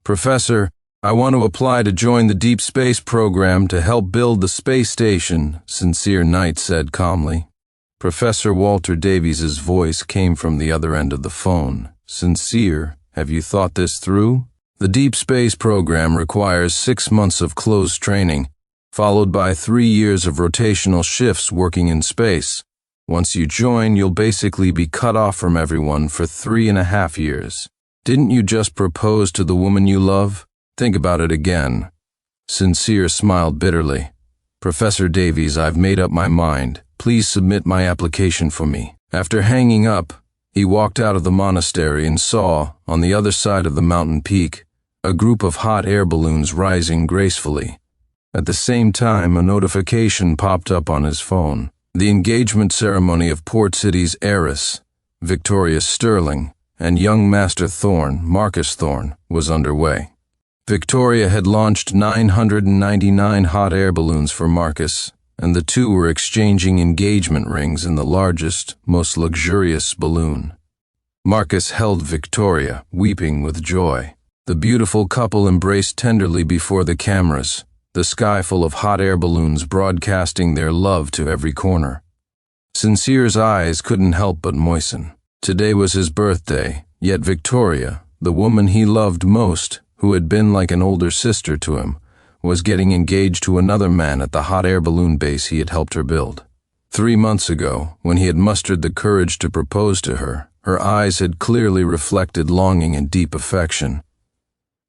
"Professor, I want to apply to join the deep space program to help build the space station," Sincere Knight said calmly. Professor Walter Davies's voice came from the other end of the phone. "Sincere, have you thought this through? The deep space program requires 6 months of closed training, followed by 3 years of rotational shifts working in space. Once you join, you'll basically be cut off from everyone for 3.5 years. Didn't you just propose to the woman you love? Think about it again." Sincere smiled bitterly. "Professor Davies, I've made up my mind. Please submit my application for me." After hanging up, he walked out of the monastery and saw, on the other side of the mountain peak, a group of hot air balloons rising gracefully. At the same time, a notification popped up on his phone. The engagement ceremony of Port City's heiress, Victoria Sterling, and young Master Thorne, Marcus Thorne, was underway. Victoria had launched 999 hot air balloons for Marcus, and the two were exchanging engagement rings in the largest, most luxurious balloon. Marcus held Victoria, weeping with joy. The beautiful couple embraced tenderly before the cameras, the sky full of hot air balloons broadcasting their love to every corner. Sincere's eyes couldn't help but moisten. Today was his birthday, yet Victoria, the woman he loved most, who had been like an older sister to him, was getting engaged to another man at the hot air balloon base he had helped her build. 3 months ago, when he had mustered the courage to propose to her, her eyes had clearly reflected longing and deep affection.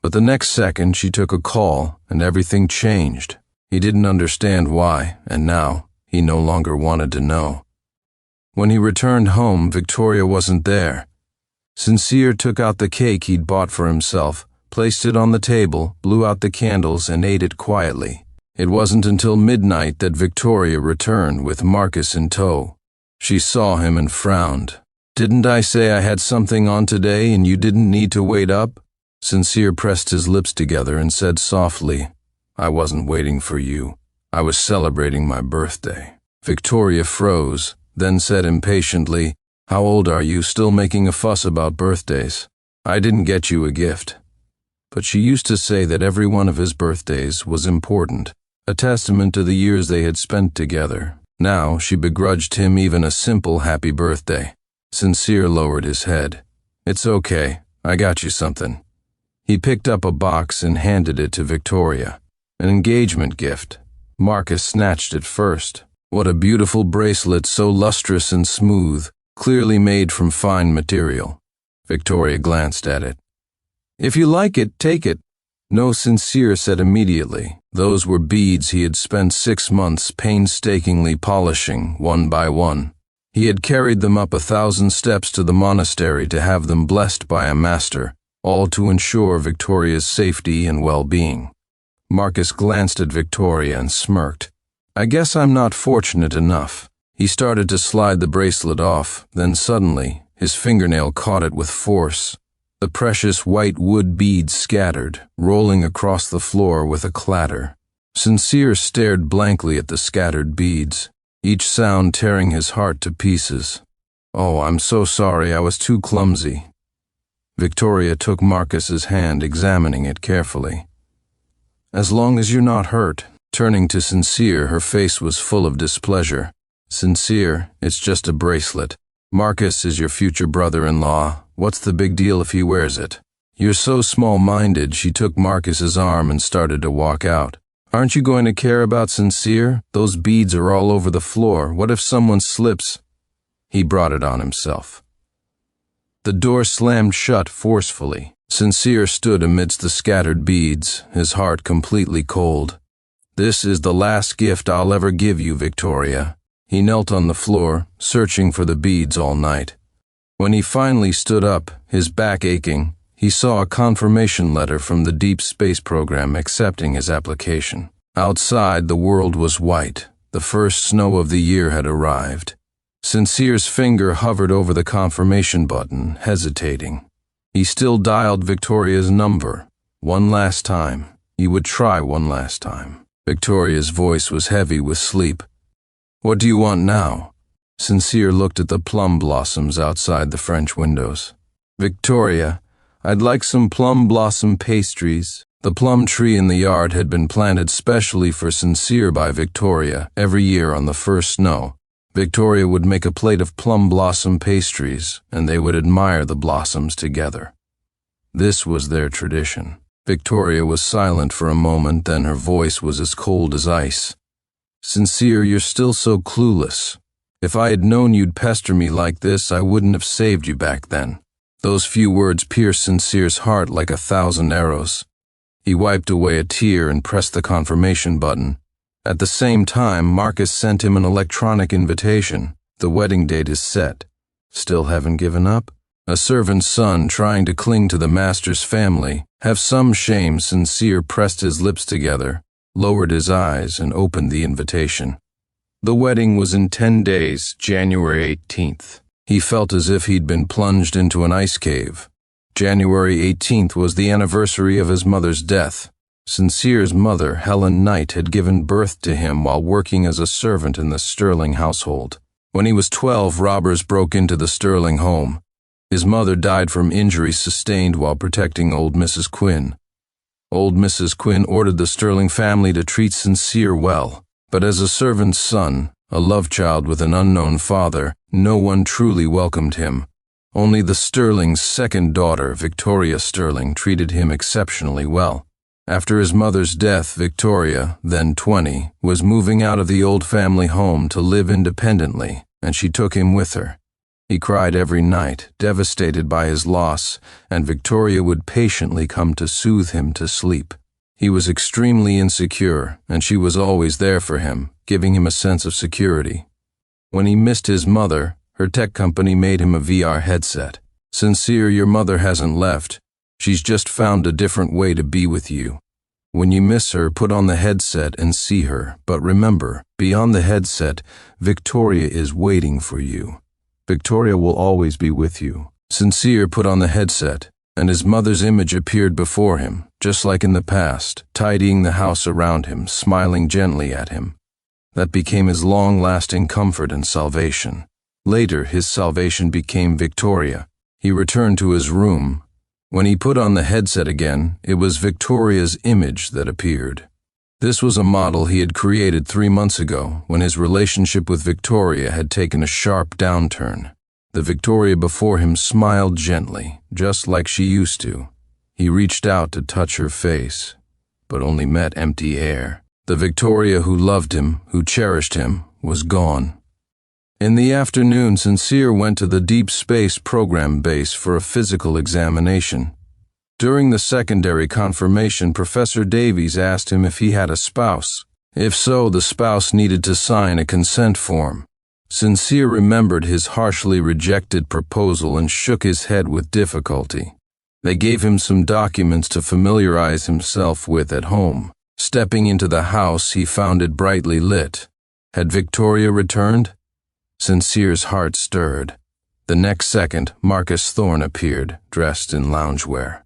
But the next second she took a call, and everything changed. He didn't understand why, and now he no longer wanted to know. When he returned home, Victoria wasn't there. Sincere took out the cake he'd bought for himself, placed it on the table, blew out the candles, and ate it quietly. It wasn't until midnight that Victoria returned with Marcus in tow. She saw him and frowned. "Didn't I say I had something on today and you didn't need to wait up?" Sincere pressed his lips together and said softly, "I wasn't waiting for you. I was celebrating my birthday." Victoria froze, then said impatiently, "How old are you, still making a fuss about birthdays? I didn't get you a gift." But she used to say that every one of his birthdays was important, a testament to the years they had spent together. Now she begrudged him even a simple happy birthday. Sincere lowered his head. "It's okay, I got you something." He picked up a box and handed it to Victoria. An engagement gift. Marcus snatched it first. What a beautiful bracelet, so lustrous and smooth, clearly made from fine material. Victoria glanced at it. "If you like it, take it." No, Sincere said immediately. Those were beads he had spent 6 months painstakingly polishing, one by one. He had carried them up 1,000 steps to the monastery to have them blessed by a master, all to ensure Victoria's safety and well-being. Marcus glanced at Victoria and smirked. "I guess I'm not fortunate enough." He started to slide the bracelet off, then suddenly, his fingernail caught it with force. The precious white wood beads scattered, rolling across the floor with a clatter. Sincere stared blankly at the scattered beads, each sound tearing his heart to pieces. "Oh, I'm so sorry, I was too clumsy." Victoria took Marcus's hand, examining it carefully. "As long as you're not hurt." Turning to Sincere, her face was full of displeasure. "Sincere, it's just a bracelet. Marcus is your future brother-in-law. What's the big deal if he wears it?" "You're so small-minded." She took Marcus's arm and started to walk out. "Aren't you going to care about Sincere? Those beads are all over the floor. What if someone slips?" He brought it on himself. The door slammed shut forcefully. Sincere stood amidst the scattered beads, his heart completely cold. "This is the last gift I'll ever give you, Victoria." He knelt on the floor, searching for the beads all night. When he finally stood up, his back aching, he saw a confirmation letter from the Deep Space Program accepting his application. Outside, the world was white. The first snow of the year had arrived. Sincere's finger hovered over the confirmation button, hesitating. He still dialed Victoria's number. One last time. He would try one last time. Victoria's voice was heavy with sleep. "What do you want now?" Sincere looked at the plum blossoms outside the French windows. "Victoria, I'd like some plum blossom pastries. The plum tree in the yard had been planted specially for Sincere by Victoria every year on the first snow. Victoria would make a plate of plum blossom pastries, and they would admire the blossoms together. This was their tradition. Victoria was silent for a moment, then her voice was as cold as ice. Sincere, you're still so clueless. If I had known you'd pester me like this, I wouldn't have saved you back then. Those few words pierced Sincere's heart like 1,000 arrows. He wiped away a tear and pressed the confirmation button. At the same time, Marcus sent him an electronic invitation. The wedding date is set. Still haven't given up? A servant's son trying to cling to the master's family. Have some shame. Sincere pressed his lips together, lowered his eyes, and opened the invitation. The wedding was in 10 days, January 18th. He felt as if he'd been plunged into an ice cave. January 18th was the anniversary of his mother's death. Sincere's mother, Helen Knight, had given birth to him while working as a servant in the Sterling household. When he was 12, robbers broke into the Sterling home. His mother died from injuries sustained while protecting old Mrs. Quinn. Old Mrs. Quinn ordered the Sterling family to treat Sincere well, but as a servant's son, a love child with an unknown father, no one truly welcomed him. Only the Sterling's second daughter, Victoria Sterling, treated him exceptionally well. After his mother's death, Victoria, then 20, was moving out of the old family home to live independently, and she took him with her. He cried every night, devastated by his loss, and Victoria would patiently come to soothe him to sleep. He was extremely insecure, and she was always there for him, giving him a sense of security. When he missed his mother, her tech company made him a VR headset. Sincere, your mother hasn't left. She's just found a different way to be with you. When you miss her, put on the headset and see her. But remember, beyond the headset, Victoria is waiting for you. Victoria will always be with you. Sincere put on the headset, and his mother's image appeared before him, just like in the past, tidying the house around him, smiling gently at him. That became his long-lasting comfort and salvation. Later, his salvation became Victoria. He returned to his room. When he put on the headset again, it was Victoria's image that appeared. This was a model he had created 3 months ago, when his relationship with Victoria had taken a sharp downturn. The Victoria before him smiled gently, just like she used to. He reached out to touch her face, but only met empty air. The Victoria who loved him, who cherished him, was gone. In the afternoon, Sincere went to the Deep Space Program base for a physical examination. During the secondary confirmation, Professor Davies asked him if he had a spouse. If so, the spouse needed to sign a consent form. Sincere remembered his harshly rejected proposal and shook his head with difficulty. They gave him some documents to familiarize himself with at home. Stepping into the house, he found it brightly lit. Had Victoria returned? Sincere's heart stirred. The next second, Marcus Thorne appeared, dressed in loungewear.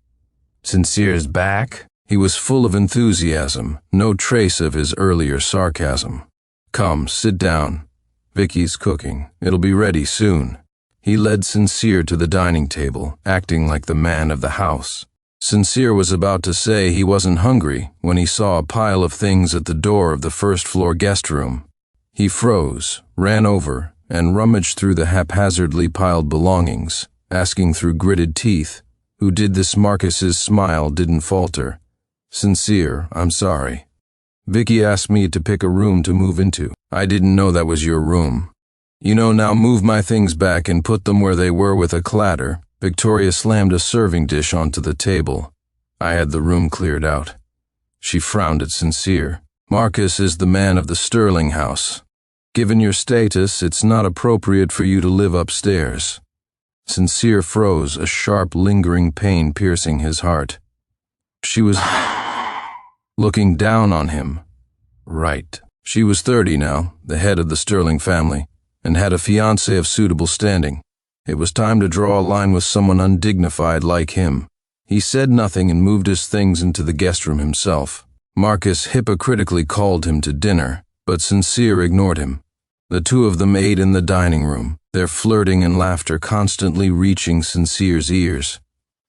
Sincere's back? He was full of enthusiasm, no trace of his earlier sarcasm. Come, sit down. Vicky's cooking. It'll be ready soon. He led Sincere to the dining table, acting like the man of the house. Sincere was about to say he wasn't hungry when he saw a pile of things at the door of the first-floor guest room. He froze, ran over, and rummaged through the haphazardly piled belongings, asking through gritted teeth, "Who did this?" Marcus's smile didn't falter. "Sincere, I'm sorry. Vicky asked me to pick a room to move into. I didn't know that was your room. You know, now move my things back and put them where they were." With a clatter, Victoria slammed a serving dish onto the table. "I had the room cleared out." She frowned at Sincere. "Marcus is the man of the Sterling house. Given your status, it's not appropriate for you to live upstairs." Sincere froze, a sharp, lingering pain piercing his heart. She was looking down on him. Right. She was 30 now, the head of the Sterling family, and had a fiancé of suitable standing. It was time to draw a line with someone undignified like him. He said nothing and moved his things into the guest room himself. Marcus hypocritically called him to dinner, but Sincere ignored him. The two of them ate in the dining room, their flirting and laughter constantly reaching Sincere's ears.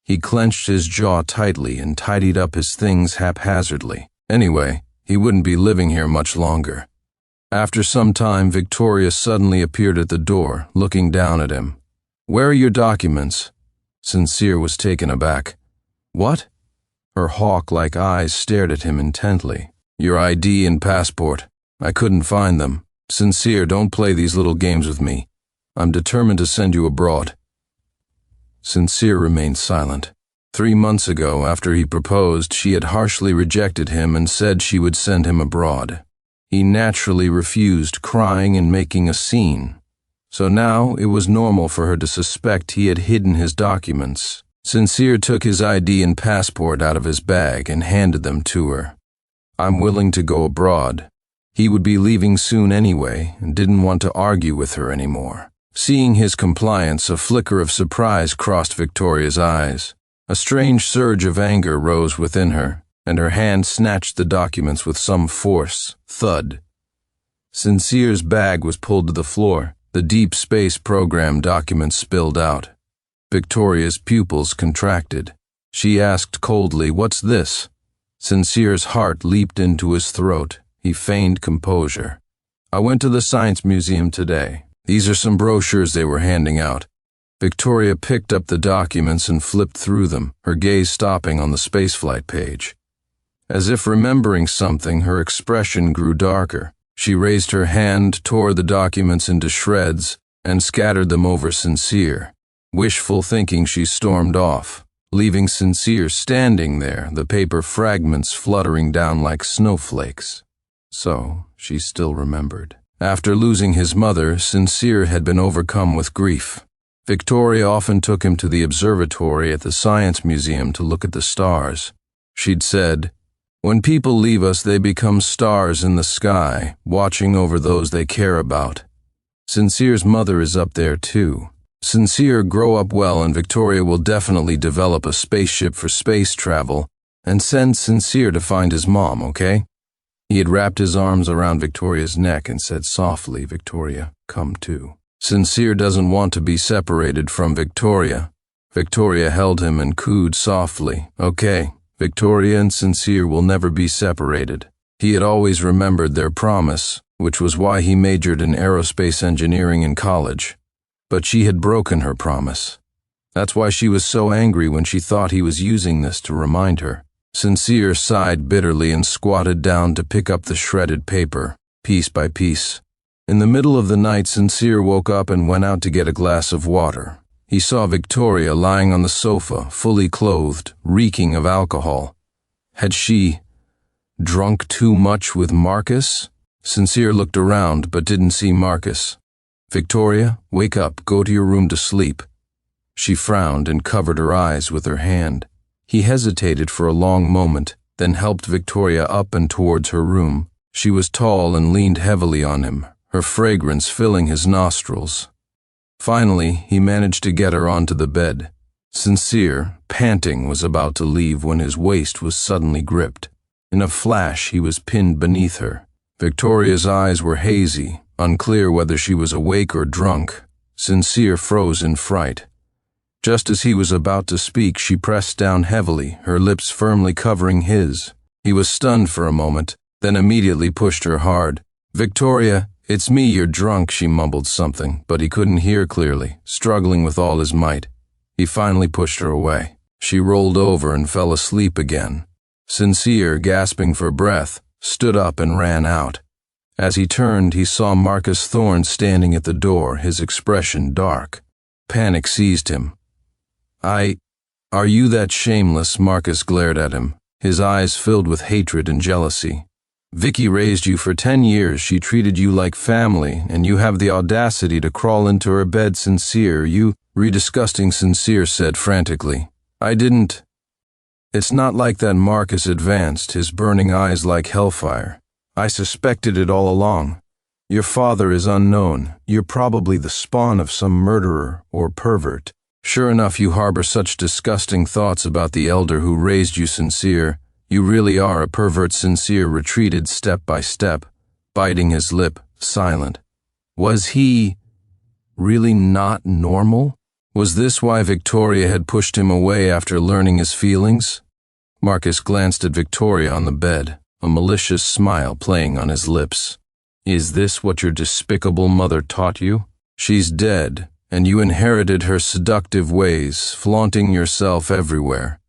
He clenched his jaw tightly and tidied up his things haphazardly. Anyway, he wouldn't be living here much longer. After some time, Victoria suddenly appeared at the door, looking down at him. "Where are your documents?" Sincere was taken aback. "What?" Her hawk-like eyes stared at him intently. "Your ID and passport. I couldn't find them. Sincere, don't play these little games with me. I'm determined to send you abroad." Sincere remained silent. 3 months ago, after he proposed, she had harshly rejected him and said she would send him abroad. He naturally refused, crying and making a scene. So now it was normal for her to suspect he had hidden his documents. Sincere took his ID and passport out of his bag and handed them to her. "I'm willing to go abroad." He would be leaving soon anyway and didn't want to argue with her anymore. Seeing his compliance, a flicker of surprise crossed Victoria's eyes. A strange surge of anger rose within her, and her hand snatched the documents with some force. Thud. Sincere's bag was pulled to the floor. The deep space program documents spilled out. Victoria's pupils contracted. She asked coldly, "What's this?" Sincere's heart leaped into his throat. He feigned composure. "I went to the Science Museum today. These are some brochures they were handing out." Victoria picked up the documents and flipped through them, her gaze stopping on the spaceflight page. As if remembering something, her expression grew darker. She raised her hand, tore the documents into shreds, and scattered them over Sincere. Wishful thinking, she stormed off, leaving Sincere standing there, the paper fragments fluttering down like snowflakes. So, she still remembered. After losing his mother, Sincere had been overcome with grief. Victoria often took him to the observatory at the Science Museum to look at the stars. She'd said, "When people leave us, they become stars in the sky, watching over those they care about." Sincere's mother is up there too. Sincere, grow up well, and Victoria will definitely develop a spaceship for space travel and send Sincere to find his mom, okay? He had wrapped his arms around Victoria's neck and said softly, "Victoria, come too." Sincere doesn't want to be separated from Victoria. Victoria held him and cooed softly, "Okay, Victoria and Sincere will never be separated." He had always remembered their promise, which was why he majored in aerospace engineering in college. But she had broken her promise. That's why she was so angry when she thought he was using this to remind her. Sincere sighed bitterly and squatted down to pick up the shredded paper, piece by piece. In the middle of the night, Sincere woke up and went out to get a glass of water. He saw Victoria lying on the sofa, fully clothed, reeking of alcohol. Had she drunk too much with Marcus? Sincere looked around but didn't see Marcus. "Victoria, wake up, go to your room to sleep." She frowned and covered her eyes with her hand. He hesitated for a long moment, then helped Victoria up and towards her room. She was tall and leaned heavily on him, her fragrance filling his nostrils. Finally, he managed to get her onto the bed. Sincere, panting, was about to leave when his waist was suddenly gripped. In a flash, he was pinned beneath her. Victoria's eyes were hazy, unclear whether she was awake or drunk. Sincere froze in fright. Just as he was about to speak, she pressed down heavily, her lips firmly covering his. He was stunned for a moment, then immediately pushed her hard. "Victoria, it's me, you're drunk," she mumbled something, but he couldn't hear clearly, struggling with all his might. He finally pushed her away. She rolled over and fell asleep again. Sincere, gasping for breath, stood up and ran out. As he turned, he saw Marcus Thorne standing at the door, his expression dark. Panic seized him. Are you that shameless?" Marcus glared at him, his eyes filled with hatred and jealousy. "Vicky raised you for 10 years, she treated you like family, and you have the audacity to crawl into her bed." "Sincere, you..." Redisgusting, Sincere said frantically. "I didn't..." "It's not like that," Marcus advanced, his burning eyes like hellfire. "I suspected it all along. Your father is unknown. You're probably the spawn of some murderer or pervert. Sure enough, you harbor such disgusting thoughts about the elder who raised you." "Sincere, you really are a pervert." Sincere retreated step by step, biting his lip, silent. Was he really not normal? Was this why Victoria had pushed him away after learning his feelings? Marcus glanced at Victoria on the bed, a malicious smile playing on his lips. Is this what your despicable mother taught you? She's dead, and you inherited her seductive ways, flaunting yourself everywhere.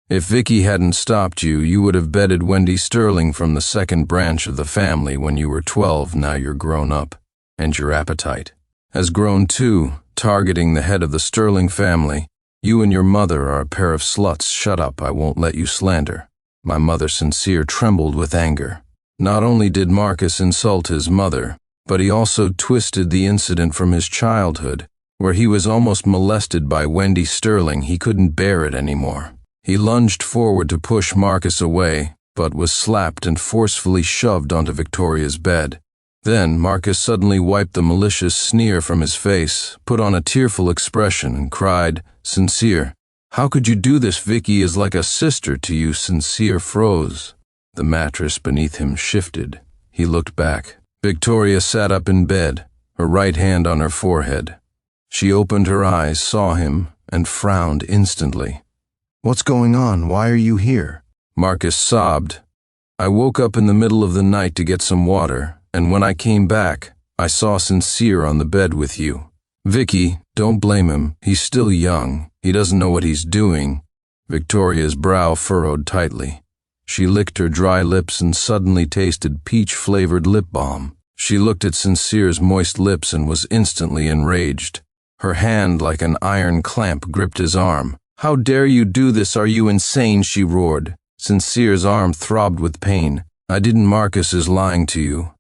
If Vicky hadn't stopped you, you would have bedded Wendy Sterling from the second branch of the family when you were 12. Now you're grown up, and your appetite has grown too, targeting the head of the Sterling family. You and your mother are a pair of sluts. Shut up, I won't let you slander. My mother Sincere trembled with anger. Not only did Marcus insult his mother, but he also twisted the incident from his childhood, where he was almost molested by Wendy Sterling. He couldn't bear it anymore. He lunged forward to push Marcus away, but was slapped and forcefully shoved onto Victoria's bed. Then Marcus suddenly wiped the malicious sneer from his face, put on a tearful expression, and cried, "Sincere, how could you do this? Vicky is like a sister to you." Sincere froze. The mattress beneath him shifted. He looked back. Victoria sat up in bed, her right hand on her forehead. She opened her eyes, saw him, and frowned instantly. "What's going on? Why are you here?" Marcus sobbed. "I woke up in the middle of the night to get some water, and when I came back, I saw Sincere on the bed with you." "Vicky, don't blame him. He's still young. He doesn't know what he's doing." Victoria's brow furrowed tightly. She licked her dry lips and suddenly tasted peach-flavored lip balm. She looked at Sincere's moist lips and was instantly enraged. Her hand, like an iron clamp, gripped his arm. "How dare you do this? Are you insane?" she roared. Sincere's arm throbbed with pain. "I didn't. Marcus is lying to you.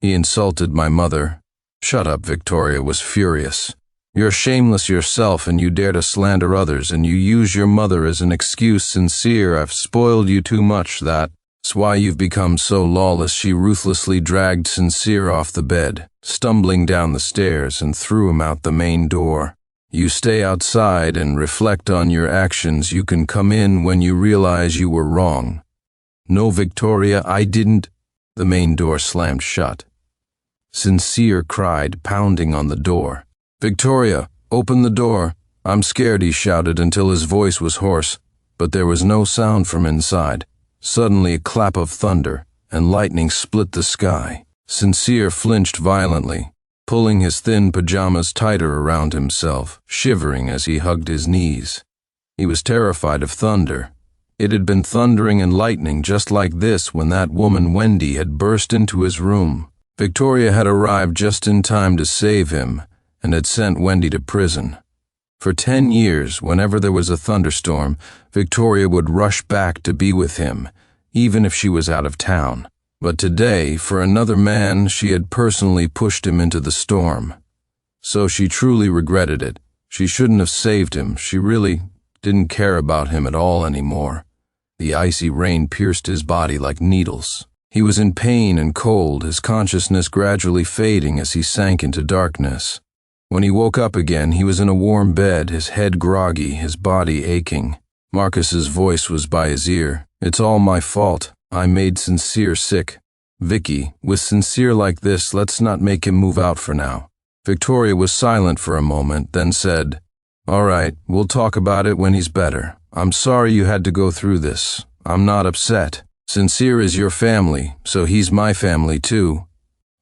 He insulted my mother." "Shut up," Victoria was furious. "You're shameless yourself, and you dare to slander others, and you use your mother as an excuse. Sincere, I've spoiled you too much. That's why you've become so lawless." She ruthlessly dragged Sincere off the bed, stumbling down the stairs, and threw him out the main door. "You stay outside and reflect on your actions. You can come in when you realize you were wrong." "No, Victoria, I didn't." The main door slammed shut. Sincere cried, pounding on the door. "Victoria, open the door. I'm scared," he shouted until his voice was hoarse, but there was no sound from inside. Suddenly a clap of thunder, and lightning split the sky. Sincere flinched violently, pulling his thin pajamas tighter around himself, shivering as he hugged his knees. He was terrified of thunder. It had been thundering and lightning just like this when that woman Wendy had burst into his room. Victoria had arrived just in time to save him and had sent Wendy to prison. For 10 years, whenever there was a thunderstorm, Victoria would rush back to be with him, even if she was out of town. But today, for another man, she had personally pushed him into the storm. So she truly regretted it. She shouldn't have saved him. She really didn't care about him at all anymore. The icy rain pierced his body like needles. He was in pain and cold, his consciousness gradually fading as he sank into darkness. When he woke up again, he was in a warm bed, his head groggy, his body aching. Marcus's voice was by his ear. "It's all my fault. I made Sincere sick. Vicky, with Sincere like this, let's not make him move out for now." Victoria was silent for a moment, then said, "All right, we'll talk about it when he's better. I'm sorry you had to go through this. I'm not upset. Sincere is your family, so he's my family too."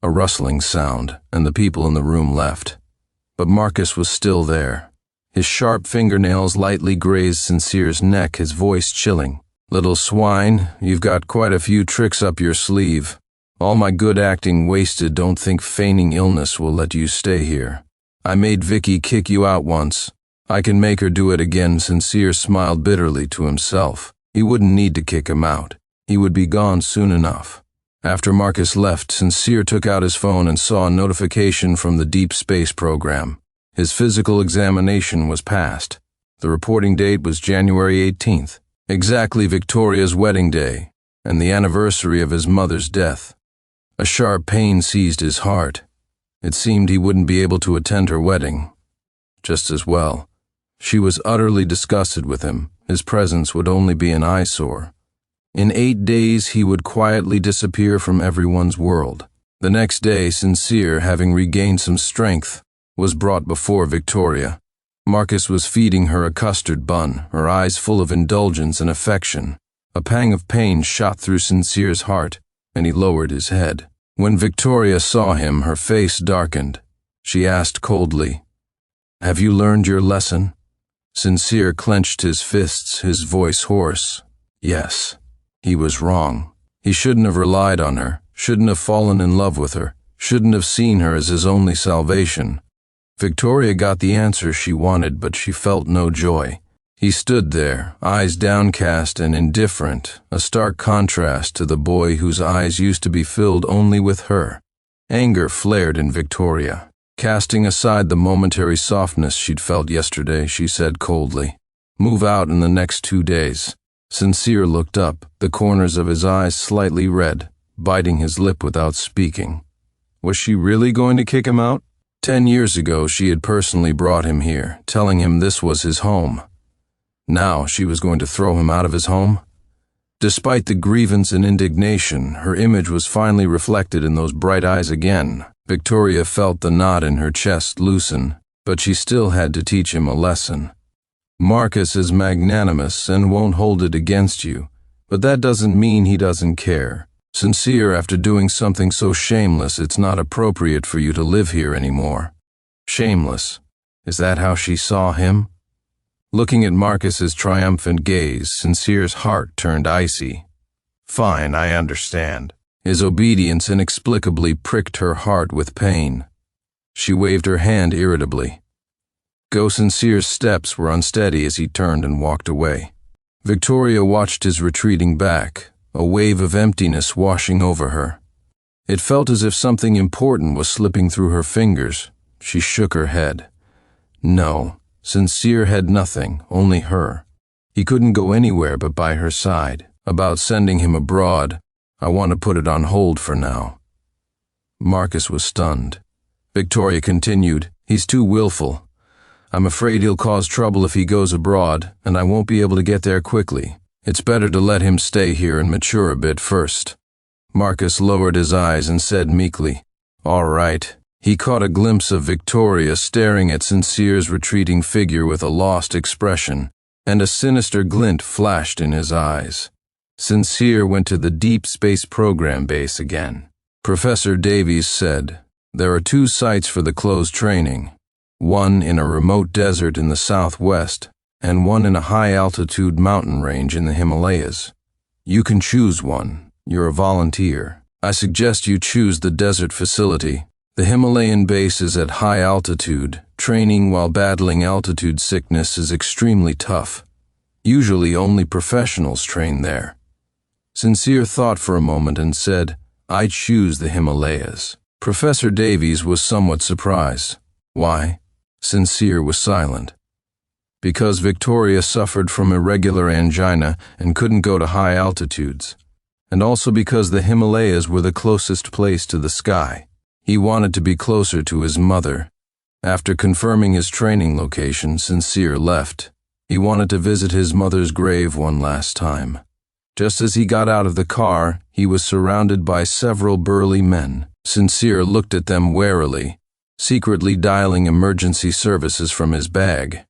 A rustling sound, and the people in the room left. But Marcus was still there. His sharp fingernails lightly grazed Sincere's neck, his voice chilling. "Little swine, you've got quite a few tricks up your sleeve. All my good acting wasted. Don't think feigning illness will let you stay here. I made Vicky kick you out once. I can make her do it again." Sincere smiled bitterly to himself. He wouldn't need to kick him out. He would be gone soon enough. After Marcus left, Sincere took out his phone and saw a notification from the Deep Space program. His physical examination was passed. The reporting date was January 18th, exactly Victoria's wedding day, and the anniversary of his mother's death. A sharp pain seized his heart. It seemed he wouldn't be able to attend her wedding. Just as well. She was utterly disgusted with him. His presence would only be an eyesore. In 8 days, he would quietly disappear from everyone's world. The next day, Sincere, having regained some strength, was brought before Victoria. Marcus was feeding her a custard bun, her eyes full of indulgence and affection. A pang of pain shot through Sincere's heart, and he lowered his head. When Victoria saw him, her face darkened. She asked coldly, "Have you learned your lesson?" Sincere clenched his fists, his voice hoarse. Yes. He was wrong. He shouldn't have relied on her, shouldn't have fallen in love with her, shouldn't have seen her as his only salvation. Victoria got the answer she wanted, but she felt no joy. He stood there, eyes downcast and indifferent, a stark contrast to the boy whose eyes used to be filled only with her. Anger flared in Victoria. Casting aside the momentary softness she'd felt yesterday, she said coldly, "Move out in the next 2 days." Sincere looked up, the corners of his eyes slightly red, biting his lip without speaking. Was she really going to kick him out? 10 years ago she had personally brought him here, telling him this was his home. Now she was going to throw him out of his home? Despite the grievance and indignation, her image was finally reflected in those bright eyes again. Victoria felt the knot in her chest loosen, but she still had to teach him a lesson. Marcus is magnanimous and won't hold it against you, but that doesn't mean he doesn't care. Sincere, after doing something so shameless, it's not appropriate for you to live here anymore. Shameless. Is that how she saw him? Looking at Marcus's triumphant gaze, Sincere's heart turned icy. Fine, I understand. His obedience inexplicably pricked her heart with pain. She waved her hand irritably. Sincere's steps were unsteady as he turned and walked away. Victoria watched his retreating back, a wave of emptiness washing over her. It felt as if something important was slipping through her fingers. She shook her head. No, Sincere had nothing, only her. He couldn't go anywhere but by her side. About sending him abroad, I want to put it on hold for now. Marcus was stunned. Victoria continued, He's too willful. I'm afraid he'll cause trouble if he goes abroad, and I won't be able to get there quickly. It's better to let him stay here and mature a bit first. Marcus lowered his eyes and said meekly, All right. He caught a glimpse of Victoria staring at Sincere's retreating figure with a lost expression, and a sinister glint flashed in his eyes. Sincere went to the Deep Space Program base again. Professor Davies said, There are 2 sites for the closed training. One in a remote desert in the southwest, and one in a high-altitude mountain range in the Himalayas. You can choose one. You're a volunteer. I suggest you choose the desert facility. The Himalayan base is at high altitude. Training while battling altitude sickness is extremely tough. Usually only professionals train there. Sincere thought for a moment and said, I choose the Himalayas. Professor Davies was somewhat surprised. Why? Sincere was silent. Because Victoria suffered from irregular angina and couldn't go to high altitudes, and also because the Himalayas were the closest place to the sky. He wanted to be closer to his mother. After confirming his training location, Sincere left. He wanted to visit his mother's grave one last time. Just as he got out of the car, he was surrounded by several burly men. Sincere looked at them warily, secretly dialing emergency services from his bag.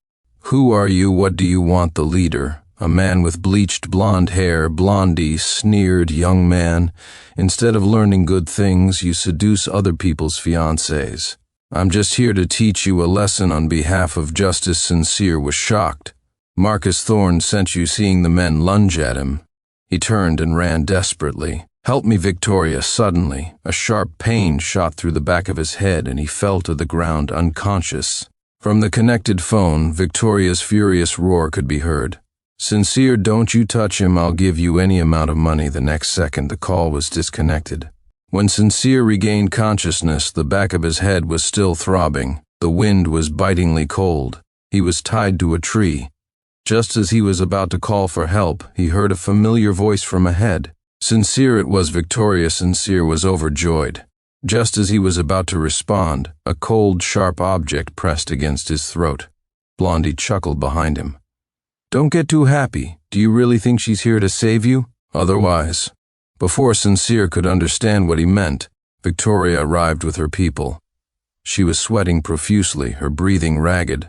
Who are you? What do you want? The leader, a man with bleached blonde hair, Blondie, sneered, young man. Instead of learning good things, you seduce other people's fiancés. I'm just here to teach you a lesson on behalf of Justice. Sincere was shocked. Marcus Thorne sent you. Seeing the men lunge at him, he turned and ran desperately. Help me, Victoria. Suddenly, a sharp pain shot through the back of his head and he fell to the ground unconscious. From the connected phone, Victoria's furious roar could be heard. Sincere, don't you touch him. I'll give you any amount of money. The next second, the call was disconnected. When Sincere regained consciousness, the back of his head was still throbbing. The wind was bitingly cold. He was tied to a tree. Just as he was about to call for help, he heard a familiar voice from ahead. Sincere, it was Victoria. Sincere was overjoyed. Just as he was about to respond, a cold, sharp object pressed against his throat. Blondie chuckled behind him. Don't get too happy. Do you really think she's here to save you? Otherwise. Before Sincere could understand what he meant, Victoria arrived with her people. She was sweating profusely, her breathing ragged.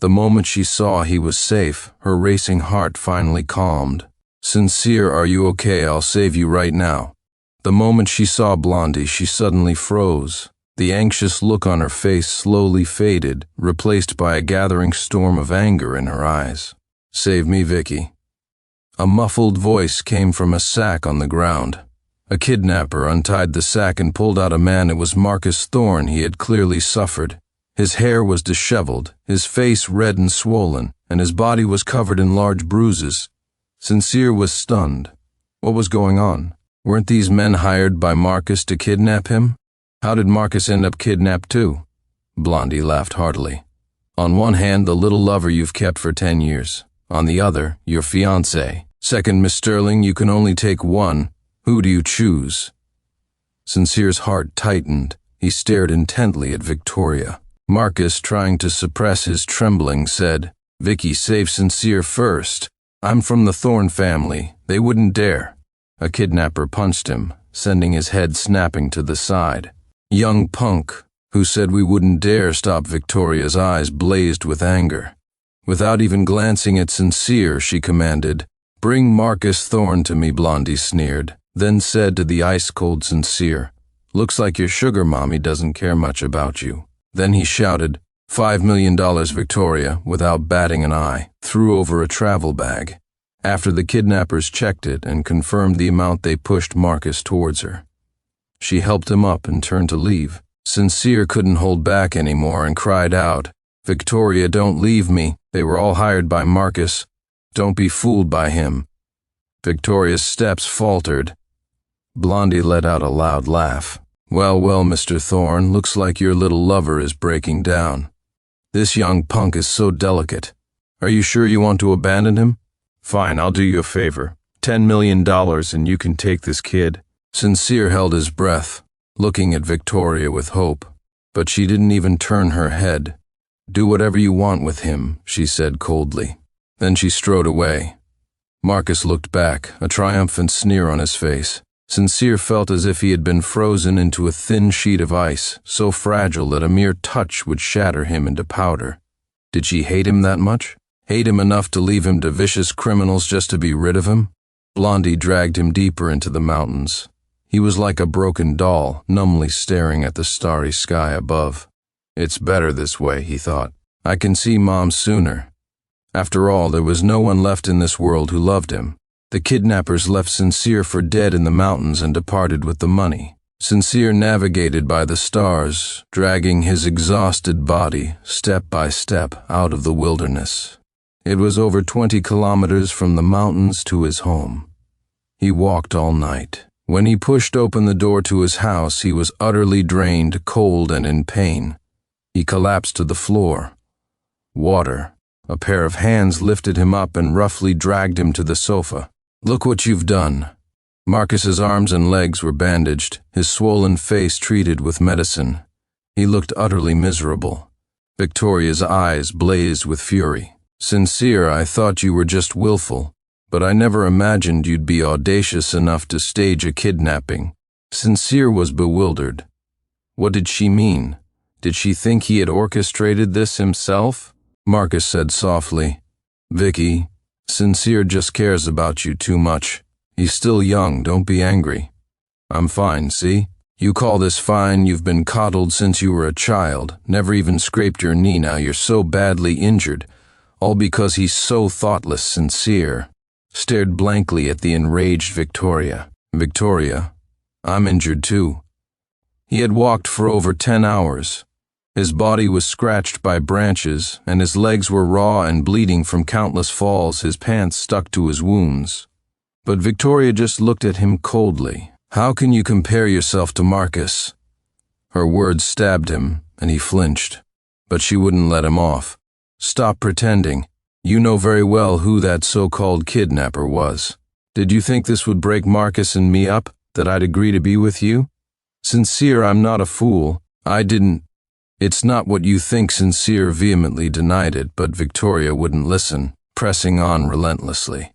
The moment she saw he was safe, her racing heart finally calmed. "Sincere, are you okay? I'll save you right now." The moment she saw Blondie, she suddenly froze. The anxious look on her face slowly faded, replaced by a gathering storm of anger in her eyes. "Save me, Vicky." A muffled voice came from a sack on the ground. A kidnapper untied the sack and pulled out a man. It was Marcus Thorne. He had clearly suffered. His hair was disheveled, his face red and swollen, and his body was covered in large bruises. Sincere was stunned. What was going on? Weren't these men hired by Marcus to kidnap him? How did Marcus end up kidnapped too? Blondie laughed heartily. "On one hand, the little lover you've kept for 10 years. On the other, your fiancé. Second, Miss Sterling, you can only take one. Who do you choose?" Sincere's heart tightened. He stared intently at Victoria. Marcus, trying to suppress his trembling, said, "Vicky, save Sincere first. I'm from the Thorne family. They wouldn't dare." A kidnapper punched him, sending his head snapping to the side. "Young punk, who said we wouldn't dare stop?" Victoria's eyes blazed with anger. Without even glancing at Sincere, she commanded, "Bring Marcus Thorne to me," Blondie sneered, then said to the ice-cold Sincere, "Looks like your sugar mommy doesn't care much about you." Then he shouted, $5 million, Victoria, without batting an eye, threw over a travel bag. After the kidnappers checked it and confirmed the amount, they pushed Marcus towards her. She helped him up and turned to leave. Sincere couldn't hold back anymore and cried out, "Victoria, don't leave me. They were all hired by Marcus. Don't be fooled by him." Victoria's steps faltered. Blondie let out a loud laugh. Well, Mr. Thorne, looks like your little lover is breaking down. This young punk is so delicate. Are you sure you want to abandon him? Fine, I'll do you a favor. $10 million and you can take this kid." Sincere held his breath, looking at Victoria with hope, but she didn't even turn her head. "Do whatever you want with him," she said coldly. Then she strode away. Marcus looked back, a triumphant sneer on his face. Sincere felt as if he had been frozen into a thin sheet of ice, so fragile that a mere touch would shatter him into powder. Did she hate him that much? Hate him enough to leave him to vicious criminals just to be rid of him? Blondie dragged him deeper into the mountains. He was like a broken doll, numbly staring at the starry sky above. "It's better this way," he thought. "I can see Mom sooner." After all, there was no one left in this world who loved him. The kidnappers left Sincere for dead in the mountains and departed with the money. Sincere navigated by the stars, dragging his exhausted body step by step out of the wilderness. It was over 20 kilometers from the mountains to his home. He walked all night. When he pushed open the door to his house, he was utterly drained, cold, and in pain. He collapsed to the floor. Water. A pair of hands lifted him up and roughly dragged him to the sofa. "Look what you've done." Marcus's arms and legs were bandaged, his swollen face treated with medicine. He looked utterly miserable. Victoria's eyes blazed with fury. "Sincere, I thought you were just willful, but I never imagined you'd be audacious enough to stage a kidnapping." Sincere was bewildered. What did she mean? Did she think he had orchestrated this himself? Marcus said softly, "Vicky, Sincere just cares about you too much. He's still young, don't be angry." "I'm fine, see? You call this fine? You've been coddled since you were a child, never even scraped your knee. Now you're so badly injured, all because he's so thoughtless." Sincere stared blankly at the enraged Victoria. "Victoria, I'm injured too." He had walked for over 10 hours. His body was scratched by branches, and his legs were raw and bleeding from countless falls. His pants stuck to his wounds. But Victoria just looked at him coldly. "How can you compare yourself to Marcus?" Her words stabbed him, and he flinched. But she wouldn't let him off. "Stop pretending. You know very well who that so-called kidnapper was. Did you think this would break Marcus and me up, that I'd agree to be with you? Sincere, I'm not a fool. I didn't—" "It's not what you think." Sincere vehemently denied it, but Victoria wouldn't listen, pressing on relentlessly.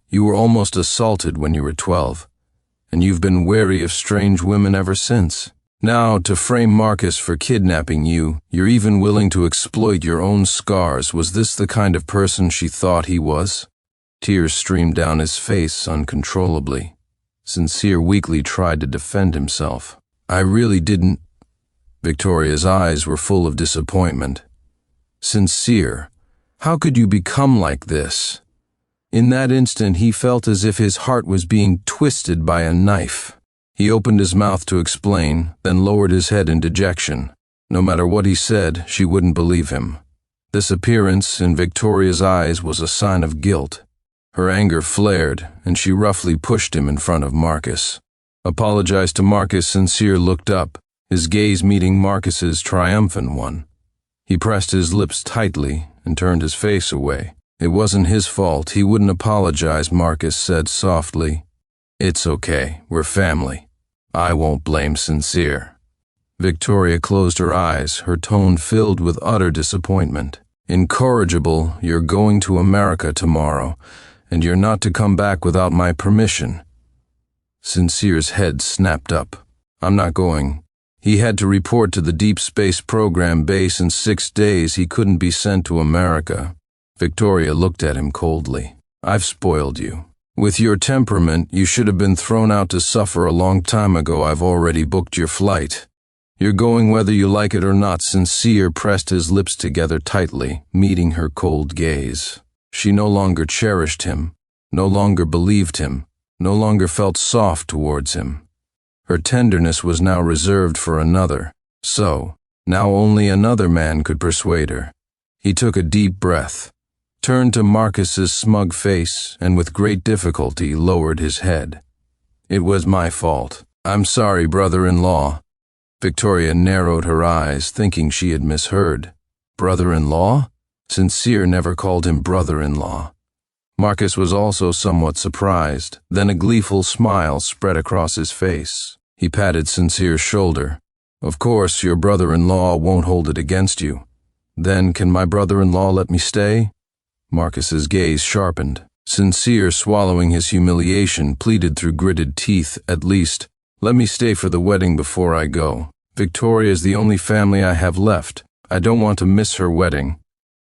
"You were almost assaulted when you were 12, and you've been wary of strange women ever since. Now, to frame Marcus for kidnapping you, you're even willing to exploit your own scars. Was this the kind of person she thought he was? Tears streamed down his face uncontrollably. Sincere weakly tried to defend himself. I really didn't. Victoria's eyes were full of disappointment. Sincere, how could you become like this? In that instant, he felt as if his heart was being twisted by a knife. He opened his mouth to explain, then lowered his head in dejection. No matter what he said, she wouldn't believe him. This appearance in Victoria's eyes was a sign of guilt. Her anger flared, and she roughly pushed him in front of Marcus. Apologized to Marcus. Sincere looked up, his gaze meeting Marcus's triumphant one. He pressed his lips tightly and turned his face away. It wasn't his fault. He wouldn't apologize, Marcus said softly. It's okay. We're family. I won't blame Sincere. Victoria closed her eyes, her tone filled with utter disappointment. Incorrigible, you're going to America tomorrow, and you're not to come back without my permission. Sincere's head snapped up. I'm not going. He had to report to the Deep Space Program base in 6 days. He couldn't be sent to America. Victoria looked at him coldly. I've spoiled you. With your temperament, you should have been thrown out to suffer a long time ago. I've already booked your flight. You're going whether you like it or not. Sincere pressed his lips together tightly, meeting her cold gaze. She no longer cherished him, no longer believed him, no longer felt soft towards him. Her tenderness was now reserved for another. So, now only another man could persuade her. He took a deep breath, turned to Marcus's smug face, and with great difficulty lowered his head. It was my fault. I'm sorry, brother-in-law. Victoria narrowed her eyes, thinking she had misheard. Brother-in-law? Sincere never called him brother-in-law. Marcus was also somewhat surprised. Then a gleeful smile spread across his face. He patted Sincere's shoulder. Of course, your brother-in-law won't hold it against you. Then can my brother-in-law let me stay? Marcus's gaze sharpened. Sincere, swallowing his humiliation, pleaded through gritted teeth, at least, let me stay for the wedding before I go. Victoria is the only family I have left. I don't want to miss her wedding.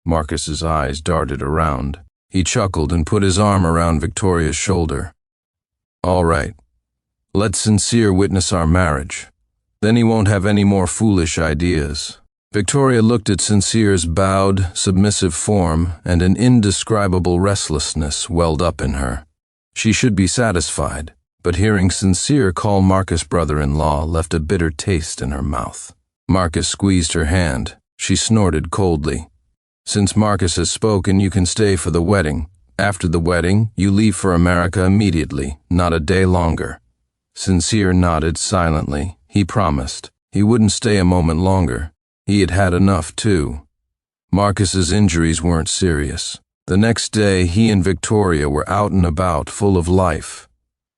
Marcus's eyes darted around. He chuckled and put his arm around Victoria's shoulder. All right. Let Sincere witness our marriage. Then he won't have any more foolish ideas. Victoria looked at Sincere's bowed, submissive form, and an indescribable restlessness welled up in her. She should be satisfied, but hearing Sincere call Marcus brother-in-law left a bitter taste in her mouth. Marcus squeezed her hand. She snorted coldly. Since Marcus has spoken, you can stay for the wedding. After the wedding, you leave for America immediately, not a day longer. Sincere nodded silently. He promised. He wouldn't stay a moment longer. He had had enough, too. Marcus's injuries weren't serious. The next day, he and Victoria were out and about, full of life.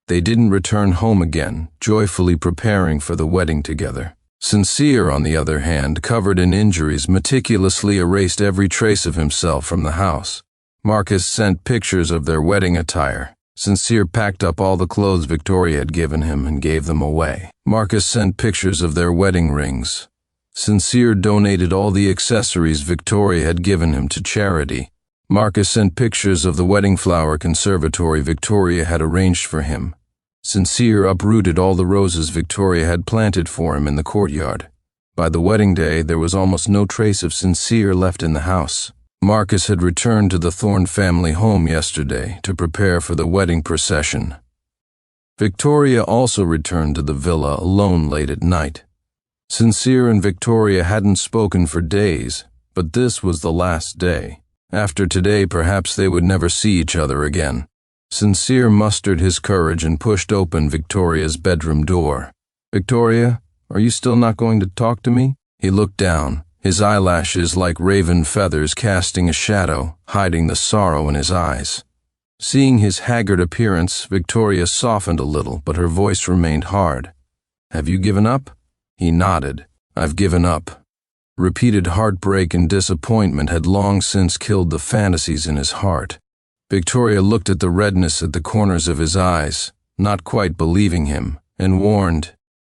They didn't return home again, joyfully preparing for the wedding together. Sincere, on the other hand, covered in injuries, meticulously erased every trace of himself from the house. Marcus sent pictures of their wedding attire. Sincere packed up all the clothes Victoria had given him and gave them away. Marcus sent pictures of their wedding rings. Sincere donated all the accessories Victoria had given him to charity. Marcus sent pictures of the wedding flower conservatory Victoria had arranged for him. Sincere uprooted all the roses Victoria had planted for him in the courtyard. By the wedding day, there was almost no trace of Sincere left in the house. Marcus had returned to the Thorne family home yesterday to prepare for the wedding procession. Victoria also returned to the villa alone late at night. Sincere and Victoria hadn't spoken for days, but this was the last day. After today, perhaps they would never see each other again. Sincere mustered his courage and pushed open Victoria's bedroom door. Victoria, are you still not going to talk to me? He looked down, his eyelashes like raven feathers casting a shadow, hiding the sorrow in his eyes. Seeing his haggard appearance, Victoria softened a little, but her voice remained hard. Have you given up? He nodded. I've given up. Repeated heartbreak and disappointment had long since killed the fantasies in his heart. Victoria looked at the redness at the corners of his eyes, not quite believing him, and warned,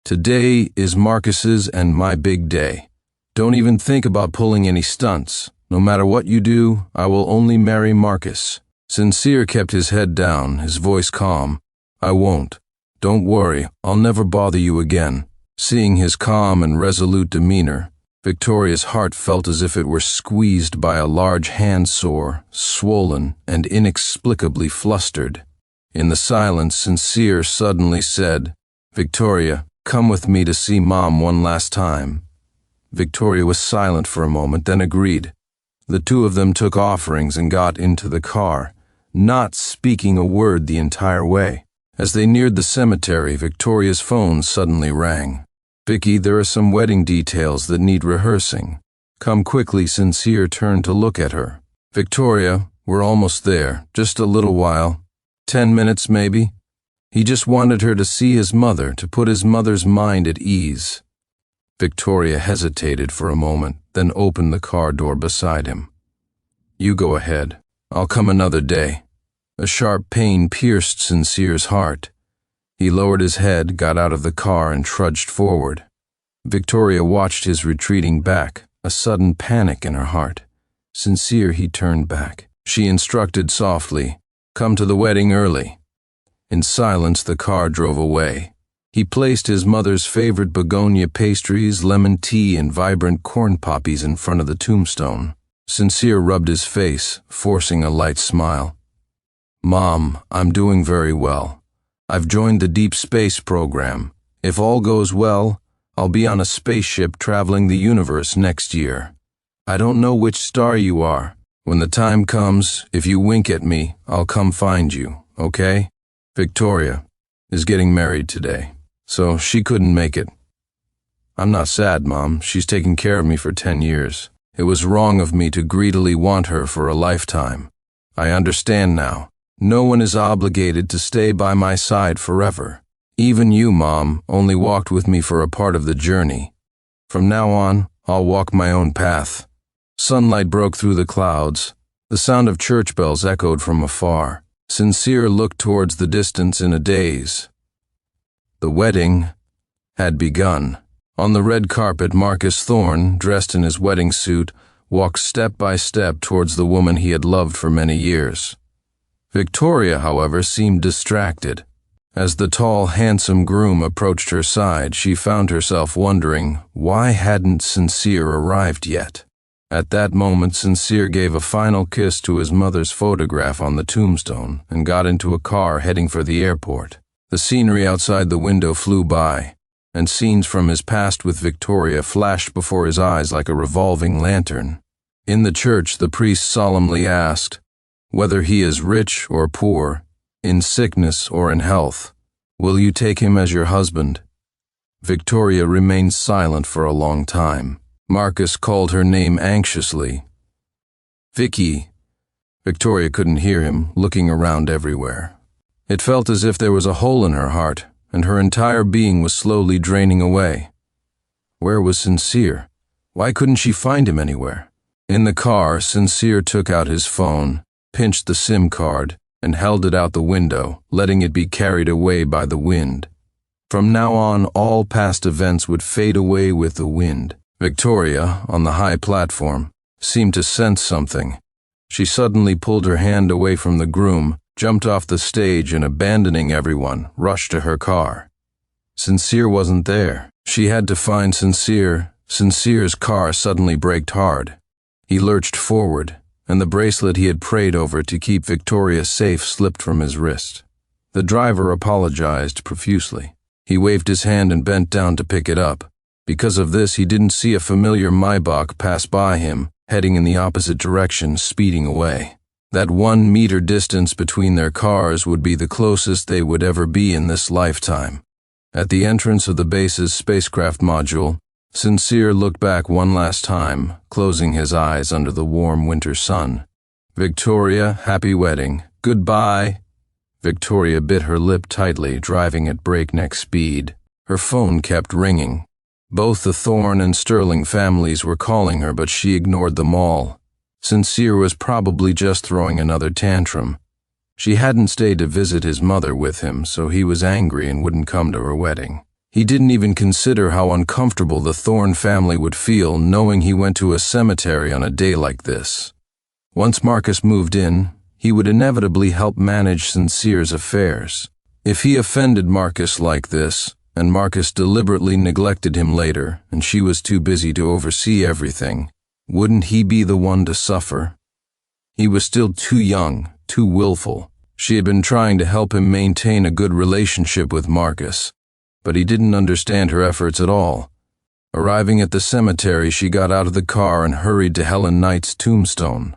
Today is Marcus's and my big day. Don't even think about pulling any stunts. No matter what you do, I will only marry Marcus." Sincere kept his head down, his voice calm. "I won't. Don't worry, I'll never bother you again." Seeing his calm and resolute demeanor, Victoria's heart felt as if it were squeezed by a large hand sore, swollen, and inexplicably flustered. In the silence, Sincere suddenly said, "Victoria, come with me to see Mom one last time." Victoria was silent for a moment, then agreed. The two of them took offerings and got into the car, not speaking a word the entire way. As they neared the cemetery, Victoria's phone suddenly rang. "Vicky, there are some wedding details that need rehearsing. Come quickly." Sincere turned to look at her. "Victoria, we're almost there. Just a little while. 10 minutes, maybe." He just wanted her to see his mother, to put his mother's mind at ease. Victoria hesitated for a moment, then opened the car door beside him. "You go ahead. I'll come another day." A sharp pain pierced Sincere's heart. He lowered his head, got out of the car, and trudged forward. Victoria watched his retreating back, a sudden panic in her heart. Sincere, he turned back. She instructed softly, "Come to the wedding early." In silence, the car drove away. He placed his mother's favorite begonia pastries, lemon tea, and vibrant corn poppies in front of the tombstone. Sincere rubbed his face, forcing a light smile. "Mom, I'm doing very well. I've joined the deep space program. If all goes well, I'll be on a spaceship traveling the universe next year. I don't know which star you are. When the time comes, if you wink at me, I'll come find you, okay? Victoria is getting married today, so she couldn't make it. I'm not sad, Mom. She's taken care of me for 10 years. It was wrong of me to greedily want her for a lifetime. I understand now. No one is obligated to stay by my side forever. Even you, Mom, only walked with me for a part of the journey. From now on, I'll walk my own path." Sunlight broke through the clouds. The sound of church bells echoed from afar. Sincere looked towards the distance in a daze. The wedding had begun. On the red carpet, Marcus Thorne, dressed in his wedding suit, walked step by step towards the woman he had loved for many years. Victoria, however, seemed distracted. As the tall, handsome groom approached her side, she found herself wondering, why hadn't Sincere arrived yet? At that moment, Sincere gave a final kiss to his mother's photograph on the tombstone and got into a car heading for the airport. The scenery outside the window flew by, and scenes from his past with Victoria flashed before his eyes like a revolving lantern. In the church, the priest solemnly asked, "Whether he is rich or poor, in sickness or in health, will you take him as your husband?" Victoria remained silent for a long time. Marcus called her name anxiously. "Vicky." Victoria couldn't hear him, looking around everywhere. It felt as if there was a hole in her heart, and her entire being was slowly draining away. Where was Sincere? Why couldn't she find him anywhere? In the car, Sincere took out his phone, pinched the SIM card, and held it out the window, letting it be carried away by the wind. From now on, all past events would fade away with the wind. Victoria, on the high platform, seemed to sense something. She suddenly pulled her hand away from the groom, jumped off the stage, and abandoning everyone, rushed to her car. Sincere wasn't there. She had to find Sincere. Sincere's car suddenly braked hard. He lurched forward, and the bracelet he had prayed over to keep Victoria safe slipped from his wrist. The driver apologized profusely. He waved his hand and bent down to pick it up. Because of this, he didn't see a familiar Maybach pass by him, heading in the opposite direction, speeding away. That 1 meter distance between their cars would be the closest they would ever be in this lifetime. At the entrance of the base's spacecraft module, Sincere looked back one last time, closing his eyes under the warm winter sun. "Victoria, happy wedding. Goodbye." Victoria bit her lip tightly, driving at breakneck speed. Her phone kept ringing. Both the Thorne and Sterling families were calling her, but she ignored them all. Sincere was probably just throwing another tantrum. She hadn't stayed to visit his mother with him, so he was angry and wouldn't come to her wedding. He didn't even consider how uncomfortable the Thorne family would feel knowing he went to a cemetery on a day like this. Once Marcus moved in, he would inevitably help manage Sincere's affairs. If he offended Marcus like this, and Marcus deliberately neglected him later, and she was too busy to oversee everything, wouldn't he be the one to suffer? He was still too young, too willful. She had been trying to help him maintain a good relationship with Marcus, but he didn't understand her efforts at all. Arriving at the cemetery, she got out of the car and hurried to Helen Knight's tombstone.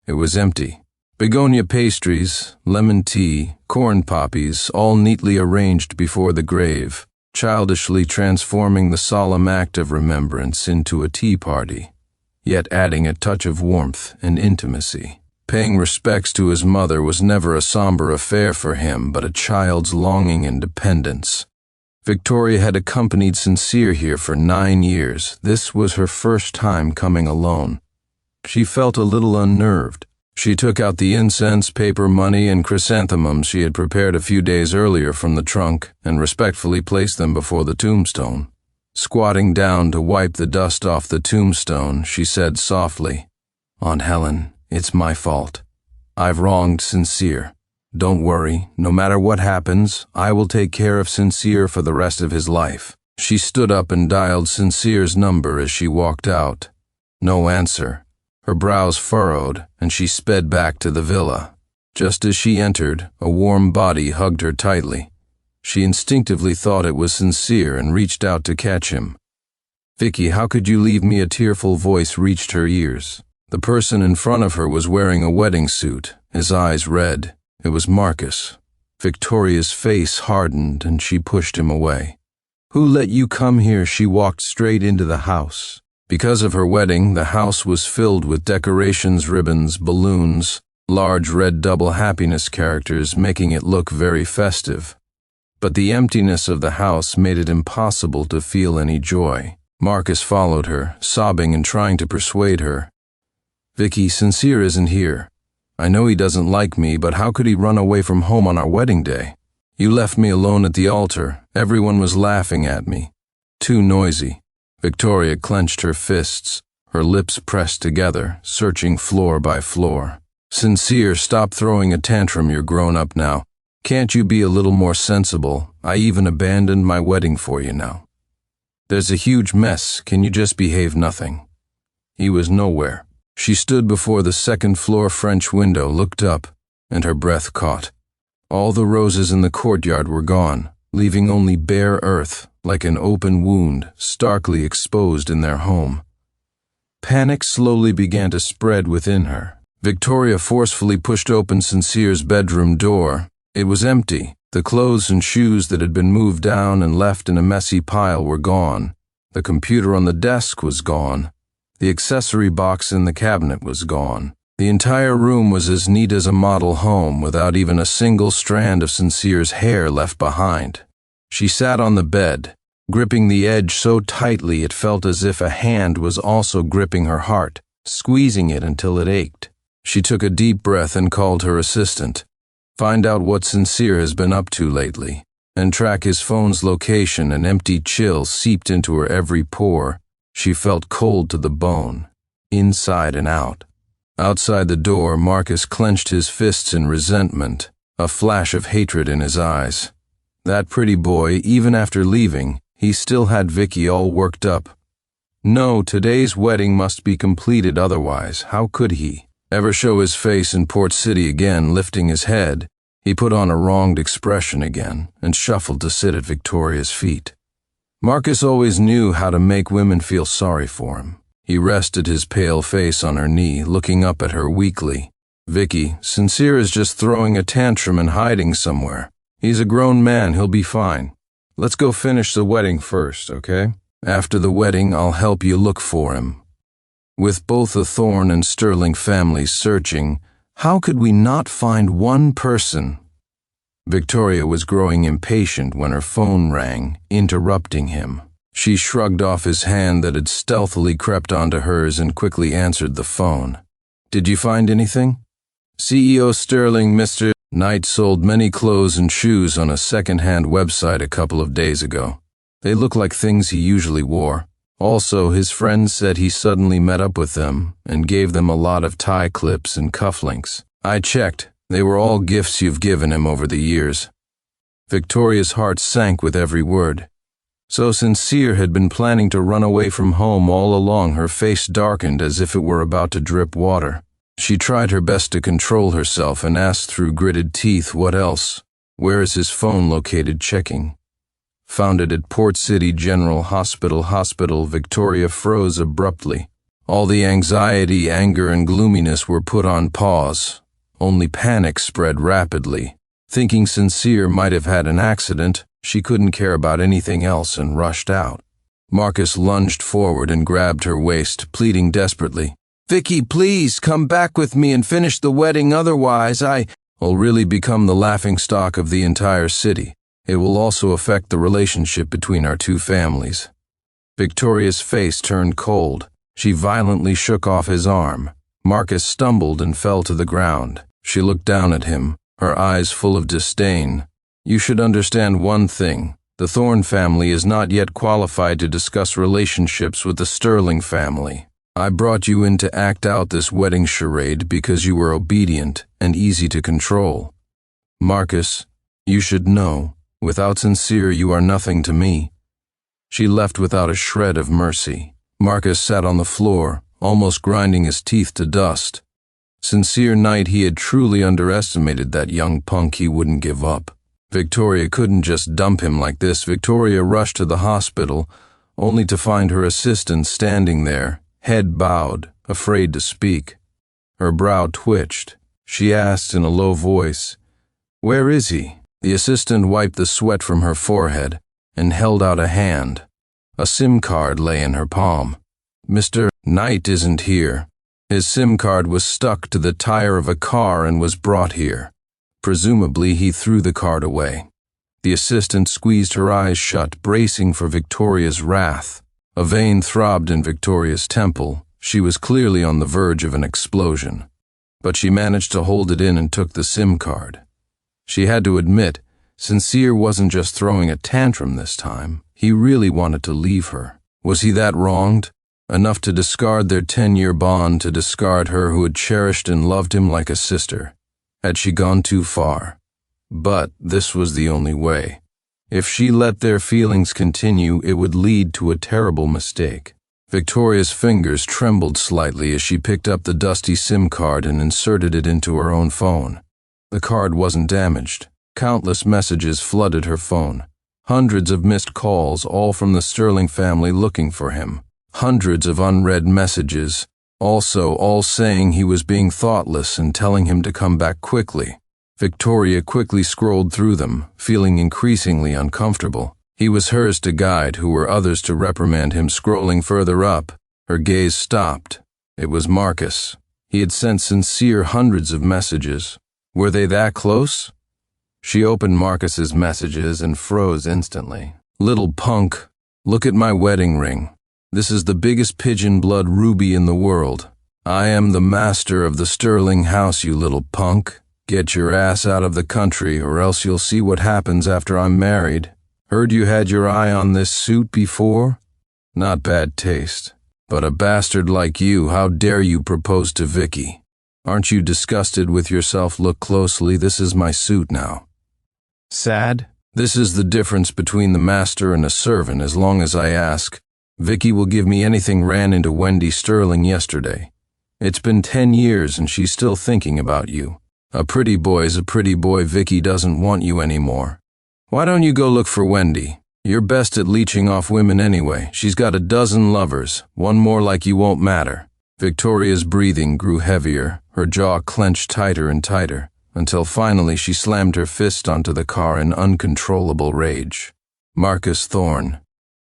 It was empty. Begonia pastries, lemon tea, corn poppies, all neatly arranged before the grave, childishly transforming the solemn act of remembrance into a tea party, yet adding a touch of warmth and intimacy. Paying respects to his mother was never a somber affair for him, but a child's longing and dependence. Victoria had accompanied Sincere here for 9 years. This was her first time coming alone. She felt a little unnerved. She took out the incense, paper money, and chrysanthemums she had prepared a few days earlier from the trunk and respectfully placed them before the tombstone. Squatting down to wipe the dust off the tombstone, she said softly, "Aunt Helen, it's my fault. I've wronged Sincere. Don't worry, no matter what happens, I will take care of Sincere for the rest of his life." She stood up and dialed Sincere's number as she walked out. No answer. Her brows furrowed, and she sped back to the villa. Just as she entered, a warm body hugged her tightly. She instinctively thought it was Sincere and reached out to catch him. "Vicky, how could you leave me?" A tearful voice reached her ears. The person in front of her was wearing a wedding suit, his eyes red. It was Marcus. Victoria's face hardened, and she pushed him away. "Who let you come here?" She walked straight into the house. Because of her wedding, the house was filled with decorations, ribbons, balloons, large red double happiness characters, making it look very festive. But the emptiness of the house made it impossible to feel any joy. Marcus followed her, sobbing and trying to persuade her. "Vicky, Sincere isn't here. I know he doesn't like me, but how could he run away from home on our wedding day? You left me alone at the altar. Everyone was laughing at me. Too noisy." Victoria clenched her fists, her lips pressed together, searching floor by floor. "Sincere, stop throwing a tantrum. You're grown up now. Can't you be a little more sensible? I even abandoned my wedding for you now. There's a huge mess. Can you just behave?" Nothing. He was nowhere. She stood before the second-floor French window, looked up, and her breath caught. All the roses in the courtyard were gone, leaving only bare earth, like an open wound, starkly exposed in their home. Panic slowly began to spread within her. Victoria forcefully pushed open Sincere's bedroom door. It was empty. The clothes and shoes that had been moved down and left in a messy pile were gone. The computer on the desk was gone. The accessory box in the cabinet was gone. The entire room was as neat as a model home, without even a single strand of Sincere's hair left behind. She sat on the bed, gripping the edge so tightly it felt as if a hand was also gripping her heart, squeezing it until it ached. She took a deep breath and called her assistant. "Find out what Sincere has been up to lately, and track his phone's location." An empty chill seeped into her every pore. She felt cold to the bone, inside and out. Outside the door, Marcus clenched his fists in resentment, a flash of hatred in his eyes. That pretty boy, even after leaving, he still had Vicky all worked up. No, today's wedding must be completed, otherwise how could he ever show his face in Port City again? Lifting his head, he put on a wronged expression again and shuffled to sit at Victoria's feet. Marcus always knew how to make women feel sorry for him. He rested his pale face on her knee, looking up at her weakly. "Vicky, Sincere is just throwing a tantrum and hiding somewhere. He's a grown man, he'll be fine. Let's go finish the wedding first, okay? After the wedding, I'll help you look for him." With both the Thorne and Sterling families searching, how could we not find one person? Victoria was growing impatient when her phone rang, interrupting him. She shrugged off his hand that had stealthily crept onto hers and quickly answered the phone. "Did you find anything?" "CEO Sterling, Mr. Knight sold many clothes and shoes on a second-hand website a couple of days ago. They looked like things he usually wore. Also, his friends said he suddenly met up with them and gave them a lot of tie clips and cufflinks. I checked. They were all gifts you've given him over the years. Victoria's heart sank with every word. So Sincere had been planning to run away from home all along. Her face darkened as if it were about to drip water. She tried her best to control herself and asked through gritted teeth, what else? Where is his phone located? Checking. Found it at Port City General Hospital. Victoria froze abruptly. All the anxiety, anger, and gloominess were put on pause. Only panic spread rapidly. Thinking Sincere might have had an accident, she couldn't care about anything else and rushed out. Marcus lunged forward and grabbed her waist, pleading desperately, "Vicky, please, come back with me and finish the wedding, otherwise I'll really become the laughingstock of the entire city. It will also affect the relationship between our two families." Victoria's face turned cold. She violently shook off his arm. Marcus stumbled and fell to the ground. She looked down at him, her eyes full of disdain. "You should understand one thing. The Thorne family is not yet qualified to discuss relationships with the Sterling family. I brought you in to act out this wedding charade because you were obedient and easy to control. Marcus, you should know, without Sincere you are nothing to me." She left without a shred of mercy. Marcus sat on the floor, almost grinding his teeth to dust. Sincere Knight, he had truly underestimated that young punk. He wouldn't give up. Victoria couldn't just dump him like this. Victoria rushed to the hospital, only to find her assistant standing there, head bowed, afraid to speak. Her brow twitched. She asked in a low voice, "Where is he?" The assistant wiped the sweat from her forehead and held out a hand. A SIM card lay in her palm. "Mr. Knight isn't here. His SIM card was stuck to the tire of a car and was brought here. Presumably he threw the card away." The assistant squeezed her eyes shut, bracing for Victoria's wrath. A vein throbbed in Victoria's temple. She was clearly on the verge of an explosion. But she managed to hold it in and took the SIM card. She had to admit, Sincere wasn't just throwing a tantrum this time. He really wanted to leave her. Was he that wronged? Enough to discard their 10-year bond, to discard her who had cherished and loved him like a sister? Had she gone too far? But this was the only way. If she let their feelings continue, it would lead to a terrible mistake. Victoria's fingers trembled slightly as she picked up the dusty SIM card and inserted it into her own phone. The card wasn't damaged. Countless messages flooded her phone. Hundreds of missed calls, all from the Sterling family looking for him. Hundreds of unread messages, also all saying he was being thoughtless and telling him to come back quickly. Victoria quickly scrolled through them, feeling increasingly uncomfortable. He was hers to guide, who were others to reprimand him. Scrolling further up, her gaze stopped. It was Marcus. He had sent Sincere hundreds of messages. Were they that close? She opened Marcus's messages and froze instantly. "Little punk, look at my wedding ring. This is the biggest pigeon blood ruby in the world. I am the master of the Sterling house, you little punk. Get your ass out of the country, or else you'll see what happens after I'm married. Heard you had your eye on this suit before? Not bad taste. But a bastard like you, how dare you propose to Vicky? Aren't you disgusted with yourself? Look closely, this is my suit now. Sad? This is the difference between the master and a servant. As long as I ask, Vicky will give me anything. Ran into Wendy Sterling yesterday. It's been 10 years and she's still thinking about you. A pretty boy's a pretty boy. Vicky doesn't want you anymore. Why don't you go look for Wendy? You're best at leeching off women anyway. She's got a dozen lovers. One more like you won't matter." Victoria's breathing grew heavier, her jaw clenched tighter and tighter, until finally she slammed her fist onto the car in uncontrollable rage. Marcus Thorne.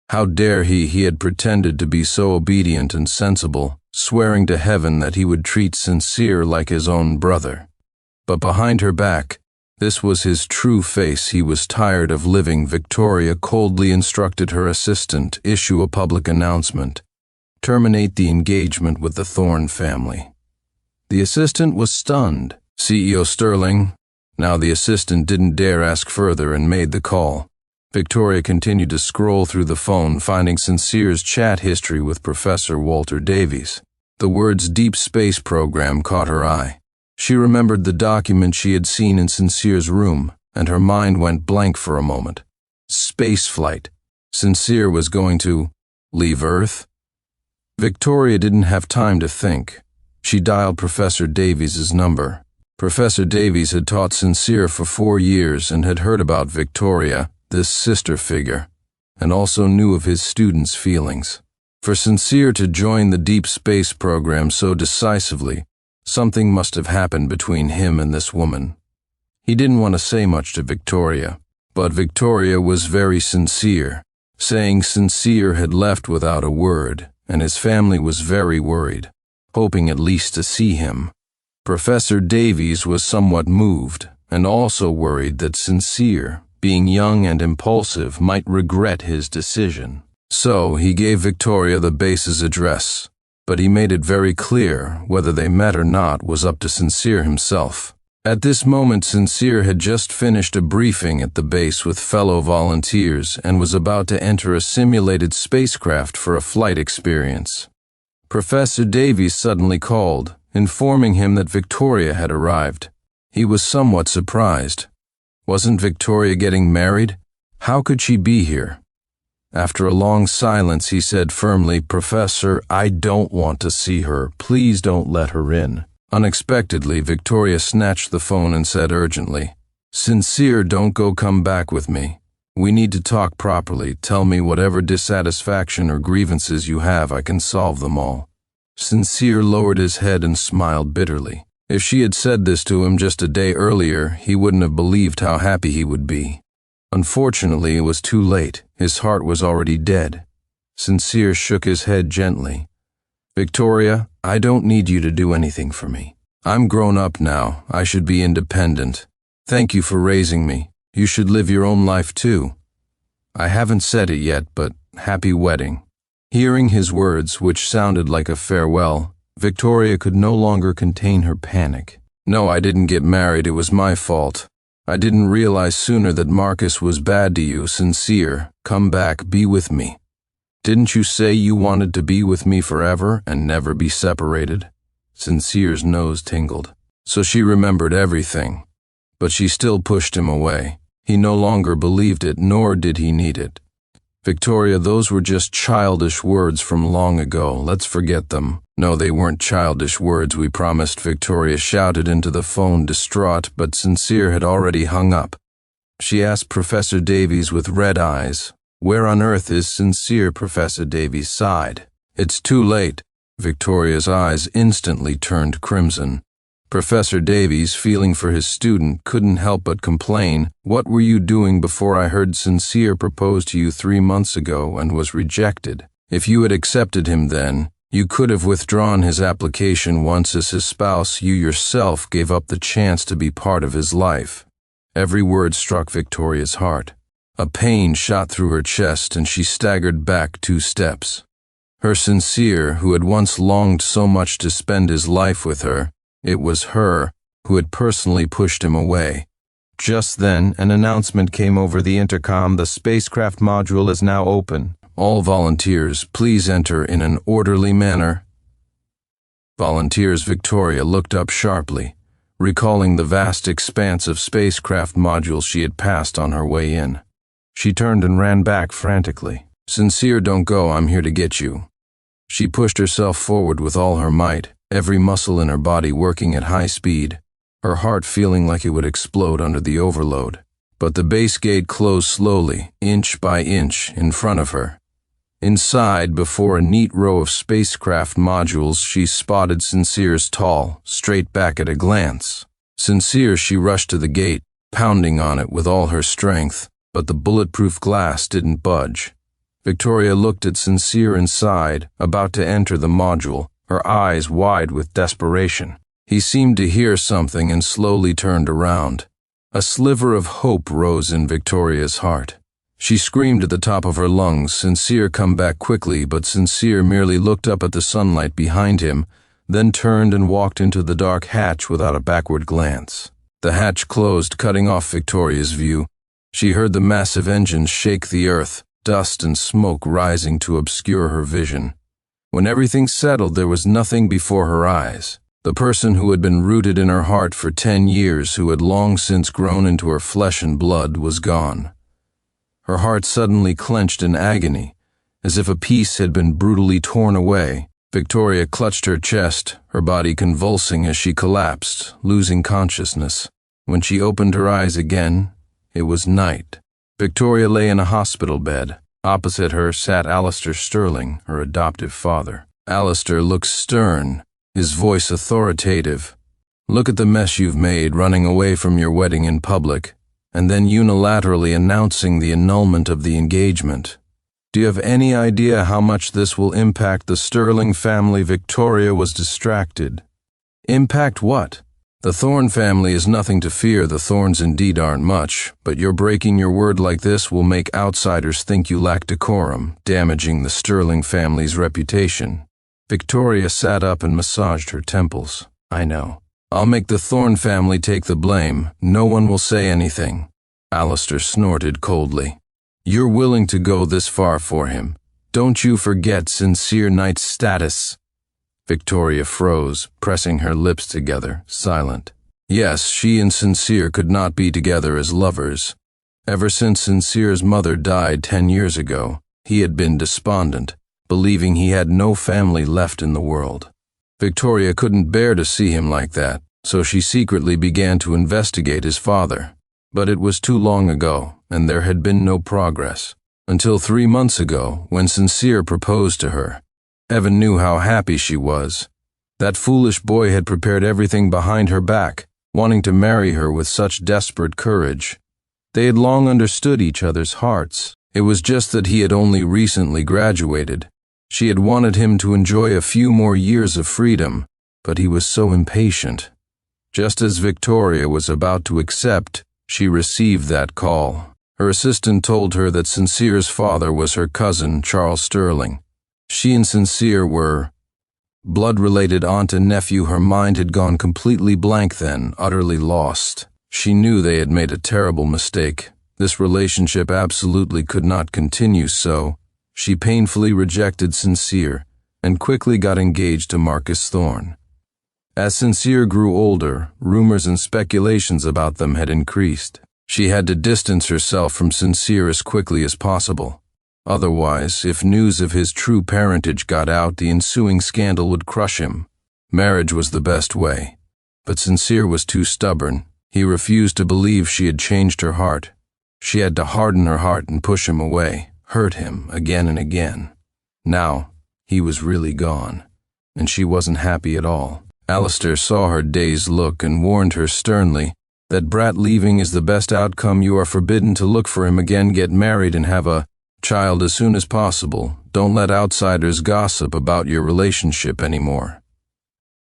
How dare he? He had pretended to be so obedient and sensible, swearing to heaven that he would treat Sincere like his own brother. But behind her back, this was his true face. He was tired of living. Victoria coldly instructed her assistant, issue a public announcement. Terminate the engagement with the Thorne family. The assistant was stunned. CEO Sterling. Now the assistant didn't dare ask further and made the call. Victoria continued to scroll through the phone, finding Sincere's chat history with Professor Walter Davies. The words Deep Space Program caught her eye. She remembered the document she had seen in Sincere's room, and her mind went blank for a moment. Space flight. Sincere was going to leave Earth? Victoria didn't have time to think. She dialed Professor Davies's number. Professor Davies had taught Sincere for 4 years and had heard about Victoria, this sister figure, and also knew of his students' feelings. For Sincere to join the Deep Space Program so decisively, something must have happened between him and this woman. He didn't want to say much to Victoria, but Victoria was very sincere, saying Sincere had left without a word, and his family was very worried, hoping at least to see him. Professor Davies was somewhat moved, and also worried that Sincere, being young and impulsive, might regret his decision. So he gave Victoria the base's address, but he made it very clear whether they met or not was up to Sincere himself. At this moment, Sincere had just finished a briefing at the base with fellow volunteers and was about to enter a simulated spacecraft for a flight experience. Professor Davies suddenly called, informing him that Victoria had arrived. He was somewhat surprised. Wasn't Victoria getting married? How could she be here? After a long silence, he said firmly, "Professor, I don't want to see her. Please don't let her in." Unexpectedly, Victoria snatched the phone and said urgently, "Sincere, don't go, come back with me. We need to talk properly. Tell me whatever dissatisfaction or grievances you have, I can solve them all." Sincere lowered his head and smiled bitterly. If she had said this to him just a day earlier, he wouldn't have believed how happy he would be. Unfortunately, it was too late. His heart was already dead. Sincere shook his head gently. "Victoria, I don't need you to do anything for me. I'm grown up now. I should be independent. Thank you for raising me. You should live your own life too. I haven't said it yet, but happy wedding." Hearing his words, which sounded like a farewell, Victoria could no longer contain her panic. "No, I didn't get married. It was my fault. I didn't realize sooner that Marcus was bad to you. Sincere, come back, be with me. Didn't you say you wanted to be with me forever and never be separated?" Sincere's nose tingled. So she remembered everything. But she still pushed him away. He no longer believed it, nor did he need it. "Victoria, those were just childish words from long ago. Let's forget them." "No, they weren't childish words, we promised," Victoria shouted into the phone, distraught, but Sincere had already hung up. She asked Professor Davies with red eyes, "Where on earth is Sincere?" Professor Davies sighed. "It's too late." Victoria's eyes instantly turned crimson. Professor Davies, feeling for his student, couldn't help but complain, "What were you doing before I heard Sincere propose to you 3 months ago and was rejected? If you had accepted him then, you could have withdrawn his application once as his spouse you yourself gave up the chance to be part of his life." Every word struck Victoria's heart. A pain shot through her chest and she staggered back 2 steps. Her Sincere, who had once longed so much to spend his life with her, it was her who had personally pushed him away. Just then, an announcement came over the intercom. "The spacecraft module is now open. All volunteers, please enter in an orderly manner." Volunteers. Victoria looked up sharply, recalling the vast expanse of spacecraft modules she had passed on her way in. She turned and ran back frantically. "Sincere, don't go. I'm here to get you." She pushed herself forward with all her might, every muscle in her body working at high speed, her heart feeling like it would explode under the overload. But the base gate closed slowly, inch by inch, in front of her. Inside, before a neat row of spacecraft modules, she spotted Sincere's tall, straight back at a glance. Sincere, she rushed to the gate, pounding on it with all her strength, but the bulletproof glass didn't budge. Victoria looked at Sincere inside, about to enter the module, her eyes wide with desperation. He seemed to hear something and slowly turned around. A sliver of hope rose in Victoria's heart. She screamed at the top of her lungs, "Sincere, come back quickly," but Sincere merely looked up at the sunlight behind him, then turned and walked into the dark hatch without a backward glance. The hatch closed, cutting off Victoria's view. She heard the massive engines shake the earth, dust and smoke rising to obscure her vision. When everything settled, there was nothing before her eyes. The person who had been rooted in her heart for 10 years, who had long since grown into her flesh and blood, was gone. Her heart suddenly clenched in agony, as if a piece had been brutally torn away. Victoria clutched her chest, her body convulsing as she collapsed, losing consciousness. When she opened her eyes again, it was night. Victoria lay in a hospital bed. Opposite her sat Alistair Sterling, her adoptive father. Alistair looked stern, his voice authoritative. "Look at the mess you've made, running away from your wedding in public, and then unilaterally announcing the annulment of the engagement. Do you have any idea how much this will impact the Sterling family?" Victoria was distracted. "Impact what? The Thorne family is nothing to fear. The Thornes indeed aren't much, but your breaking your word like this will make outsiders think you lack decorum, damaging the Sterling family's reputation." Victoria sat up and massaged her temples. "I know. I'll make the Thorne family take the blame. No one will say anything." Alistair snorted coldly. "You're willing to go this far for him. Don't you forget Sincere Knight's status." Victoria froze, pressing her lips together, silent. Yes, she and Sincere could not be together as lovers. Ever since Sincere's mother died 10 years ago, he had been despondent, believing he had no family left in the world. Victoria couldn't bear to see him like that, so she secretly began to investigate his father. But it was too long ago, and there had been no progress. Until 3 months ago, when Sincere proposed to her. Evan knew how happy she was. That foolish boy had prepared everything behind her back, wanting to marry her with such desperate courage. They had long understood each other's hearts. It was just that he had only recently graduated. She had wanted him to enjoy a few more years of freedom, but he was so impatient. Just as Victoria was about to accept, she received that call. Her assistant told her that Sincere's father was her cousin, Charles Sterling. She and Sincere were blood-related aunt and nephew. Her mind had gone completely blank then, utterly lost. She knew they had made a terrible mistake. This relationship absolutely could not continue so. She painfully rejected Sincere and quickly got engaged to Marcus Thorne. As Sincere grew older, rumors and speculations about them had increased. She had to distance herself from Sincere as quickly as possible. Otherwise, if news of his true parentage got out, the ensuing scandal would crush him. Marriage was the best way. But Sincere was too stubborn. He refused to believe she had changed her heart. She had to harden her heart and push him away, hurt him again and again. Now, he was really gone, and she wasn't happy at all. Alistair saw her dazed look and warned her sternly that brat leaving is the best outcome. You are forbidden to look for him again. Get married and have a child as soon as possible. Don't let outsiders gossip about your relationship anymore.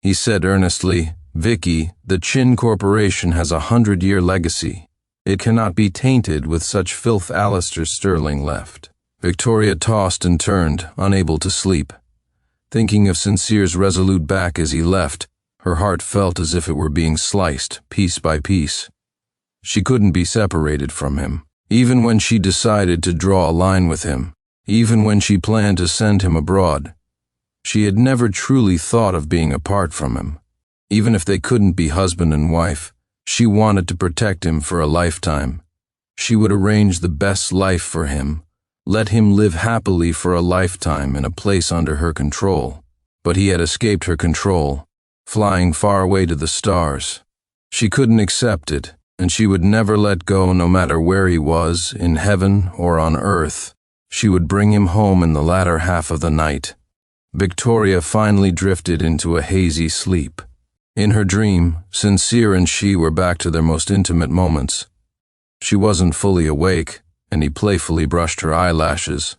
He said earnestly, "Vicky, the Chin Corporation has a 100-year legacy. It cannot be tainted with such filth." Alistair Sterling left. Victoria tossed and turned, unable to sleep. Thinking of Sincere's resolute back as he left, her heart felt as if it were being sliced, piece by piece. She couldn't be separated from him. Even when she decided to draw a line with him, even when she planned to send him abroad, she had never truly thought of being apart from him. Even if they couldn't be husband and wife, she wanted to protect him for a lifetime. She would arrange the best life for him, let him live happily for a lifetime in a place under her control. But he had escaped her control, flying far away to the stars. She couldn't accept it, and she would never let go, no matter where he was, in heaven or on earth. She would bring him home in the latter half of the night. Victoria finally drifted into a hazy sleep. In her dream, Sincere and she were back to their most intimate moments. She wasn't fully awake, and he playfully brushed her eyelashes.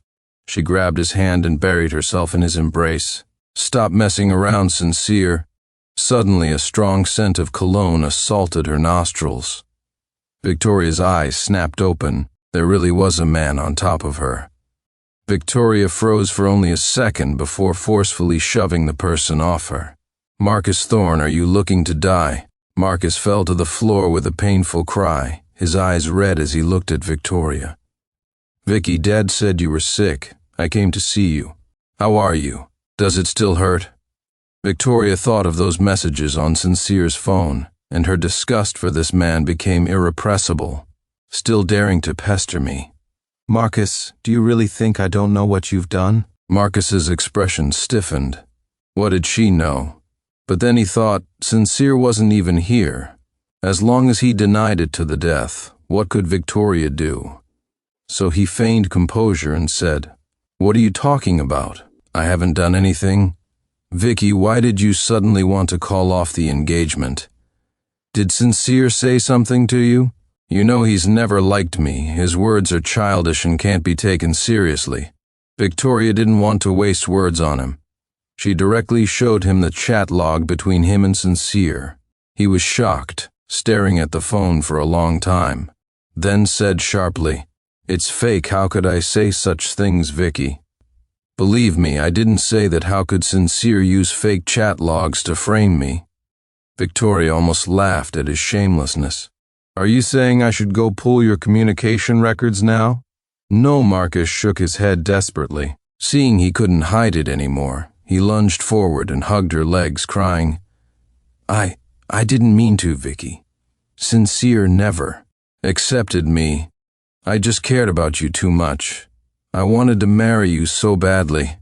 She grabbed his hand and buried herself in his embrace. "Stop messing around, Sincere." Suddenly, a strong scent of cologne assaulted her nostrils. Victoria's eyes snapped open. There really was a man on top of her. Victoria froze for only a second before forcefully shoving the person off her. "Marcus Thorne, are you looking to die?" Marcus fell to the floor with a painful cry, his eyes red as he looked at Victoria. "Vicky, Dad said you were sick. I came to see you. How are you? Does it still hurt?" Victoria thought of those messages on Sincere's phone, and her disgust for this man became irrepressible. "Still daring to pester me." "Marcus, do you really think I don't know what you've done?" Marcus's expression stiffened. What did she know? But then he thought, Sincere wasn't even here. As long as he denied it to the death, what could Victoria do? So he feigned composure and said, "What are you talking about? I haven't done anything." "Vicky, why did you suddenly want to call off the engagement? Did Sincere say something to you? You know he's never liked me. His words are childish and can't be taken seriously." Victoria didn't want to waste words on him. She directly showed him the chat log between him and Sincere. He was shocked, staring at the phone for a long time, then said sharply, "It's fake. How could I say such things, Vicky? Believe me, I didn't say that. How could Sincere use fake chat logs to frame me?" Victoria almost laughed at his shamelessness. "Are you saying I should go pull your communication records now?" "No," Marcus shook his head desperately. Seeing he couldn't hide it anymore, he lunged forward and hugged her legs, crying, I didn't mean to, Vicky. Sincere never accepted me. I just cared about you too much. I wanted to marry you so badly."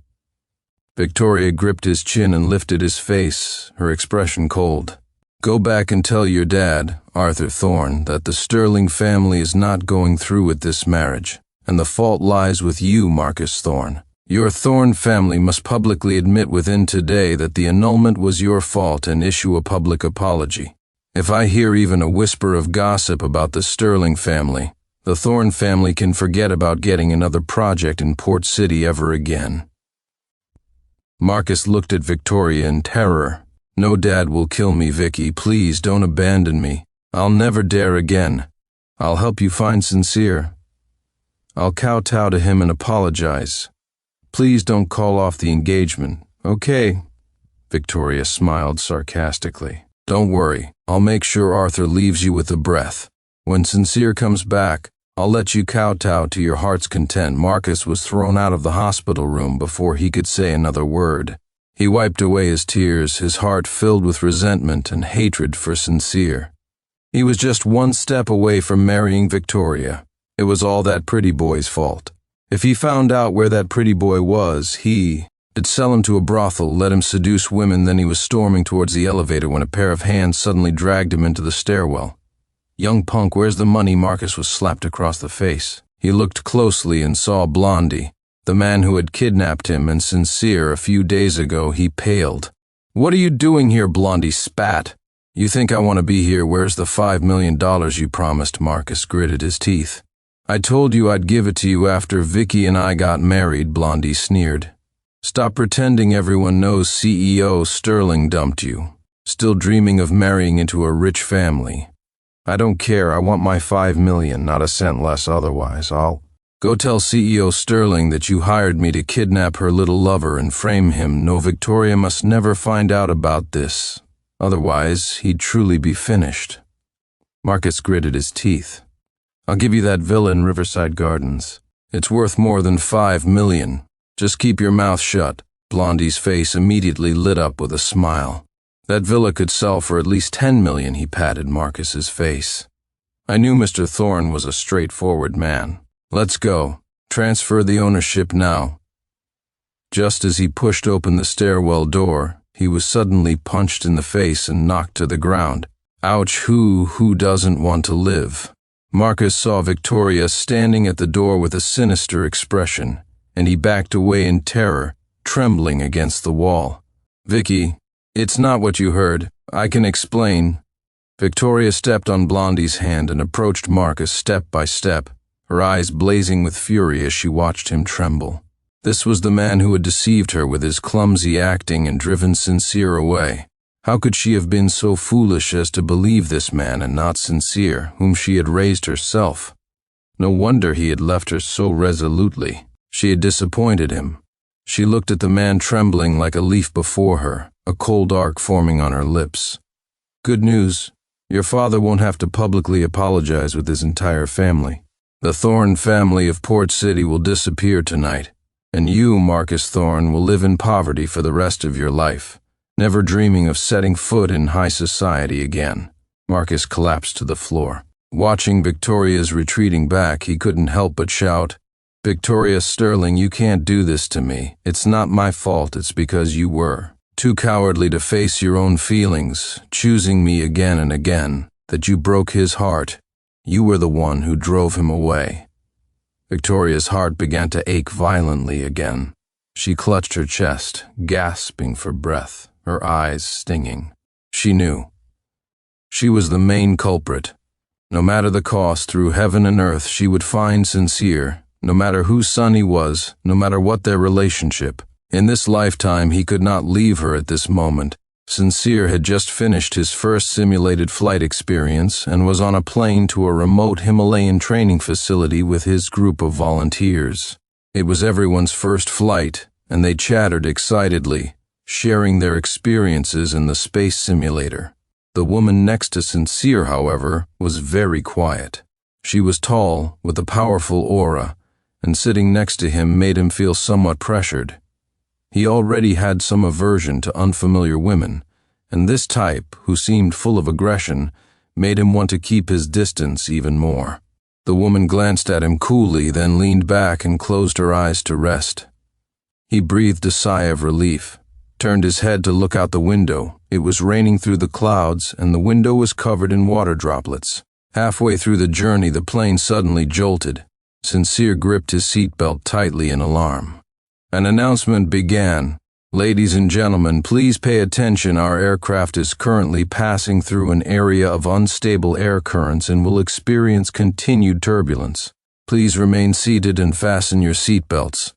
Victoria gripped his chin and lifted his face, her expression cold. "Go back and tell your dad, Arthur Thorne, that the Sterling family is not going through with this marriage, and the fault lies with you, Marcus Thorne. Your Thorne family must publicly admit within today that the annulment was your fault and issue a public apology. If I hear even a whisper of gossip about the Sterling family, the Thorne family can forget about getting another project in Port City ever again." Marcus looked at Victoria in terror. "No, Dad will kill me, Vicky. Please don't abandon me. I'll never dare again. I'll help you find Sincere. I'll kowtow to him and apologize. Please don't call off the engagement, okay?" Victoria smiled sarcastically. "Don't worry, I'll make sure Arthur leaves you with a breath. When Sincere comes back, I'll let you kowtow to your heart's content." Marcus was thrown out of the hospital room before he could say another word. He wiped away his tears, his heart filled with resentment and hatred for Sincere. He was just one step away from marrying Victoria. It was all that pretty boy's fault. If he found out where that pretty boy was, he'd sell him to a brothel, let him seduce women. Then he was storming towards the elevator when a pair of hands suddenly dragged him into the stairwell. "Young punk, where's the money?" Marcus was slapped across the face. He looked closely and saw Blondie, the man who had kidnapped him and Sincere a few days ago. He paled. "What are you doing here?" Blondie spat. "You think I want to be here? Where's the $5 million you promised?" Marcus gritted his teeth. "I told you I'd give it to you after Vicky and I got married," Blondie sneered. "Stop pretending everyone knows CEO Sterling dumped you. Still dreaming of marrying into a rich family. I don't care. I want my $5 million, not a cent less otherwise. I'll go tell CEO Sterling that you hired me to kidnap her little lover and frame him. No, Victoria must never find out about this. Otherwise, he'd truly be finished." Marcus gritted his teeth. "I'll give you that villa in Riverside Gardens. It's worth more than $5 million. Just keep your mouth shut." Blondie's face immediately lit up with a smile. "That villa could sell for at least $10 million, he patted Marcus's face. "I knew Mr. Thorne was a straightforward man. Let's go. Transfer the ownership now." Just as he pushed open the stairwell door, he was suddenly punched in the face and knocked to the ground. Ouch, who doesn't want to live? Marcus saw Victoria standing at the door with a sinister expression, and he backed away in terror, trembling against the wall. "Vicky, it's not what you heard. I can explain." Victoria stepped on Blondie's hand and approached Marcus step by step, her eyes blazing with fury as she watched him tremble. This was the man who had deceived her with his clumsy acting and driven Sincere away. How could she have been so foolish as to believe this man and not Sincere, whom she had raised herself? No wonder he had left her so resolutely. She had disappointed him. She looked at the man trembling like a leaf before her, a cold arc forming on her lips. "Good news. Your father won't have to publicly apologize with his entire family. The Thorne family of Port City will disappear tonight, and you, Marcus Thorne, will live in poverty for the rest of your life, never dreaming of setting foot in high society again." Marcus collapsed to the floor. Watching Victoria's retreating back, he couldn't help but shout, "Victoria Sterling, you can't do this to me. It's not my fault, it's because you were too cowardly to face your own feelings, choosing me again and again, that you broke his heart. You were the one who drove him away." Victoria's heart began to ache violently again. She clutched her chest, gasping for breath, her eyes stinging. She knew. She was the main culprit. No matter the cost, through heaven and earth, she would find Sincere, no matter whose son he was, no matter what their relationship. In this lifetime, he could not leave her at this moment. Sincere had just finished his first simulated flight experience and was on a plane to a remote Himalayan training facility with his group of volunteers. It was everyone's first flight, and they chattered excitedly, sharing their experiences in the space simulator. The woman next to Sincere, however, was very quiet. She was tall, with a powerful aura, and sitting next to him made him feel somewhat pressured. He already had some aversion to unfamiliar women, and this type, who seemed full of aggression, made him want to keep his distance even more. The woman glanced at him coolly, then leaned back and closed her eyes to rest. He breathed a sigh of relief, turned his head to look out the window. It was raining through the clouds, and the window was covered in water droplets. Halfway through the journey, the plane suddenly jolted. Sincere gripped his seatbelt tightly in alarm. An announcement began. "Ladies and gentlemen, please pay attention. Our aircraft is currently passing through an area of unstable air currents and will experience continued turbulence. Please remain seated and fasten your seatbelts."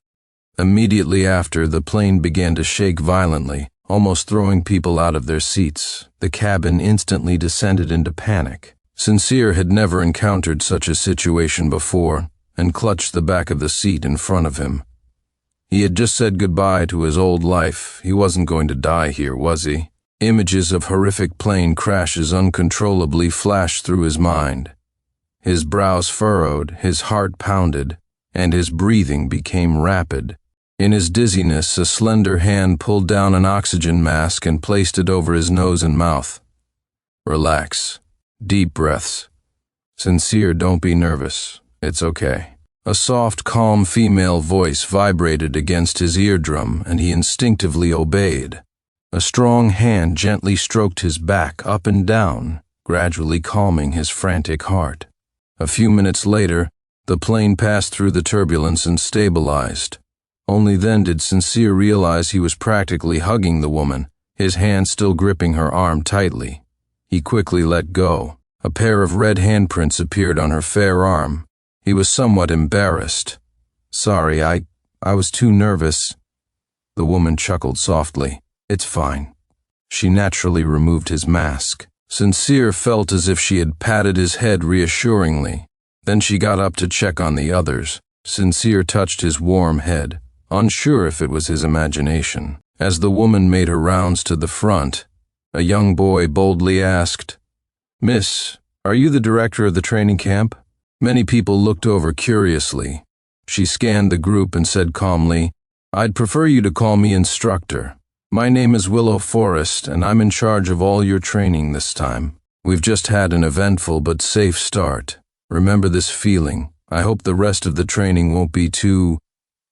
Immediately after, the plane began to shake violently, almost throwing people out of their seats. The cabin instantly descended into panic. Sincere had never encountered such a situation before, and clutched the back of the seat in front of him. He had just said goodbye to his old life. He wasn't going to die here, was he? Images of horrific plane crashes uncontrollably flashed through his mind. His brows furrowed, his heart pounded, and his breathing became rapid. In his dizziness, a slender hand pulled down an oxygen mask and placed it over his nose and mouth. "Relax. Deep breaths. Sincere, don't be nervous. It's okay." A soft, calm female voice vibrated against his eardrum, and he instinctively obeyed. A strong hand gently stroked his back up and down, gradually calming his frantic heart. A few minutes later, the plane passed through the turbulence and stabilized. Only then did Sincere realize he was practically hugging the woman, his hand still gripping her arm tightly. He quickly let go. A pair of red handprints appeared on her fair arm. He was somewhat embarrassed. "Sorry, I was too nervous." The woman chuckled softly. "It's fine." She naturally removed his mask. Sincere felt as if she had patted his head reassuringly. Then she got up to check on the others. Sincere touched his warm head, unsure if it was his imagination. As the woman made her rounds to the front, a young boy boldly asked, "Miss, are you the director of the training camp?" Many people looked over curiously. She scanned the group and said calmly, "I'd prefer you to call me instructor. My name is Willow Forrest, and I'm in charge of all your training this time. We've just had an eventful but safe start. Remember this feeling. I hope the rest of the training won't be too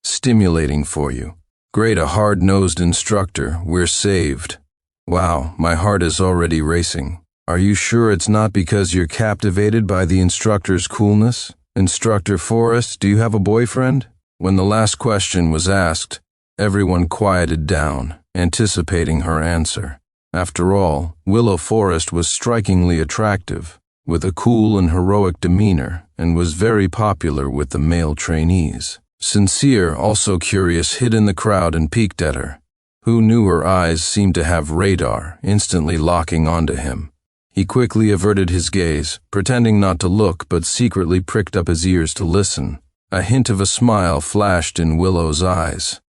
stimulating for you." "Great, a hard-nosed instructor. We're saved." "Wow, my heart is already racing. Are you sure it's not because you're captivated by the instructor's coolness? Instructor Forrest, do you have a boyfriend?" When the last question was asked, everyone quieted down, anticipating her answer. After all, Willow Forrest was strikingly attractive, with a cool and heroic demeanor, and was very popular with the male trainees. Sincere, also curious, hid in the crowd and peeked at her. Who knew her eyes seemed to have radar, instantly locking onto him. He quickly averted his gaze, pretending not to look, but secretly pricked up his ears to listen. A hint of a smile flashed in Willow's eyes.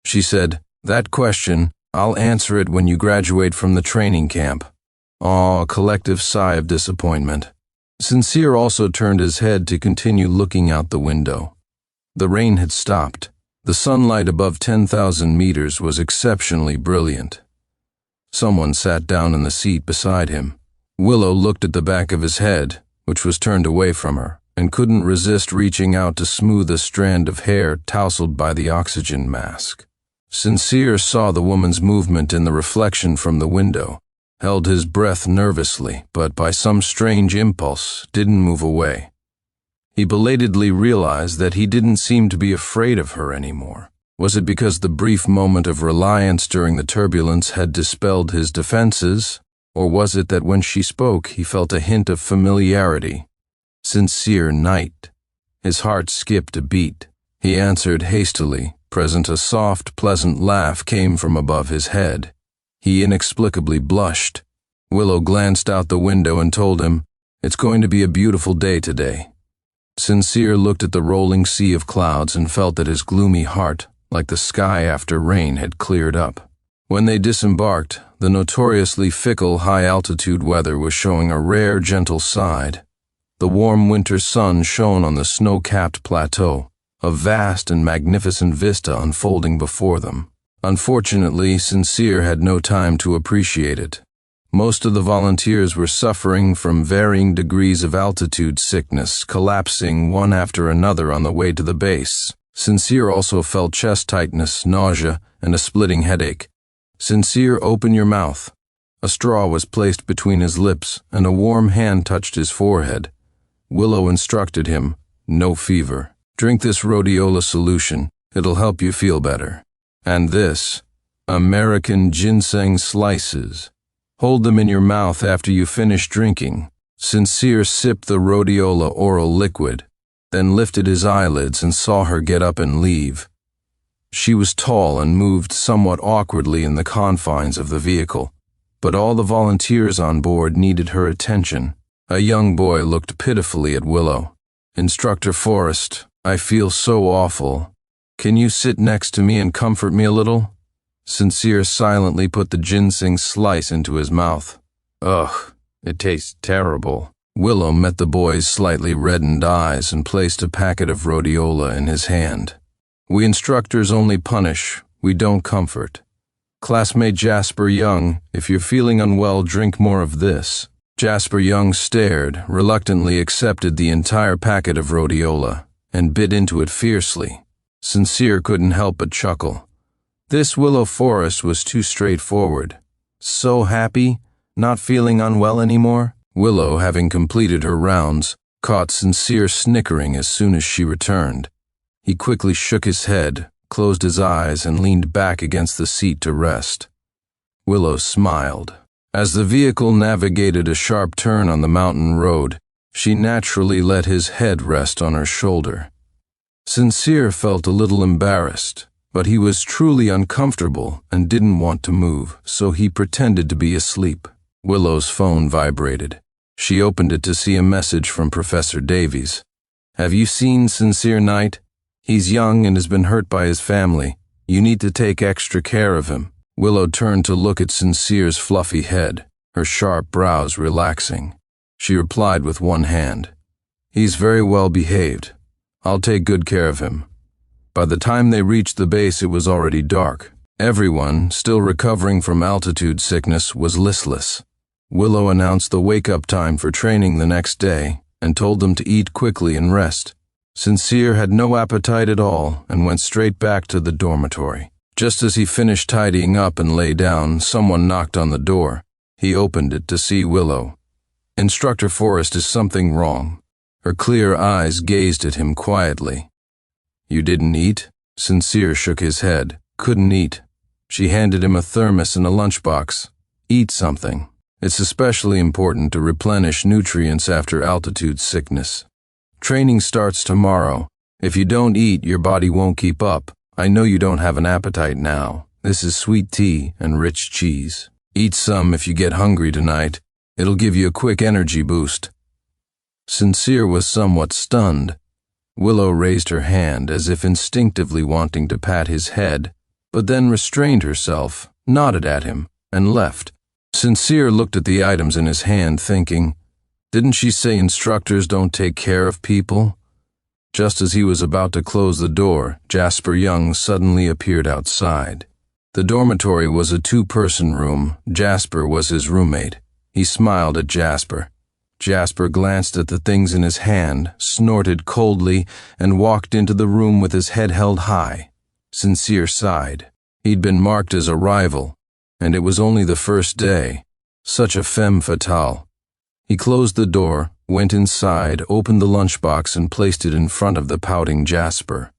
She said, "That question, I'll answer it when you graduate from the training camp." A collective sigh of disappointment. Sincere also turned his head to continue looking out the window. The rain had stopped. The sunlight above 10,000 meters was exceptionally brilliant. Someone sat down in the seat beside him. Willow looked at the back of his head, which was turned away from her, and couldn't resist reaching out to smooth a strand of hair tousled by the oxygen mask. Sincere saw the woman's movement in the reflection from the window, held his breath nervously, but by some strange impulse didn't move away. He belatedly realized that he didn't seem to be afraid of her anymore. Was it because the brief moment of reliance during the turbulence had dispelled his defenses, or was it that when she spoke he felt a hint of familiarity? Sincere Knight. His heart skipped a beat. He answered hastily. Present a soft, pleasant laugh came from above his head. He inexplicably blushed. Willow glanced out the window and told him, "It's going to be a beautiful day today." Sincere looked at the rolling sea of clouds and felt that his gloomy heart, like the sky after rain, had cleared up. When they disembarked, the notoriously fickle high-altitude weather was showing a rare, gentle side. The warm winter sun shone on the snow-capped plateau, a vast and magnificent vista unfolding before them. Unfortunately, Sincere had no time to appreciate it. Most of the volunteers were suffering from varying degrees of altitude sickness, collapsing one after another on the way to the base. Sincere also felt chest tightness, nausea, and a splitting headache. "Sincere, open your mouth." A straw was placed between his lips, and a warm hand touched his forehead. Willow instructed him, "No fever. Drink this rhodiola solution. It'll help you feel better. And this, American ginseng slices. Hold them in your mouth after you finish drinking." Sincere sipped the rhodiola oral liquid, then lifted his eyelids and saw her get up and leave. She was tall and moved somewhat awkwardly in the confines of the vehicle, but all the volunteers on board needed her attention. A young boy looked pitifully at Willow. "Instructor Forrest, I feel so awful. Can you sit next to me and comfort me a little?" Sincere silently put the ginseng slice into his mouth. "Ugh, it tastes terrible." Willow met the boy's slightly reddened eyes and placed a packet of rhodiola in his hand. "We instructors only punish, we don't comfort. Classmate Jasper Young, if you're feeling unwell, drink more of this." Jasper Young stared, reluctantly accepted the entire packet of rhodiola, and bit into it fiercely. Sincere couldn't help but chuckle. This Willow Forrest was too straightforward. So happy, not feeling unwell anymore? Willow, having completed her rounds, caught Sincere snickering as soon as she returned. He quickly shook his head, closed his eyes, and leaned back against the seat to rest. Willow smiled. As the vehicle navigated a sharp turn on the mountain road, she naturally let his head rest on her shoulder. Sincere felt a little embarrassed, but he was truly uncomfortable and didn't want to move, so he pretended to be asleep. Willow's phone vibrated. She opened it to see a message from Professor Davies. "Have you seen Sincere Knight? He's young and has been hurt by his family. You need to take extra care of him." Willow turned to look at Sincere's fluffy head, her sharp brows relaxing. She replied with one hand, "He's very well behaved. I'll take good care of him." By the time they reached the base, it was already dark. Everyone, still recovering from altitude sickness, was listless. Willow announced the wake-up time for training the next day and told them to eat quickly and rest. Sincere had no appetite at all and went straight back to the dormitory. Just as he finished tidying up and lay down, someone knocked on the door. He opened it to see Willow. "Instructor Forrest, is something wrong?" Her clear eyes gazed at him quietly. "You didn't eat?" Sincere shook his head. "Couldn't eat." She handed him a thermos and a lunchbox. "Eat something. It's especially important to replenish nutrients after altitude sickness. Training starts tomorrow. If you don't eat, your body won't keep up. I know you don't have an appetite now. This is sweet tea and rich cheese. Eat some if you get hungry tonight. It'll give you a quick energy boost." Sincere was somewhat stunned. Willow raised her hand as if instinctively wanting to pat his head, but then restrained herself, nodded at him, and left. Sincere looked at the items in his hand, thinking, didn't she say instructors don't take care of people? Just as he was about to close the door, Jasper Young suddenly appeared outside. The dormitory was a two-person room. Jasper was his roommate. He smiled at Jasper. Jasper glanced at the things in his hand, snorted coldly, and walked into the room with his head held high. Sincere sighed. He'd been marked as a rival, and it was only the first day. Such a femme fatale. He closed the door, went inside, opened the lunchbox, and placed it in front of the pouting Jasper.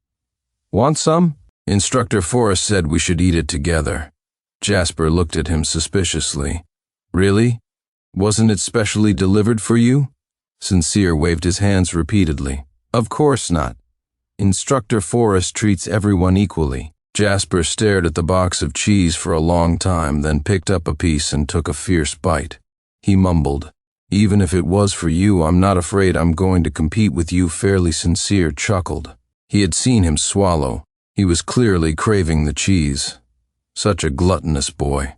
Want some? Instructor Forrest said we should eat it together. Jasper looked at him suspiciously. Really? Wasn't it specially delivered for you? Sincere waved his hands repeatedly. Of course not. Instructor Forrest treats everyone equally. Jasper stared at the box of cheese for a long time, then picked up a piece and took a fierce bite. He mumbled, even if it was for you, I'm not afraid I'm going to compete with you. Fairly Sincere chuckled. He had seen him swallow. He was clearly craving the cheese. Such a gluttonous boy.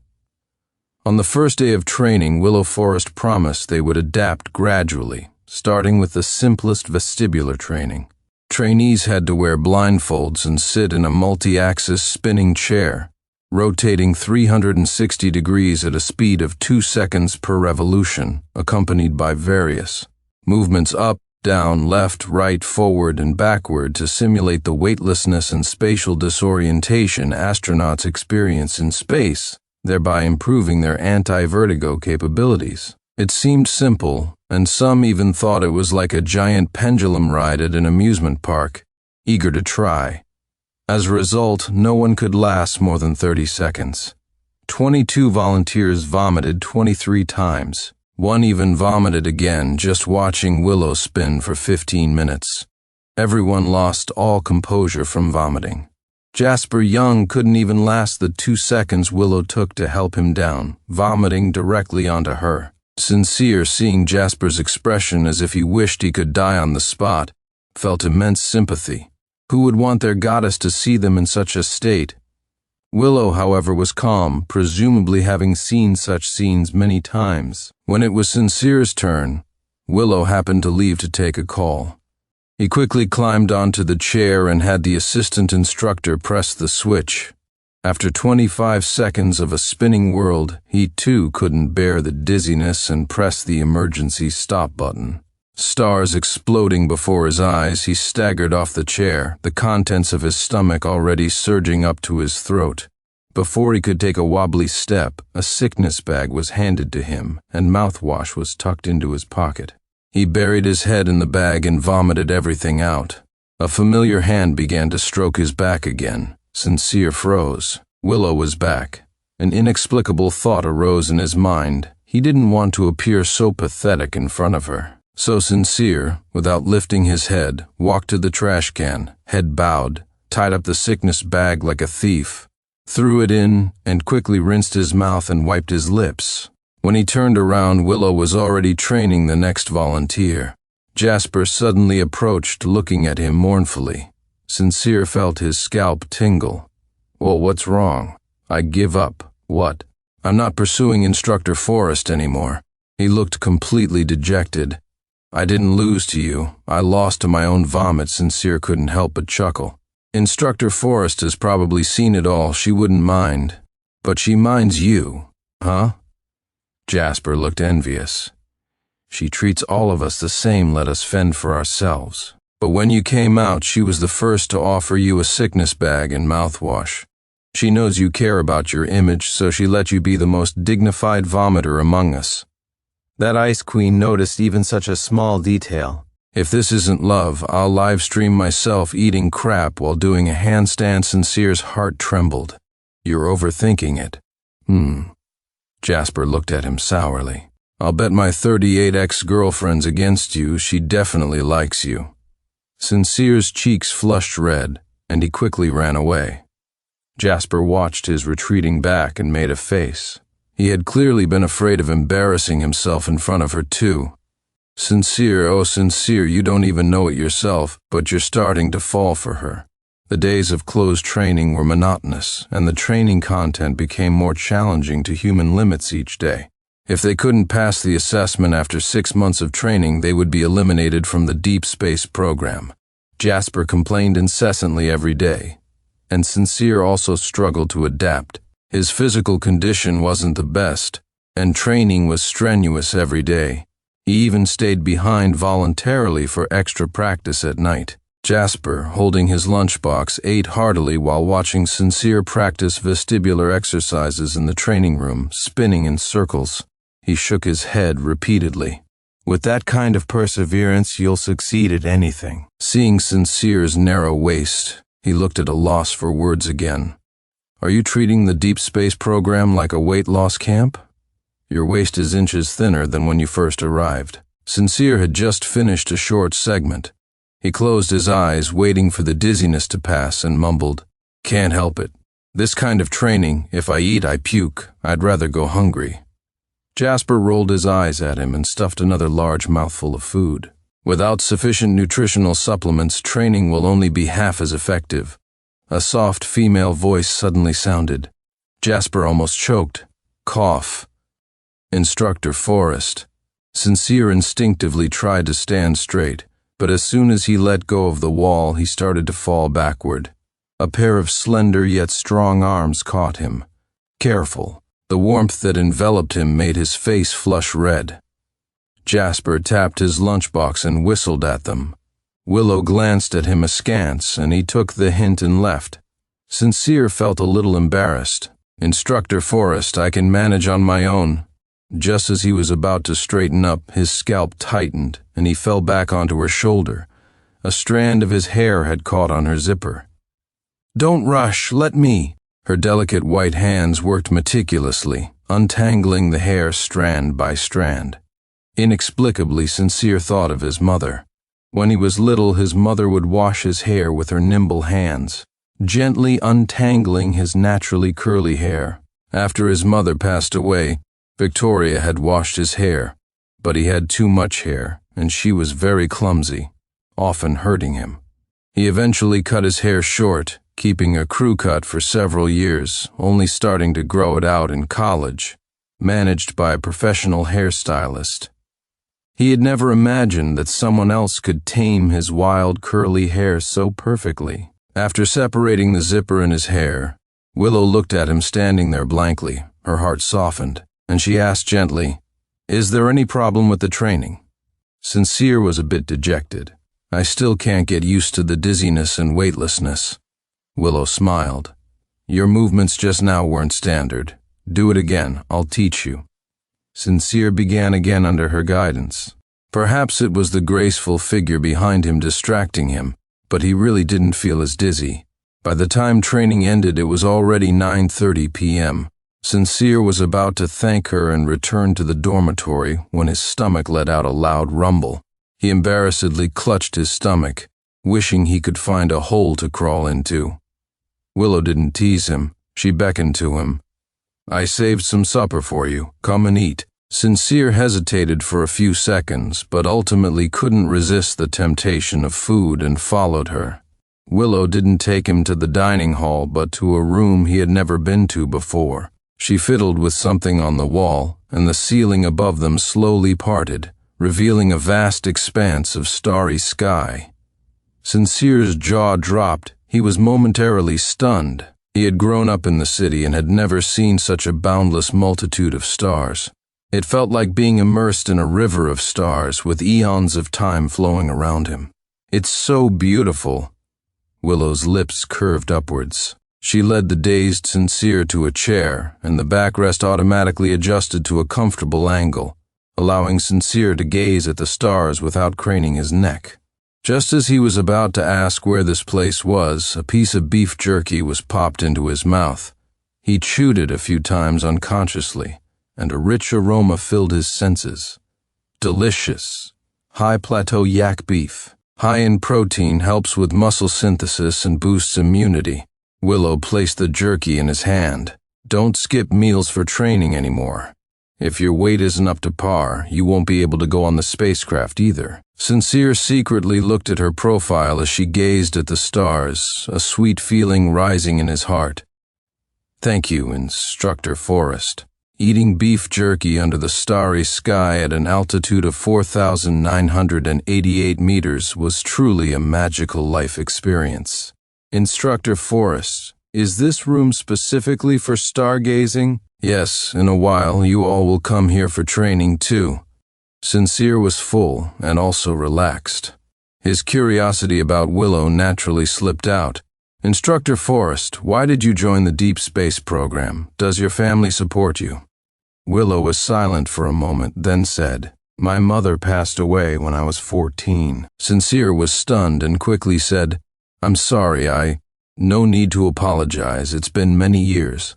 On the first day of training, Willow Forest promised they would adapt gradually, starting with the simplest vestibular training. Trainees had to wear blindfolds and sit in a multi-axis spinning chair, rotating 360 degrees at a speed of 2 seconds per revolution, accompanied by various movements up, down, left, right, forward, and backward to simulate the weightlessness and spatial disorientation astronauts experience in space, thereby improving their anti-vertigo capabilities. It seemed simple, and some even thought it was like a giant pendulum ride at an amusement park, eager to try. As a result, no one could last more than 30 seconds. 22 volunteers vomited 23 times. One even vomited again just watching Willow spin for 15 minutes. Everyone lost all composure from vomiting. Jasper Young couldn't even last the 2 seconds Willow took to help him down, vomiting directly onto her. Sincere, seeing Jasper's expression as if he wished he could die on the spot, felt immense sympathy. Who would want their goddess to see them in such a state? Willow, however, was calm, presumably having seen such scenes many times. When it was Sincere's turn, Willow happened to leave to take a call. He quickly climbed onto the chair and had the assistant instructor press the switch. After 25 seconds of a spinning world, he too couldn't bear the dizziness and pressed the emergency stop button. Stars exploding before his eyes, he staggered off the chair, the contents of his stomach already surging up to his throat. Before he could take a wobbly step, a sickness bag was handed to him, and mouthwash was tucked into his pocket. He buried his head in the bag and vomited everything out. A familiar hand began to stroke his back again. Sincere froze. Willow was back. An inexplicable thought arose in his mind. He didn't want to appear so pathetic in front of her. So Sincere, without lifting his head, walked to the trash can, head bowed, tied up the sickness bag like a thief, threw it in, and quickly rinsed his mouth and wiped his lips. When he turned around, Willow was already training the next volunteer. Jasper suddenly approached, looking at him mournfully. Sincere felt his scalp tingle. Well, what's wrong? I give up. What? I'm not pursuing Instructor Forrest anymore. He looked completely dejected. I didn't lose to you. I lost to my own vomit. Sincere couldn't help but chuckle. Instructor Forrest has probably seen it all. She wouldn't mind. But she minds you, huh? Jasper looked envious. She treats all of us the same. Let us fend for ourselves. But when you came out, she was the first to offer you a sickness bag and mouthwash. She knows you care about your image, so she let you be the most dignified vomiter among us. That Ice Queen noticed even such a small detail. If this isn't love, I'll live stream myself eating crap while doing a handstand. Sincere's heart trembled. You're overthinking it. Jasper looked at him sourly. I'll bet my 38 ex-girlfriends against you. She definitely likes you. Sincere's cheeks flushed red, and he quickly ran away. Jasper watched his retreating back and made a face. He had clearly been afraid of embarrassing himself in front of her too. Sincere, oh Sincere, you don't even know it yourself, but you're starting to fall for her. The days of closed training were monotonous, and the training content became more challenging to human limits each day. If they couldn't pass the assessment after 6 months of training, they would be eliminated from the deep space program. Jasper complained incessantly every day, and Sincere also struggled to adapt. His physical condition wasn't the best, and training was strenuous every day. He even stayed behind voluntarily for extra practice at night. Jasper, holding his lunchbox, ate heartily while watching Sincere practice vestibular exercises in the training room, spinning in circles. He shook his head repeatedly. With that kind of perseverance, you'll succeed at anything. Seeing Sincere's narrow waist, he looked at a loss for words again. Are you treating the deep space program like a weight loss camp? Your waist is inches thinner than when you first arrived. Sincere had just finished a short segment. He closed his eyes, waiting for the dizziness to pass, and mumbled, "Can't help it. This kind of training, if I eat, I puke. I'd rather go hungry." Jasper rolled his eyes at him and stuffed another large mouthful of food. Without sufficient nutritional supplements, training will only be half as effective. A soft female voice suddenly sounded. Jasper almost choked. Cough. Instructor Forrest. Sincere instinctively tried to stand straight, but as soon as he let go of the wall, he started to fall backward. A pair of slender yet strong arms caught him. Careful. The warmth that enveloped him made his face flush red. Jasper tapped his lunchbox and whistled at them. Willow glanced at him askance, and he took the hint and left. Sincere felt a little embarrassed. "Instructor Forrest, I can manage on my own." Just as he was about to straighten up, his scalp tightened, and he fell back onto her shoulder. A strand of his hair had caught on her zipper. "Don't rush, let me." Her delicate white hands worked meticulously, untangling the hair strand by strand. Inexplicably, Sincere thought of his mother. When he was little, his mother would wash his hair with her nimble hands, gently untangling his naturally curly hair. After his mother passed away, Victoria had washed his hair, but he had too much hair, and she was very clumsy, often hurting him. He eventually cut his hair short, keeping a crew cut for several years, only starting to grow it out in college, managed by a professional hairstylist. He had never imagined that someone else could tame his wild curly hair so perfectly. After separating the zipper in his hair, Willow looked at him standing there blankly. Her heart softened, and she asked gently, "Is there any problem with the training?" Sincere was a bit dejected. "I still can't get used to the dizziness and weightlessness." Willow smiled. "Your movements just now weren't standard. Do it again, I'll teach you." Sincere began again under her guidance. Perhaps it was the graceful figure behind him distracting him, but he really didn't feel as dizzy. By the time training ended, it was already 9:30 p.m. Sincere was about to thank her and return to the dormitory when his stomach let out a loud rumble. He embarrassedly clutched his stomach, wishing he could find a hole to crawl into. Willow didn't tease him. She beckoned to him. "I saved some supper for you. Come and eat." Sincere hesitated for a few seconds, but ultimately couldn't resist the temptation of food and followed her. Willow didn't take him to the dining hall, but to a room he had never been to before. She fiddled with something on the wall, and the ceiling above them slowly parted, revealing a vast expanse of starry sky. Sincere's jaw dropped. He was momentarily stunned. He had grown up in the city and had never seen such a boundless multitude of stars. It felt like being immersed in a river of stars with eons of time flowing around him. "It's so beautiful." Willow's lips curved upwards. She led the dazed Sincere to a chair, and the backrest automatically adjusted to a comfortable angle, allowing Sincere to gaze at the stars without craning his neck. Just as he was about to ask where this place was, a piece of beef jerky was popped into his mouth. He chewed it a few times unconsciously, and a rich aroma filled his senses. Delicious. High plateau yak beef, high in protein, helps with muscle synthesis and boosts immunity. Willow placed the jerky in his hand. "Don't skip meals for training anymore. If your weight isn't up to par, you won't be able to go on the spacecraft either. Sincere secretly looked at her profile as she gazed at the stars, a sweet feeling rising in his heart. Thank you, Instructor Forrest. Eating beef jerky under the starry sky at an altitude of 4,988 meters was truly a magical life experience. Instructor Forrest, is this room specifically for stargazing? Yes, in a while you all will come here for training too. Sincere was full and also relaxed. His curiosity about Willow naturally slipped out. Instructor Forrest, why did you join the deep space program? Does your family support you? Willow was silent for a moment, then said, My mother passed away when I was 14. Sincere was stunned and quickly said, I'm sorry, No need to apologize, it's been many years.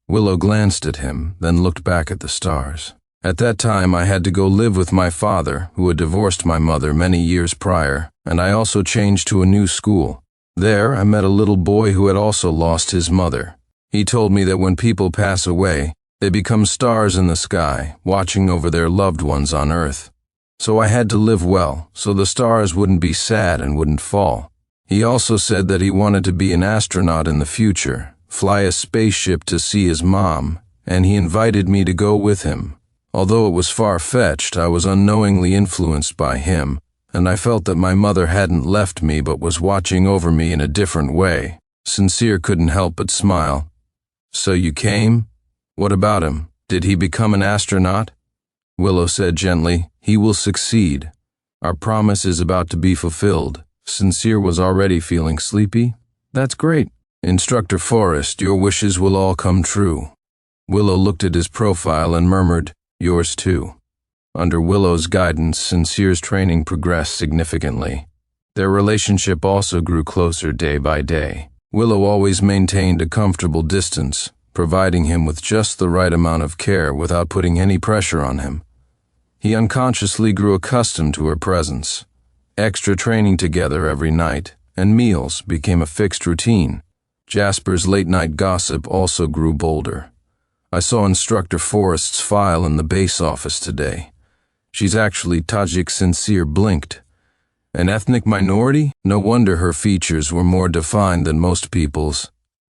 Willow glanced at him, then looked back at the stars. At that time I had to go live with my father, who had divorced my mother many years prior, and I also changed to a new school. There I met a little boy who had also lost his mother. He told me that when people pass away, they become stars in the sky, watching over their loved ones on Earth. So I had to live well, so the stars wouldn't be sad and wouldn't fall. He also said that he wanted to be an astronaut in the future, fly a spaceship to see his mom, and he invited me to go with him. Although it was far-fetched, I was unknowingly influenced by him, and I felt that my mother hadn't left me but was watching over me in a different way. Sincere couldn't help but smile. So you came? What about him? Did he become an astronaut? Willow said gently, He will succeed. Our promise is about to be fulfilled. Sincere was already feeling sleepy. That's great. Instructor Forrest, your wishes will all come true. Willow looked at his profile and murmured, Yours too. Under Willow's guidance, Sincere's training progressed significantly. Their relationship also grew closer day by day. Willow always maintained a comfortable distance, providing him with just the right amount of care without putting any pressure on him. He unconsciously grew accustomed to her presence. Extra training together every night, and meals became a fixed routine. Jasper's late-night gossip also grew bolder. I saw Instructor Forrest's file in the base office today. She's actually Tajik. Sincere blinked. An ethnic minority? No wonder her features were more defined than most people's.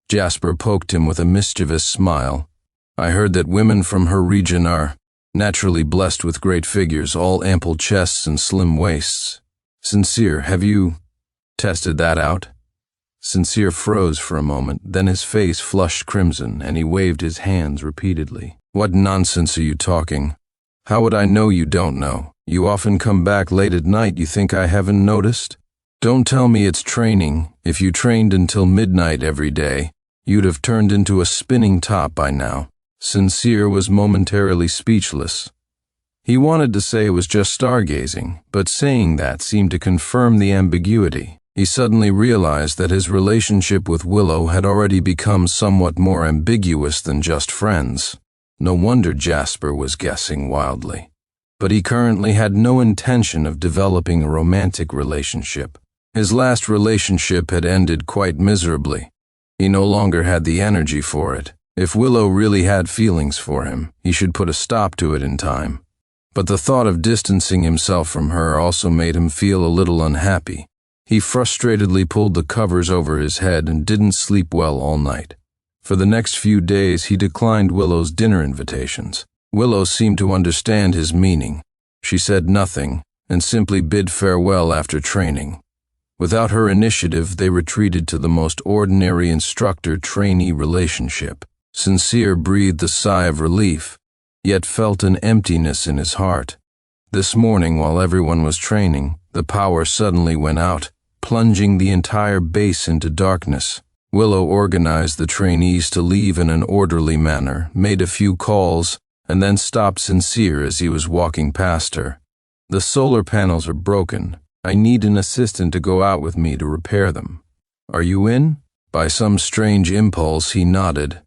Jasper poked him with a mischievous smile. I heard that women from her region are naturally blessed with great figures, all ample chests and slim waists. Sincere, have you tested that out? Sincere froze for a moment, then his face flushed crimson, and he waved his hands repeatedly. What nonsense are you talking? How would I know you don't know? You often come back late at night. You think I haven't noticed? Don't tell me it's training. If you trained until midnight every day, you'd have turned into a spinning top by now. Sincere was momentarily speechless. He wanted to say it was just stargazing, but saying that seemed to confirm the ambiguity. He suddenly realized that his relationship with Willow had already become somewhat more ambiguous than just friends. No wonder Jasper was guessing wildly. But he currently had no intention of developing a romantic relationship. His last relationship had ended quite miserably. He no longer had the energy for it. If Willow really had feelings for him, he should put a stop to it in time. But the thought of distancing himself from her also made him feel a little unhappy. He frustratedly pulled the covers over his head and didn't sleep well all night. For the next few days, he declined Willow's dinner invitations. Willow seemed to understand his meaning. She said nothing and simply bid farewell after training. Without her initiative, they retreated to the most ordinary instructor-trainee relationship. Sincere breathed a sigh of relief, yet felt an emptiness in his heart. This morning, while everyone was training, the power suddenly went out, plunging the entire base into darkness. Willow organized the trainees to leave in an orderly manner, made a few calls, and then stopped Sincere as he was walking past her. The solar panels are broken. I need an assistant to go out with me to repair them. Are you in? By some strange impulse, he nodded.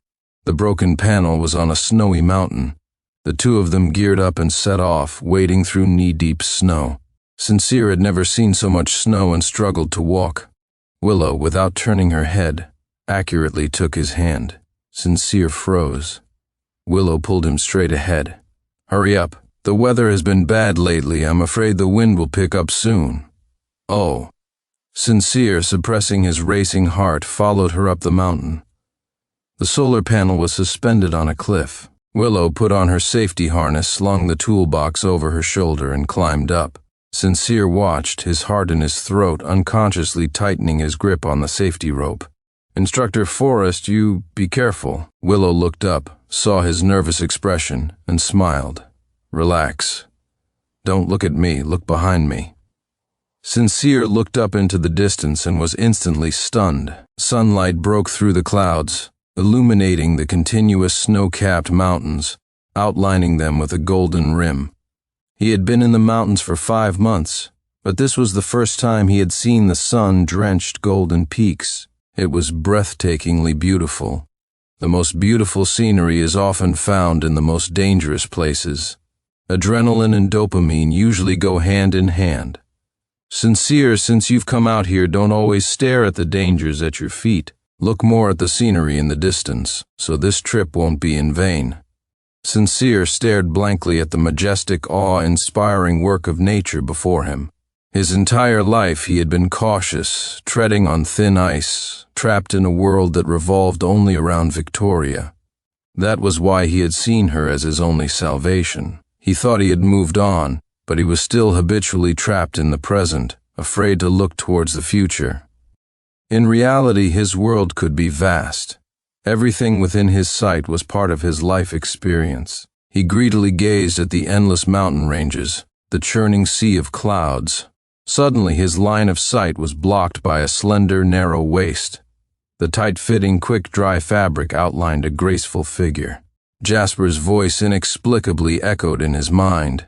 The broken panel was on a snowy mountain. The two of them geared up and set off, wading through knee-deep snow. Sincere had never seen so much snow and struggled to walk. Willow, without turning her head, accurately took his hand. Sincere froze. Willow pulled him straight ahead. Hurry up. The weather has been bad lately. I'm afraid the wind will pick up soon. Oh. Sincere, suppressing his racing heart, followed her up the mountain. The solar panel was suspended on a cliff. Willow put on her safety harness, slung the toolbox over her shoulder, and climbed up. Sincere watched, his heart in his throat, unconsciously tightening his grip on the safety rope. Instructor Forrest, you be careful. Willow looked up, saw his nervous expression, and smiled. Relax. Don't look at me, look behind me. Sincere looked up into the distance and was instantly stunned. Sunlight broke through the clouds, illuminating the continuous snow-capped mountains, outlining them with a golden rim. He had been in the mountains for 5 months, but this was the first time he had seen the sun-drenched golden peaks. It was breathtakingly beautiful. The most beautiful scenery is often found in the most dangerous places. Adrenaline and dopamine usually go hand in hand. Sincere, since you've come out here, don't always stare at the dangers at your feet. Look more at the scenery in the distance, so this trip won't be in vain. Sincere stared blankly at the majestic, awe-inspiring work of nature before him. His entire life he had been cautious, treading on thin ice, trapped in a world that revolved only around Victoria. That was why he had seen her as his only salvation. He thought he had moved on, but he was still habitually trapped in the present, afraid to look towards the future. In reality, his world could be vast. Everything within his sight was part of his life experience. He greedily gazed at the endless mountain ranges, the churning sea of clouds. Suddenly, his line of sight was blocked by a slender, narrow waist. The tight-fitting, quick-dry fabric outlined a graceful figure. Jasper's voice inexplicably echoed in his mind.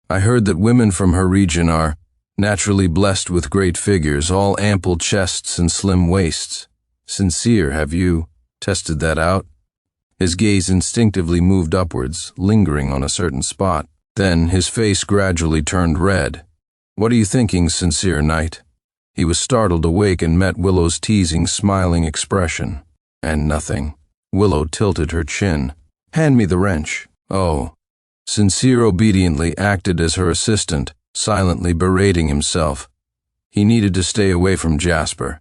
I heard that women from her region are naturally blessed with great figures, all ample chests and slim waists. Sincere, have you tested that out? His gaze instinctively moved upwards, lingering on a certain spot. Then his face gradually turned red. What are you thinking, Sincere Knight? He was startled awake and met Willow's teasing, smiling expression. And nothing. Willow tilted her chin. Hand me the wrench. Oh. Sincere obediently acted as her assistant, silently berating himself. He needed to stay away from Jasper.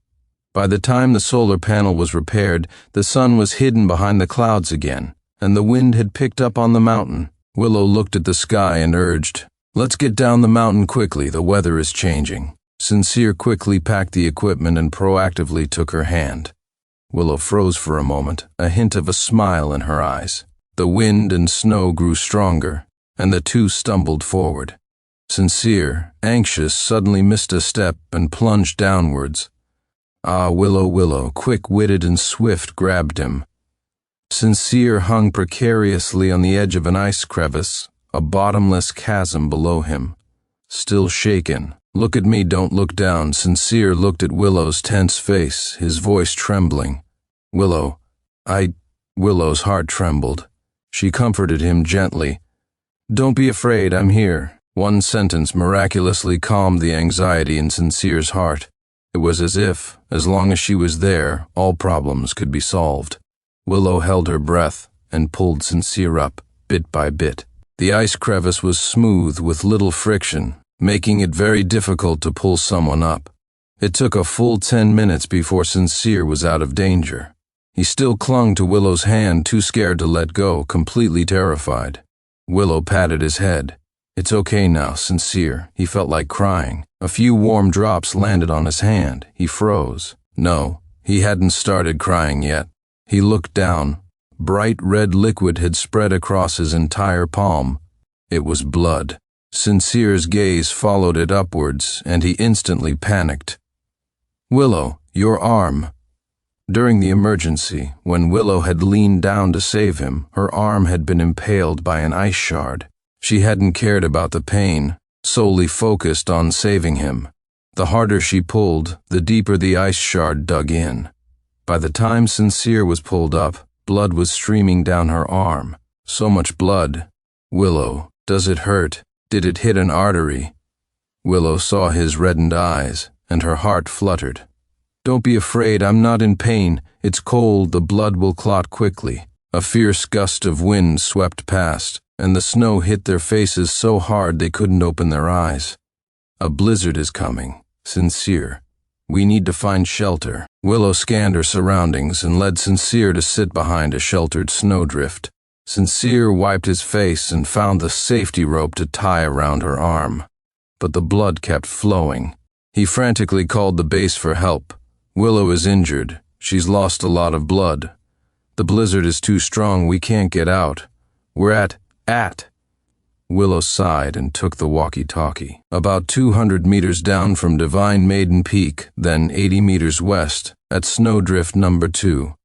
By the time the solar panel was repaired, the sun was hidden behind the clouds again, and the wind had picked up on the mountain. Willow looked at the sky and urged, Let's get down the mountain quickly, the weather is changing. Sincere quickly packed the equipment and proactively took her hand. Willow froze for a moment, a hint of a smile in her eyes. The wind and snow grew stronger, and the two stumbled forward. Sincere, anxious, suddenly missed a step and plunged downwards. Willow, quick-witted and swift, grabbed him. Sincere hung precariously on the edge of an ice crevice, a bottomless chasm below him. Still shaken. Look at me, don't look down. Sincere looked at Willow's tense face, his voice trembling. Willow's heart trembled. She comforted him gently. Don't be afraid, I'm here. One sentence miraculously calmed the anxiety in Sincere's heart. It was as if, as long as she was there, all problems could be solved. Willow held her breath and pulled Sincere up, bit by bit. The ice crevice was smooth with little friction, making it very difficult to pull someone up. It took a full 10 minutes before Sincere was out of danger. He still clung to Willow's hand, too scared to let go, completely terrified. Willow patted his head. It's okay now, Sincere. He felt like crying. A few warm drops landed on his hand. He froze. No, he hadn't started crying yet. He looked down. Bright red liquid had spread across his entire palm. It was blood. Sincere's gaze followed it upwards, and he instantly panicked. Willow, your arm. During the emergency, when Willow had leaned down to save him, her arm had been impaled by an ice shard. She hadn't cared about the pain, solely focused on saving him. The harder she pulled, the deeper the ice shard dug in. By the time Sincere was pulled up, blood was streaming down her arm. So much blood. Willow, does it hurt? Did it hit an artery? Willow saw his reddened eyes, and her heart fluttered. Don't be afraid, I'm not in pain. It's cold, the blood will clot quickly. A fierce gust of wind swept past, and the snow hit their faces so hard they couldn't open their eyes. A blizzard is coming. Sincere. We need to find shelter. Willow scanned her surroundings and led Sincere to sit behind a sheltered snowdrift. Sincere wiped his face and found the safety rope to tie around her arm. But the blood kept flowing. He frantically called the base for help. Willow is injured. She's lost a lot of blood. The blizzard is too strong, we can't get out. We're at. Willow sighed and took the walkie-talkie. About 200 meters down from Divine Maiden Peak, then 80 meters west, at Snowdrift number 2.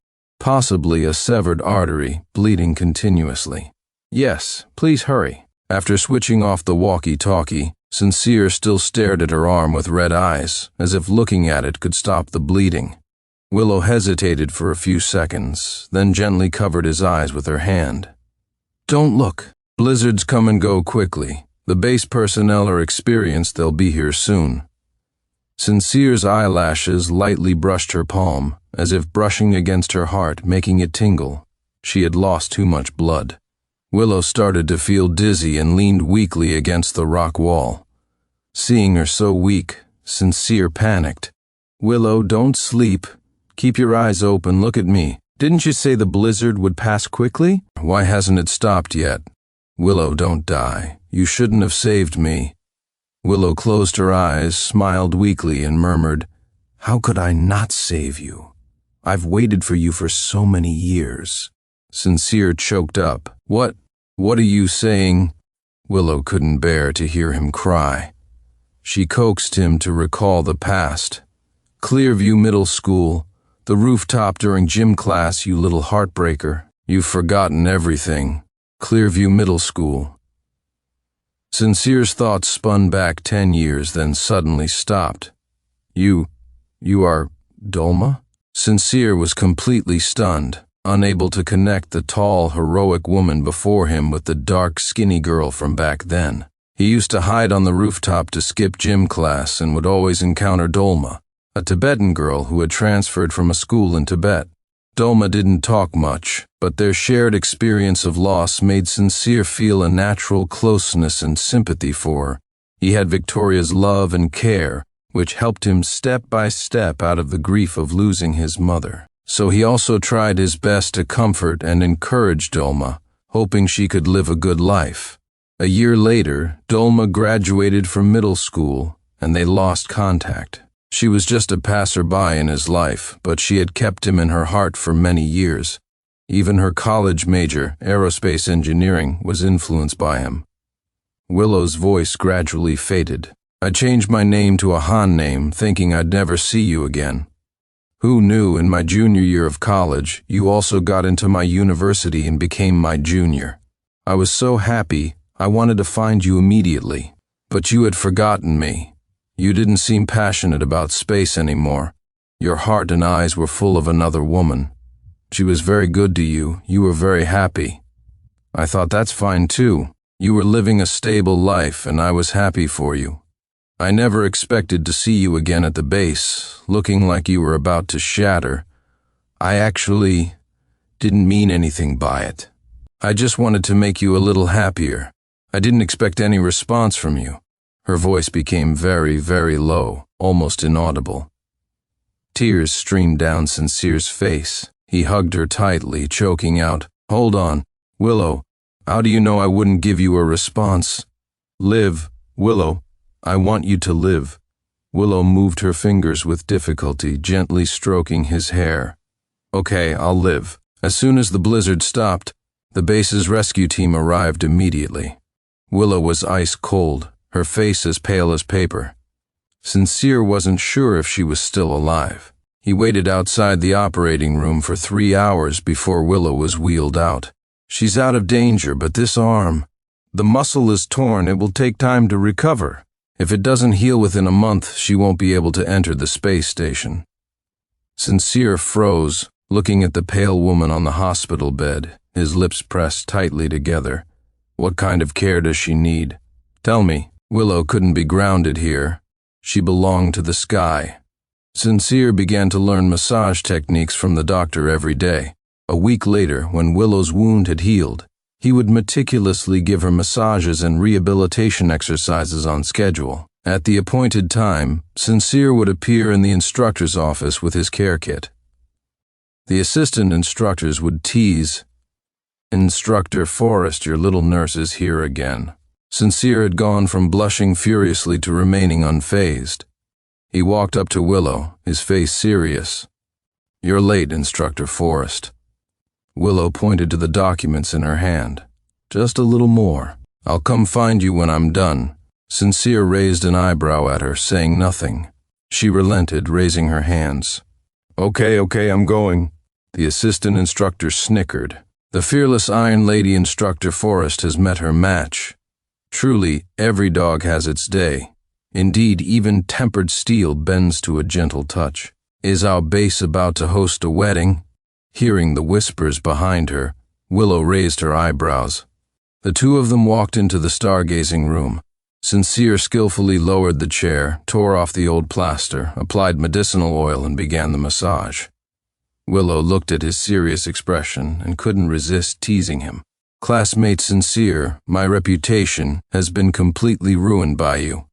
Possibly a severed artery, bleeding continuously. Yes, please hurry. After switching off the walkie-talkie, Sincere still stared at her arm with red eyes, as if looking at it could stop the bleeding. Willow hesitated for a few seconds, then gently covered his eyes with her hand. Don't look. Blizzards come and go quickly. The base personnel are experienced, they'll be here soon. Sincere's eyelashes lightly brushed her palm, as if brushing against her heart, making it tingle. She had lost too much blood. Willow started to feel dizzy and leaned weakly against the rock wall. Seeing her so weak, Sincere panicked. Willow, don't sleep. Keep your eyes open, look at me. Didn't you say the blizzard would pass quickly? Why hasn't it stopped yet? Willow, don't die. You shouldn't have saved me. Willow closed her eyes, smiled weakly, and murmured, How could I not save you? I've waited for you for so many years. Sincere choked up. What are you saying? Willow couldn't bear to hear him cry. She coaxed him to recall the past. Clearview Middle School, the rooftop during gym class, you little heartbreaker. You've forgotten everything. Clearview Middle School. Sincere's thoughts spun back 10 years, then suddenly stopped. You are Dolma? Sincere was completely stunned, unable to connect the tall, heroic woman before him with the dark, skinny girl from back then. He used to hide on the rooftop to skip gym class and would always encounter Dolma, a Tibetan girl who had transferred from a school in Tibet. Dolma didn't talk much, but their shared experience of loss made Sincere feel a natural closeness and sympathy for her. He had Victoria's love and care, which helped him step by step out of the grief of losing his mother. So he also tried his best to comfort and encourage Dolma, hoping she could live a good life. A year later, Dolma graduated from middle school, and they lost contact. She was just a passerby in his life, but she had kept him in her heart for many years. Even her college major, aerospace engineering, was influenced by him. Willow's voice gradually faded. I changed my name to a Han name, thinking I'd never see you again. Who knew in my junior year of college, you also got into my university and became my junior. I was so happy, I wanted to find you immediately. But you had forgotten me. You didn't seem passionate about space anymore. Your heart and eyes were full of another woman. She was very good to you. You were very happy. I thought that's fine too. You were living a stable life and I was happy for you. I never expected to see you again at the base, looking like you were about to shatter. I actually didn't mean anything by it. I just wanted to make you a little happier. I didn't expect any response from you. Her voice became very, very low, almost inaudible. Tears streamed down Sincere's face. He hugged her tightly, choking out, Hold on, Willow, how do you know I wouldn't give you a response? Live, Willow. I want you to live. Willow moved her fingers with difficulty, gently stroking his hair. Okay, I'll live. As soon as the blizzard stopped, the base's rescue team arrived immediately. Willow was ice cold, her face as pale as paper. Sincere wasn't sure if she was still alive. He waited outside the operating room for 3 hours before Willow was wheeled out. She's out of danger, but this arm, the muscle is torn. It will take time to recover. If it doesn't heal within a month, she won't be able to enter the space station. Sincere froze, looking at the pale woman on the hospital bed, his lips pressed tightly together. What kind of care does she need? Tell me. Willow couldn't be grounded here. She belonged to the sky. Sincere began to learn massage techniques from the doctor every day. A week later, when Willow's wound had healed, he would meticulously give her massages and rehabilitation exercises on schedule. At the appointed time, Sincere would appear in the instructor's office with his care kit. The assistant instructors would tease, "Instructor Forrest, your little nurse is here again." Sincere had gone from blushing furiously to remaining unfazed. He walked up to Willow, his face serious. "You're late, Instructor Forrest." Willow pointed to the documents in her hand. "Just a little more. I'll come find you when I'm done." Sincere raised an eyebrow at her, saying nothing. She relented, raising her hands. Okay, I'm going." The assistant instructor snickered. The fearless Iron Lady Instructor Forrest has met her match. Truly, every dog has its day. Indeed, even tempered steel bends to a gentle touch. Is our base about to host a wedding? Hearing the whispers behind her, Willow raised her eyebrows. The two of them walked into the stargazing room. Sincere skillfully lowered the chair, tore off the old plaster, applied medicinal oil, and began the massage. Willow looked at his serious expression and couldn't resist teasing him. "Classmate Sincere, my reputation has been completely ruined by you."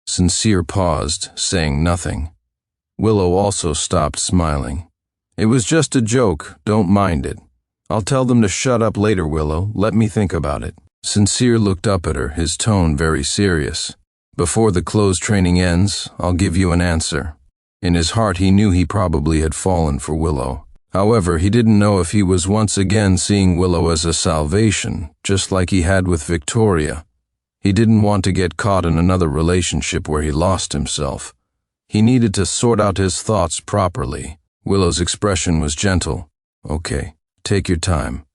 Sincere paused, saying nothing. Willow also stopped smiling. "It was just a joke, don't mind it. I'll tell them to shut up later, Willow, let me think about it." Sincere looked up at her, his tone very serious. "Before the closed training ends, I'll give you an answer." In his heart he knew he probably had fallen for Willow. However, he didn't know if he was once again seeing Willow as a salvation, just like he had with Victoria. He didn't want to get caught in another relationship where he lost himself. He needed to sort out his thoughts properly. Willow's expression was gentle. "Okay, take your time."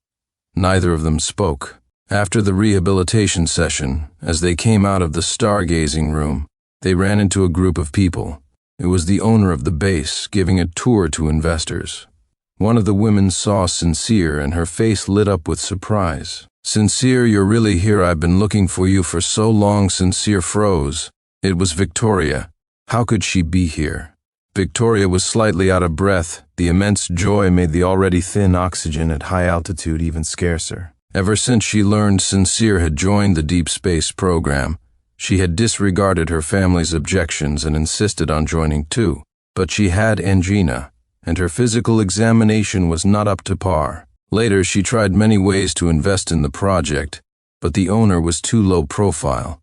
Neither of them spoke. After the rehabilitation session, as they came out of the stargazing room, they ran into a group of people. It was the owner of the base giving a tour to investors. One of the women saw Sincere and her face lit up with surprise. "Sincere, you're really here. I've been looking for you for so long." Sincere froze. It was Victoria. How could she be here? Victoria was slightly out of breath. The immense joy made the already thin oxygen at high altitude even scarcer. Ever since she learned Sincere had joined the deep space program, she had disregarded her family's objections and insisted on joining too. But she had angina, and her physical examination was not up to par. Later, she tried many ways to invest in the project, but the owner was too low profile.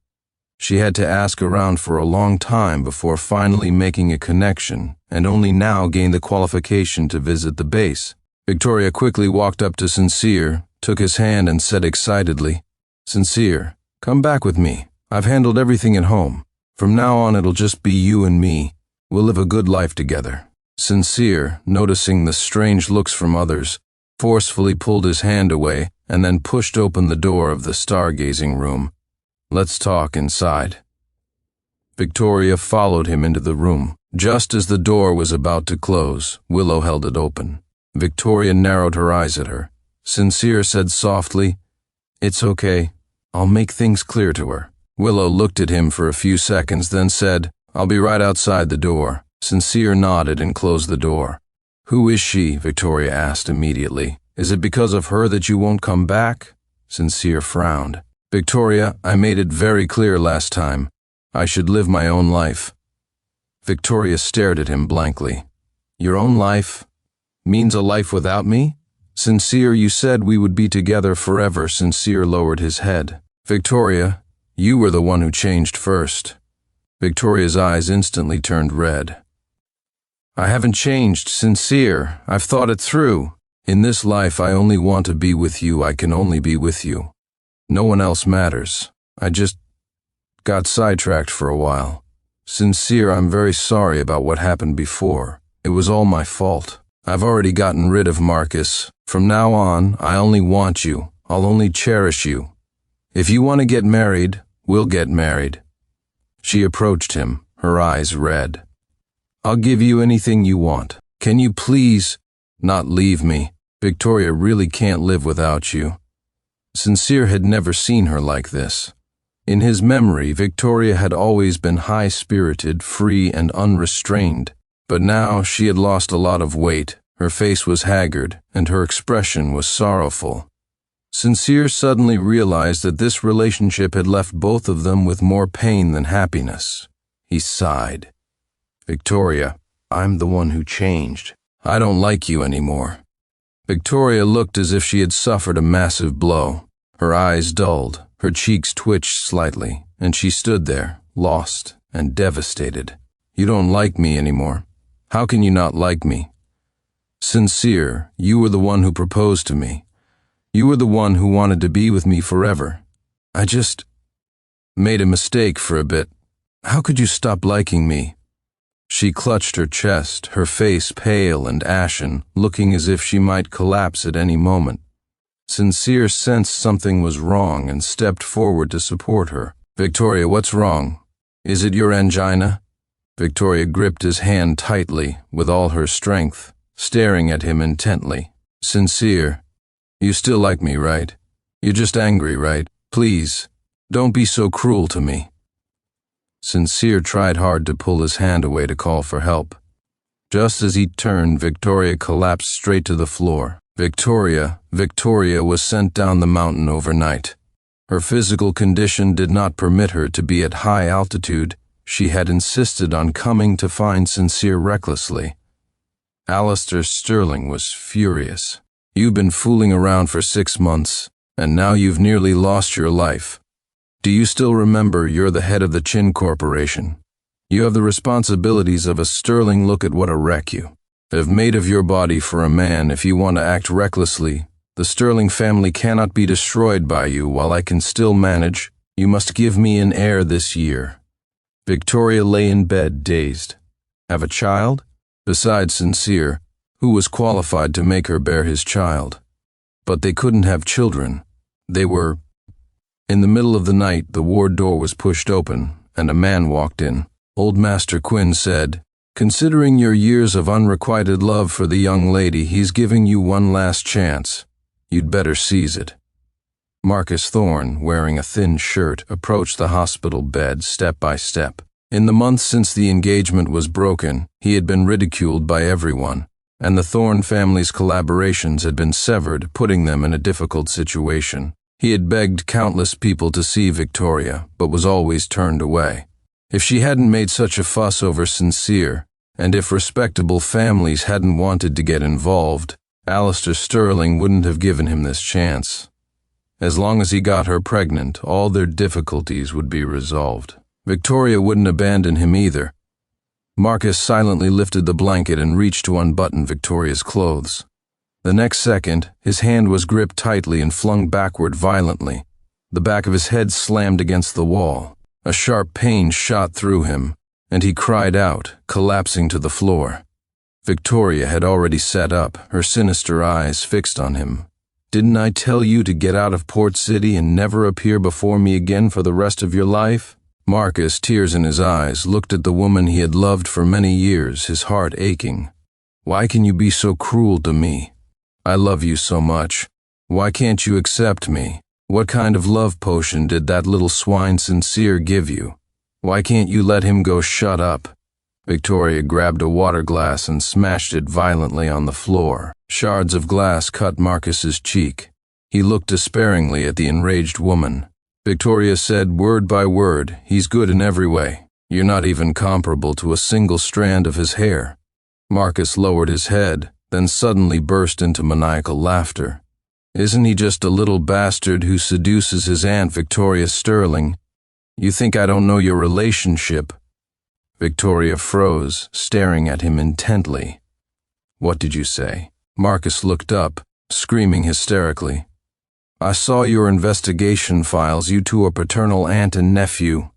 She had to ask around for a long time before finally making a connection, and only now gained the qualification to visit the base. Victoria quickly walked up to Sincere, took his hand and said excitedly, "Sincere, come back with me. I've handled everything at home. From now on it'll just be you and me. We'll live a good life together." Sincere, noticing the strange looks from others, forcefully pulled his hand away and then pushed open the door of the stargazing room. "Let's talk inside." Victoria followed him into the room. Just as the door was about to close, Willow held it open. Victoria narrowed her eyes at her. Sincere said softly, "It's okay. I'll make things clear to her." Willow looked at him for a few seconds, then said, "I'll be right outside the door." Sincere nodded and closed the door. "Who is she?" Victoria asked immediately. "Is it because of her that you won't come back?" Sincere frowned. "Victoria, I made it very clear last time. I should live my own life." Victoria stared at him blankly. "Your own life? Means a life without me?" "Sincere, you said we would be together forever." Sincere lowered his head. "Victoria, you were the one who changed first." Victoria's eyes instantly turned red. "I haven't changed, Sincere. I've thought it through. In this life, I only want to be with you. I can only be with you. No one else matters. I just got sidetracked for a while. Sincere, I'm very sorry about what happened before. It was all my fault. I've already gotten rid of Marcus. From now on, I only want you. I'll only cherish you. If you want to get married, we'll get married." She approached him, her eyes red. "I'll give you anything you want. Can you please not leave me? Victoria really can't live without you." Sincere had never seen her like this. In his memory, Victoria had always been high-spirited, free, and unrestrained. But now she had lost a lot of weight. Her face was haggard, and her expression was sorrowful. Sincere suddenly realized that this relationship had left both of them with more pain than happiness. He sighed. "Victoria, I'm the one who changed. I don't like you anymore." Victoria looked as if she had suffered a massive blow. Her eyes dulled, her cheeks twitched slightly, and she stood there, lost and devastated. "You don't like me anymore. How can you not like me? Sincere, you were the one who proposed to me. You were the one who wanted to be with me forever. I just made a mistake for a bit. How could you stop liking me?" She clutched her chest, her face pale and ashen, looking as if she might collapse at any moment. Sincere sensed something was wrong and stepped forward to support her. "Victoria, what's wrong? Is it your angina?" Victoria gripped his hand tightly, with all her strength, staring at him intently. "Sincere, you still like me, right? You're just angry, right? Please, don't be so cruel to me." Sincere tried hard to pull his hand away to call for help. Just as he turned, Victoria collapsed straight to the floor. Victoria was sent down the mountain overnight. Her physical condition did not permit her to be at high altitude. She had insisted on coming to find Sincere recklessly. Alistair Sterling was furious. "You've been fooling around for 6 months, and now you've nearly lost your life. Do you still remember you're the head of the Chin Corporation? You have the responsibilities of a Sterling. Look at what a wreck you have made of your body for a man. If you want to act recklessly, the Sterling family cannot be destroyed by you while I can still manage. You must give me an heir this year." Victoria lay in bed, dazed. Have a child? Besides Sincere, who was qualified to make her bear his child? But they couldn't have children. They were... In the middle of the night, the ward door was pushed open, and a man walked in. Old Master Quinn said, "Considering your years of unrequited love for the young lady, he's giving you one last chance. You'd better seize it." Marcus Thorne, wearing a thin shirt, approached the hospital bed step by step. In the months since the engagement was broken, he had been ridiculed by everyone, and the Thorne family's collaborations had been severed, putting them in a difficult situation. He had begged countless people to see Victoria, but was always turned away. If she hadn't made such a fuss over Sincere, and if respectable families hadn't wanted to get involved, Alistair Sterling wouldn't have given him this chance. As long as he got her pregnant, all their difficulties would be resolved. Victoria wouldn't abandon him either. Marcus silently lifted the blanket and reached to unbutton Victoria's clothes. The next second, his hand was gripped tightly and flung backward violently. The back of his head slammed against the wall. A sharp pain shot through him, and he cried out, collapsing to the floor. Victoria had already sat up, her sinister eyes fixed on him. "Didn't I tell you to get out of Port City and never appear before me again for the rest of your life?" Marcus, tears in his eyes, looked at the woman he had loved for many years, his heart aching. "Why can you be so cruel to me? I love you so much. Why can't you accept me? What kind of love potion did that little swine Sincere give you? Why can't you let him go?" "Shut up." Victoria grabbed a water glass and smashed it violently on the floor. Shards of glass cut Marcus's cheek. He looked despairingly at the enraged woman. Victoria said word by word, "He's good in every way. You're not even comparable to a single strand of his hair." Marcus lowered his head, then suddenly burst into maniacal laughter. "Isn't he just a little bastard who seduces his Aunt Victoria Sterling? You think I don't know your relationship?" Victoria froze, staring at him intently. "What did you say?" Marcus looked up, screaming hysterically. "I saw your investigation files. You two are paternal aunt and nephew.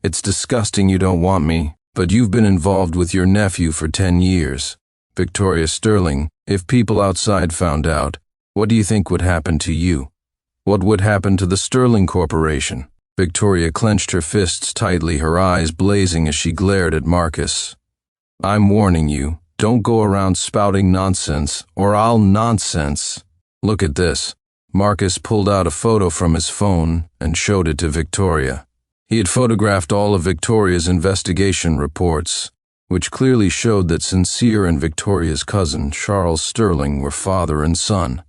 It's disgusting you don't want me, but you've been involved with your nephew for 10 years. Victoria Sterling, if people outside found out, what do you think would happen to you? What would happen to the Sterling Corporation?" Victoria clenched her fists tightly, her eyes blazing as she glared at Marcus. "I'm warning you, don't go around spouting nonsense, or I'll nonsense. Look at this." Marcus pulled out a photo from his phone and showed it to Victoria. He had photographed all of Victoria's investigation reports. which clearly showed that Sincere and Victoria's cousin, Charles Sterling, were father and son.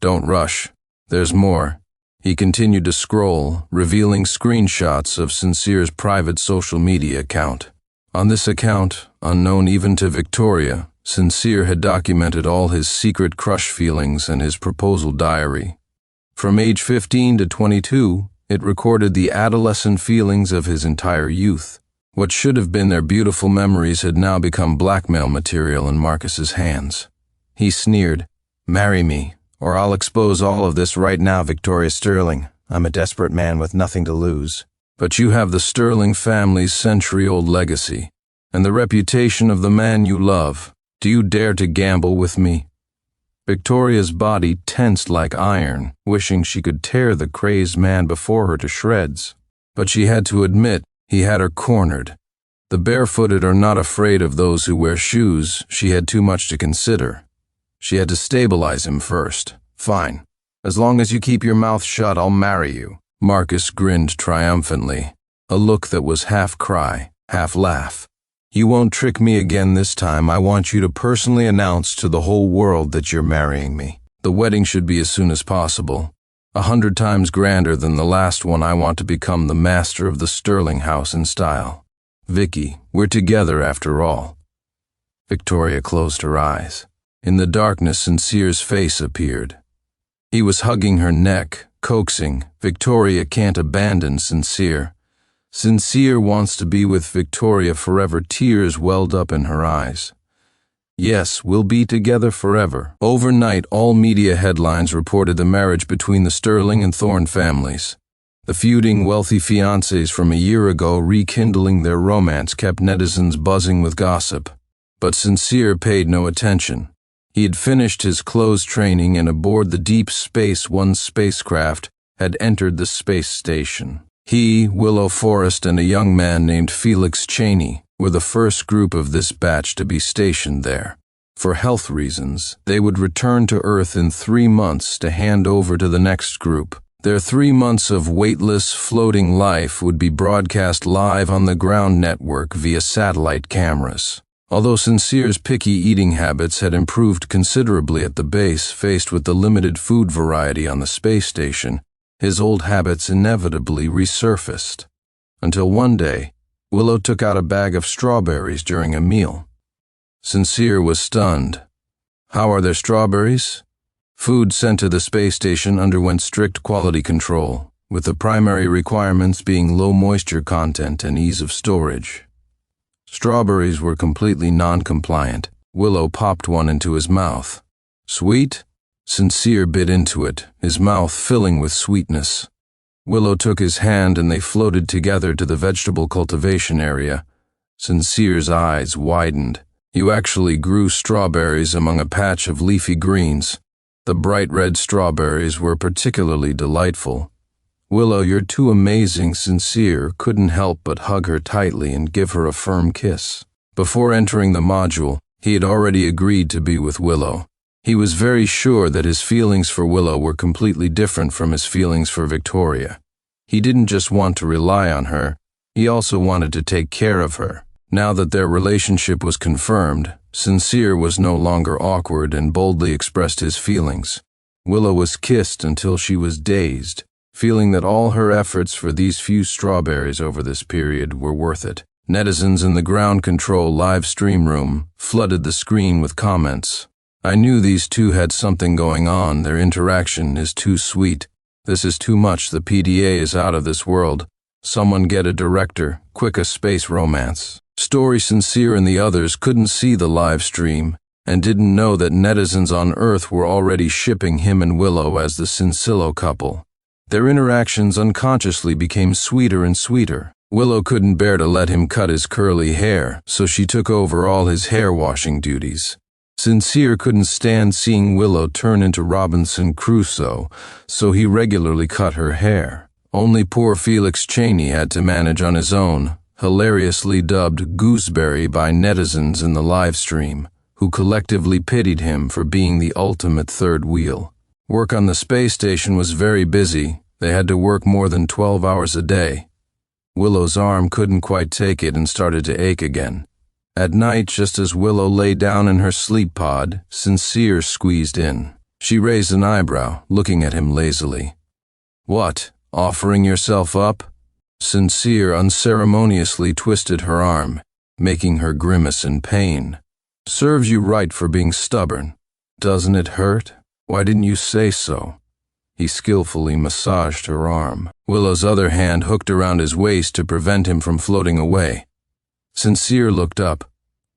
"Don't rush. There's more." He continued to scroll, revealing screenshots of Sincere's private social media account. On this account, unknown even to Victoria, Sincere had documented all his secret crush feelings and his proposal diary. From age 15 to 22, it recorded the adolescent feelings of his entire youth. What should have been their beautiful memories had now become blackmail material in Marcus's hands. He sneered, "Marry me, or I'll expose all of this right now, Victoria Sterling. I'm a desperate man with nothing to lose." "But you have the Sterling family's century-old legacy, and the reputation of the man you love. Do you dare to gamble with me?" Victoria's body tensed like iron, wishing she could tear the crazed man before her to shreds. But she had to admit he had her cornered. The barefooted are not afraid of those who wear shoes. She had too much to consider. She had to stabilize him first. "Fine. As long as you keep your mouth shut, I'll marry you." Marcus grinned triumphantly, a look that was half cry, half laugh. "You won't trick me again this time. I want you to personally announce to the whole world that you're marrying me. The wedding should be as soon as possible. 100 times grander than the last one. I want to become the master of the Sterling house in style. Vicky, we're together after all." Victoria closed her eyes. In the darkness, Sincere's face appeared. He was hugging her neck, coaxing. Victoria can't abandon Sincere. Sincere wants to be with Victoria forever. Tears welled up in her eyes. "Yes, we'll be together forever." Overnight, all media headlines reported the marriage between the Sterling and Thorne families. The feuding wealthy fiancés from a year ago rekindling their romance kept netizens buzzing with gossip. But Sincere paid no attention. He had finished his closed training and aboard the Deep Space One spacecraft had entered the space station. He, Willow Forrest, and a young man named Felix Cheney were the first group of this batch to be stationed there. For health reasons, they would return to Earth in 3 months to hand over to the next group. Their 3 months of weightless, floating life would be broadcast live on the ground network via satellite cameras. Although Sincere's picky eating habits had improved considerably at the base, faced with the limited food variety on the space station, his old habits inevitably resurfaced. Until one day, Willow took out a bag of strawberries during a meal. Sincere was stunned. "How are their strawberries?" Food sent to the space station underwent strict quality control, with the primary requirements being low moisture content and ease of storage. Strawberries were completely non-compliant. Willow popped one into his mouth. "Sweet?" Sincere bit into it, his mouth filling with sweetness. Willow took his hand and they floated together to the vegetable cultivation area. Sincere's eyes widened. "You actually grew strawberries among a patch of leafy greens." The bright red strawberries were particularly delightful. "Willow, you're too amazing." Sincere couldn't help but hug her tightly and give her a firm kiss. Before entering the module, he had already agreed to be with Willow. He was very sure that his feelings for Willow were completely different from his feelings for Victoria. He didn't just want to rely on her, he also wanted to take care of her. Now that their relationship was confirmed, Sincere was no longer awkward and boldly expressed his feelings. Willow was kissed until she was dazed, feeling that all her efforts for these few strawberries over this period were worth it. Netizens in the ground control live stream room flooded the screen with comments. "I knew these two had something going on. Their interaction is too sweet. This is too much. The PDA is out of this world. Someone get a director. Quick, a space romance." Story Sincere and the others couldn't see the live stream and didn't know that netizens on Earth were already shipping him and Willow as the Sincillo couple. Their interactions unconsciously became sweeter and sweeter. Willow couldn't bear to let him cut his curly hair, so she took over all his hair washing duties. Sincere couldn't stand seeing Willow turn into Robinson Crusoe, so he regularly cut her hair. Only poor Felix Cheney had to manage on his own, hilariously dubbed Gooseberry by netizens in the live stream, who collectively pitied him for being the ultimate third wheel. Work on the space station was very busy. They had to work more than 12 hours a day. Willow's arm couldn't quite take it and started to ache again. At night, just as Willow lay down in her sleep pod, Sincere squeezed in. She raised an eyebrow, looking at him lazily. "What, offering yourself up?" Sincere unceremoniously twisted her arm, making her grimace in pain. "Serves you right for being stubborn. Doesn't it hurt? Why didn't you say so?" He skillfully massaged her arm. Willow's other hand hooked around his waist to prevent him from floating away. Sincere looked up.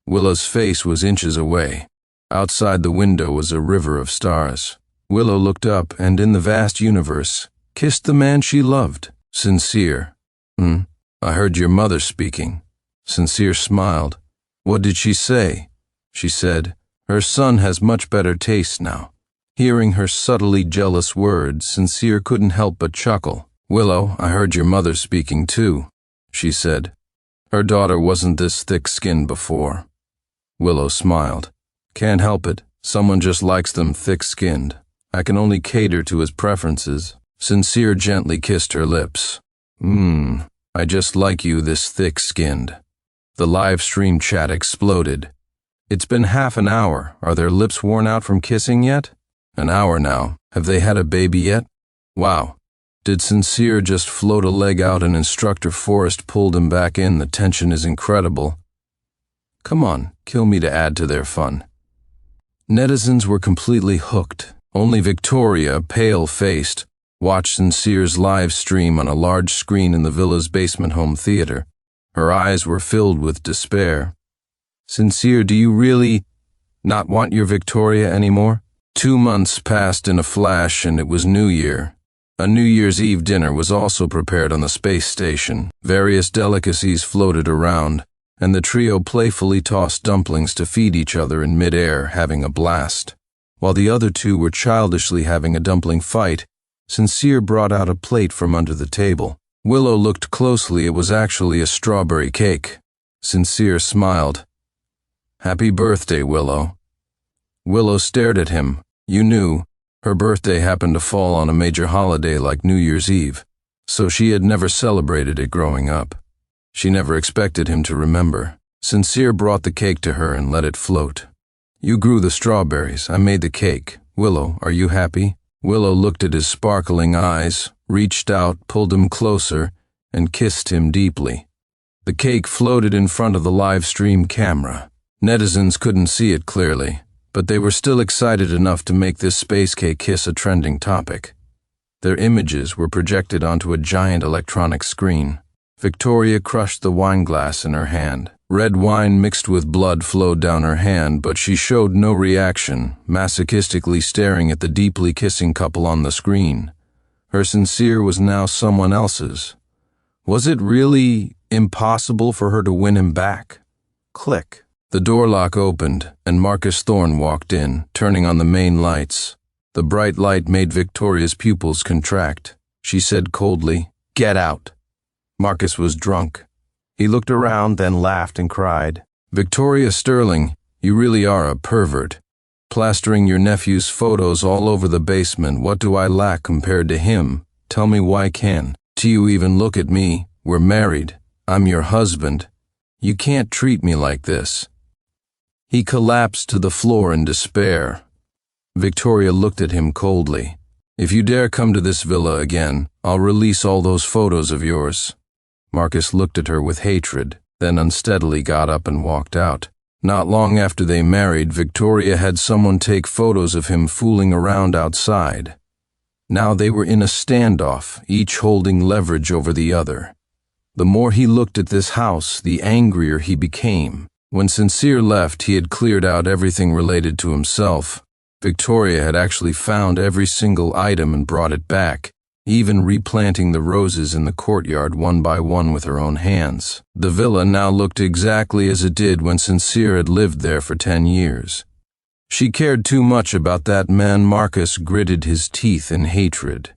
Willow's face was inches away. Outside the window was a river of stars. Willow looked up and, in the vast universe, kissed the man she loved. Sincere. I heard your mother speaking." Sincere smiled. "What did she say?" She said, "Her son has much better taste now." Hearing her subtly jealous words, Sincere couldn't help but chuckle. "Willow, I heard your mother speaking too," she said. Her daughter wasn't this thick-skinned before. Willow smiled. "Can't help it. Someone just likes them thick-skinned. I can only cater to his preferences." Sincere gently kissed her lips. I just like you this thick-skinned." The live stream chat exploded. "It's been half an hour. Are their lips worn out from kissing yet?" "An hour now. Have they had a baby yet?" "Wow. Did Sincere just float a leg out and Instructor Forrest pulled him back in? The tension is incredible." "Come on, kill me to add to their fun." Netizens were completely hooked. Only Victoria, pale-faced, watched Sincere's live stream on a large screen in the villa's basement home theater. Her eyes were filled with despair. "Sincere, do you really not want your Victoria anymore?" 2 months passed in a flash, and it was New Year. A New Year's Eve dinner was also prepared on the space station. Various delicacies floated around, and the trio playfully tossed dumplings to feed each other in mid-air, having a blast. While the other two were childishly having a dumpling fight, Sincere brought out a plate from under the table. Willow looked closely. It was actually a strawberry cake. Sincere smiled. "Happy birthday, Willow." Willow stared at him. You knew, her birthday happened to fall on a major holiday like New Year's Eve, so she had never celebrated it growing up. She never expected him to remember. Sincere brought the cake to her and let it float. "You grew the strawberries. I made the cake. Willow, are you happy?" Willow looked at his sparkling eyes, reached out, pulled him closer, and kissed him deeply. The cake floated in front of the live stream camera. Netizens couldn't see it clearly, but they were still excited enough to make this space cake kiss a trending topic. Their images were projected onto a giant electronic screen. Victoria crushed the wine glass in her hand. Red wine mixed with blood flowed down her hand, but she showed no reaction, masochistically staring at the deeply kissing couple on the screen. Her Sincere was now someone else's. Was it really impossible for her to win him back? Click. The door lock opened, and Marcus Thorne walked in, turning on the main lights. The bright light made Victoria's pupils contract. She said coldly, "Get out." Marcus was drunk. He looked around, then laughed and cried, "Victoria Sterling, you really are a pervert. Plastering your nephew's photos all over the basement. What do I lack compared to him? Tell me why can't you even look at me? We're married. I'm your husband. You can't treat me like this." He collapsed to the floor in despair. Victoria looked at him coldly. "If you dare come to this villa again, I'll release all those photos of yours." Marcus looked at her with hatred, then unsteadily got up and walked out. Not long after they married, Victoria had someone take photos of him fooling around outside. Now they were in a standoff, each holding leverage over the other. The more he looked at this house, the angrier he became. When Sincere left, he had cleared out everything related to himself. Victoria had actually found every single item and brought it back, even replanting the roses in the courtyard one by one with her own hands. The villa now looked exactly as it did when Sincere had lived there for 10 years. She cared too much about that man. Marcus gritted his teeth in hatred.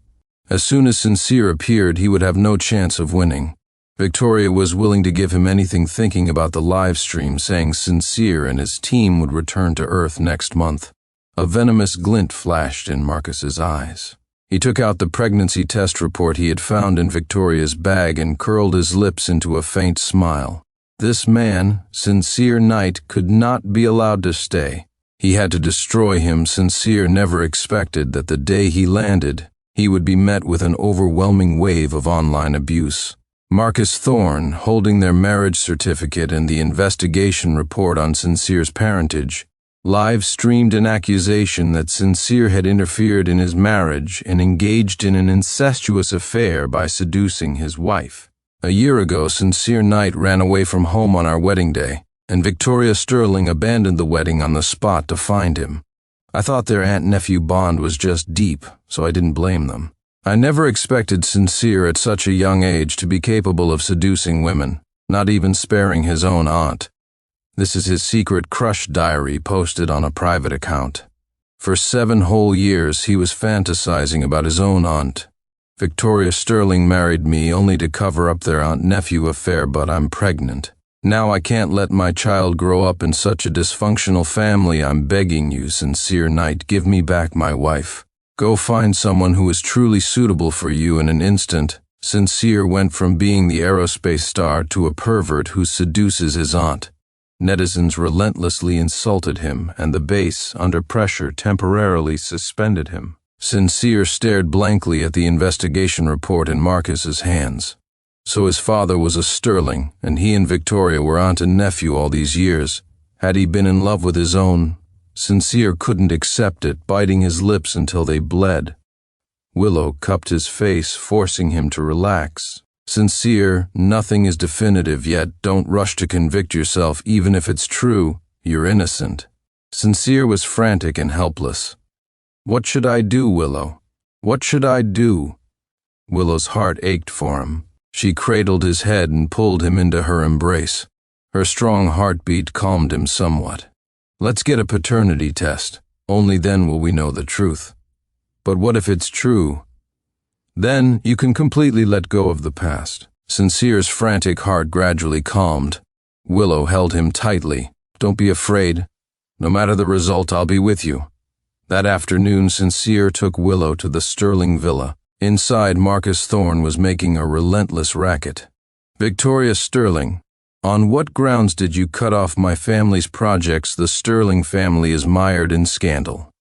As soon as Sincere appeared, he would have no chance of winning. Victoria was willing to give him anything, thinking about the live stream saying Sincere and his team would return to Earth next month. A venomous glint flashed in Marcus's eyes. He took out the pregnancy test report he had found in Victoria's bag and curled his lips into a faint smile. This man, Sincere Knight, could not be allowed to stay. He had to destroy him. Sincere never expected that the day he landed, he would be met with an overwhelming wave of online abuse. Marcus Thorne, holding their marriage certificate and the investigation report on Sincere's parentage, live-streamed an accusation that Sincere had interfered in his marriage and engaged in an incestuous affair by seducing his wife. A year ago, Sincere Knight ran away from home on our wedding day, and Victoria Sterling abandoned the wedding on the spot to find him. I thought their aunt-nephew bond was just deep, so I didn't blame them. I never expected Sincere at such a young age to be capable of seducing women, not even sparing his own aunt. This is his secret crush diary posted on a private account. For 7 whole years he was fantasizing about his own aunt. Victoria Sterling married me only to cover up their aunt-nephew affair, but I'm pregnant. Now I can't let my child grow up in such a dysfunctional family. I'm begging you, Sincere Knight, give me back my wife. Go find someone who is truly suitable for you in an instant. Sincere went from being the aerospace star to a pervert who seduces his aunt. Netizens relentlessly insulted him, and the base, under pressure, temporarily suspended him. Sincere stared blankly at the investigation report in Marcus's hands. So his father was a Sterling, and he and Victoria were aunt and nephew all these years. Had he been in love with his own? Sincere couldn't accept it, biting his lips until they bled. Willow cupped his face, forcing him to relax. Sincere, nothing is definitive yet. Don't rush to convict yourself, even if it's true. You're innocent. Sincere was frantic and helpless. What should I do, Willow? What should I do? Willow's heart ached for him. She cradled his head and pulled him into her embrace. Her strong heartbeat calmed him somewhat. Let's get a paternity test. Only then will we know the truth. But what if it's true? Then you can completely let go of the past. Sincere's frantic heart gradually calmed. Willow held him tightly. Don't be afraid. No matter the result, I'll be with you. That afternoon, Sincere took Willow to the Sterling villa. Inside, Marcus Thorne was making a relentless racket. Victoria Sterling, on what grounds did you cut off my family's projects? The Sterling family is mired in scandal.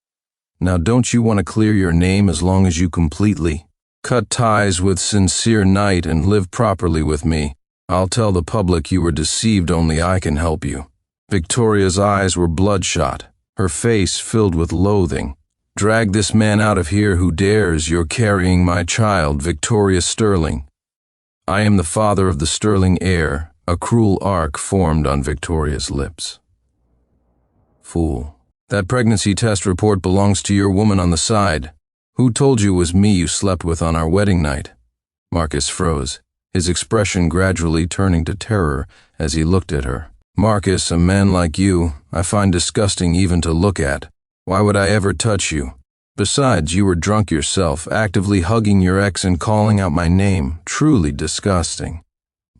Now don't you want to clear your name as long as you completely cut ties with Sincere Knight and live properly with me? I'll tell the public you were deceived. Only I can help you. Victoria's eyes were bloodshot, her face filled with loathing. Drag this man out of here who dares. You're carrying my child, Victoria Sterling. I am the father of the Sterling heir. A cruel arc formed on Victoria's lips. Fool. That pregnancy test report belongs to your woman on the side. Who told you it was me you slept with on our wedding night? Marcus froze, his expression gradually turning to terror as he looked at her. Marcus, a man like you, I find disgusting even to look at. Why would I ever touch you? Besides, you were drunk yourself, actively hugging your ex and calling out my name. Truly disgusting.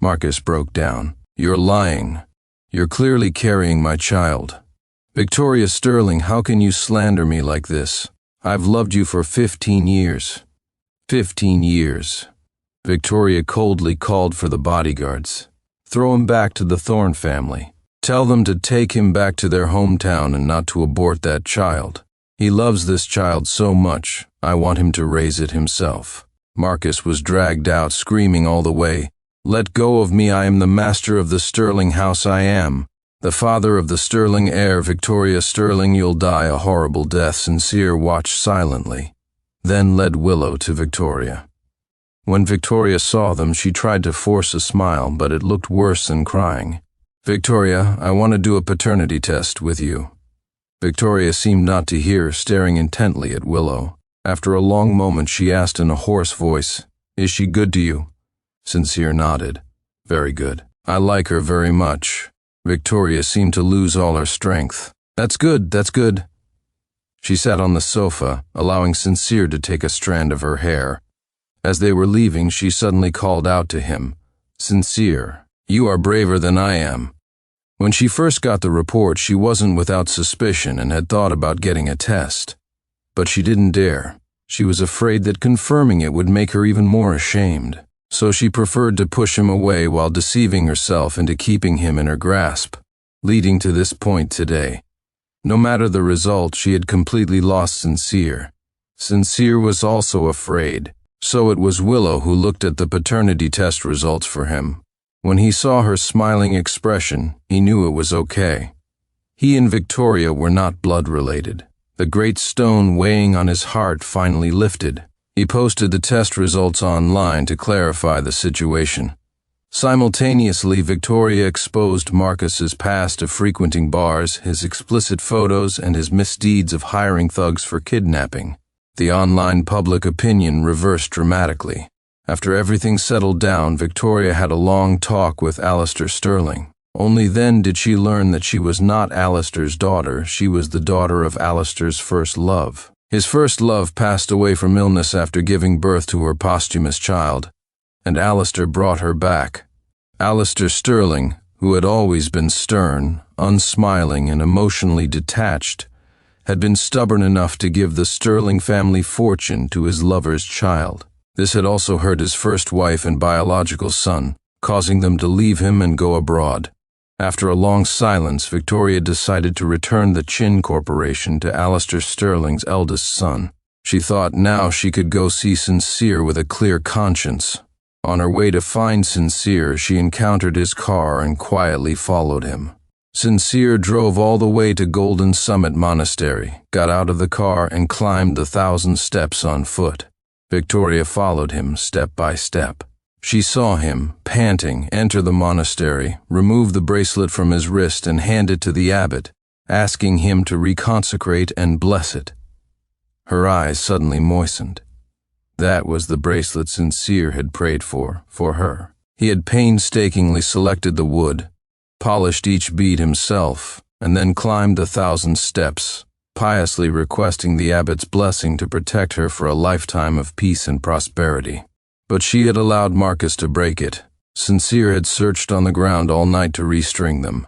Marcus broke down. You're lying. You're clearly carrying my child. Victoria Sterling, how can you slander me like this? I've loved you for 15 years. 15 years. Victoria coldly called for the bodyguards. Throw him back to the Thorne family. Tell them to take him back to their hometown and not to abort that child. He loves this child so much, I want him to raise it himself. Marcus was dragged out, screaming all the way. Let go of me, I am the master of the Sterling house, I am. The father of the Sterling heir, Victoria Sterling, you'll die a horrible death. Sincere watched silently, then led Willow to Victoria. When Victoria saw them, she tried to force a smile, but it looked worse than crying. Victoria, I want to do a paternity test with you. Victoria seemed not to hear, staring intently at Willow. After a long moment, she asked in a hoarse voice, Is she good to you? Sincere nodded. Very good. I like her very much. Victoria seemed to lose all her strength. That's good, that's good. She sat on the sofa, allowing Sincere to take a strand of her hair. As they were leaving, she suddenly called out to him, Sincere, you are braver than I am. When she first got the report, she wasn't without suspicion and had thought about getting a test. But she didn't dare. She was afraid that confirming it would make her even more ashamed. so she preferred to push him away while deceiving herself into keeping him in her grasp, leading to this point today. No matter the result, she had completely lost Sincere. Sincere was also afraid, so it was Willow who looked at the paternity test results for him. When he saw her smiling expression, he knew it was okay. He and Victoria were not blood-related. The great stone weighing on his heart finally lifted. He posted the test results online to clarify the situation. Simultaneously, Victoria exposed Marcus's past of frequenting bars, his explicit photos, and his misdeeds of hiring thugs for kidnapping. The online public opinion reversed dramatically. After everything settled down, Victoria had a long talk with Alistair Sterling. Only then did she learn that she was not Alistair's daughter, she was the daughter of Alistair's first love. His first love passed away from illness after giving birth to her posthumous child, and Alistair brought her back. Alistair Sterling, who had always been stern, unsmiling, and emotionally detached, had been stubborn enough to give the Sterling family fortune to his lover's child. This had also hurt his first wife and biological son, causing them to leave him and go abroad. After a long silence, Victoria decided to return the Chin Corporation to Alistair Sterling's eldest son. She thought now she could go see Sincere with a clear conscience. On her way to find Sincere, she encountered his car and quietly followed him. Sincere drove all the way to Golden Summit Monastery, got out of the car, and climbed the 1,000 steps on foot. Victoria followed him step by step. She saw him, panting, enter the monastery, remove the bracelet from his wrist and hand it to the abbot, asking him to reconsecrate and bless it. Her eyes suddenly moistened. That was the bracelet Sincere had prayed for her. He had painstakingly selected the wood, polished each bead himself, and then climbed the 1,000 steps, piously requesting the abbot's blessing to protect her for a lifetime of peace and prosperity. But she had allowed Marcus to break it. Sincere had searched on the ground all night to restring them.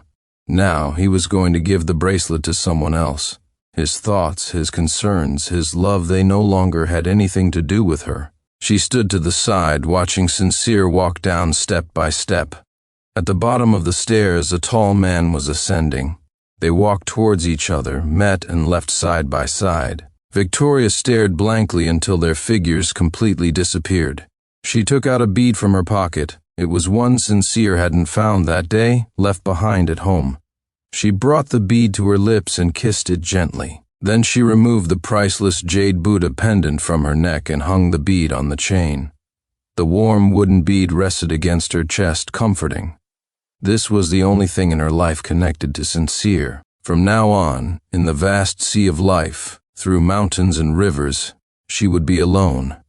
Now he was going to give the bracelet to someone else. His thoughts, his concerns, his love, they no longer had anything to do with her. She stood to the side, watching Sincere walk down step by step. At the bottom of the stairs, a tall man was ascending. They walked towards each other, met and left side by side. Victoria stared blankly until their figures completely disappeared. She took out a bead from her pocket. It was one Sincere hadn't found that day, left behind at home. She brought the bead to her lips and kissed it gently. Then she removed the priceless jade Buddha pendant from her neck and hung the bead on the chain. The warm wooden bead rested against her chest, comforting. This was the only thing in her life connected to Sincere. From now on, in the vast sea of life, through mountains and rivers, she would be alone.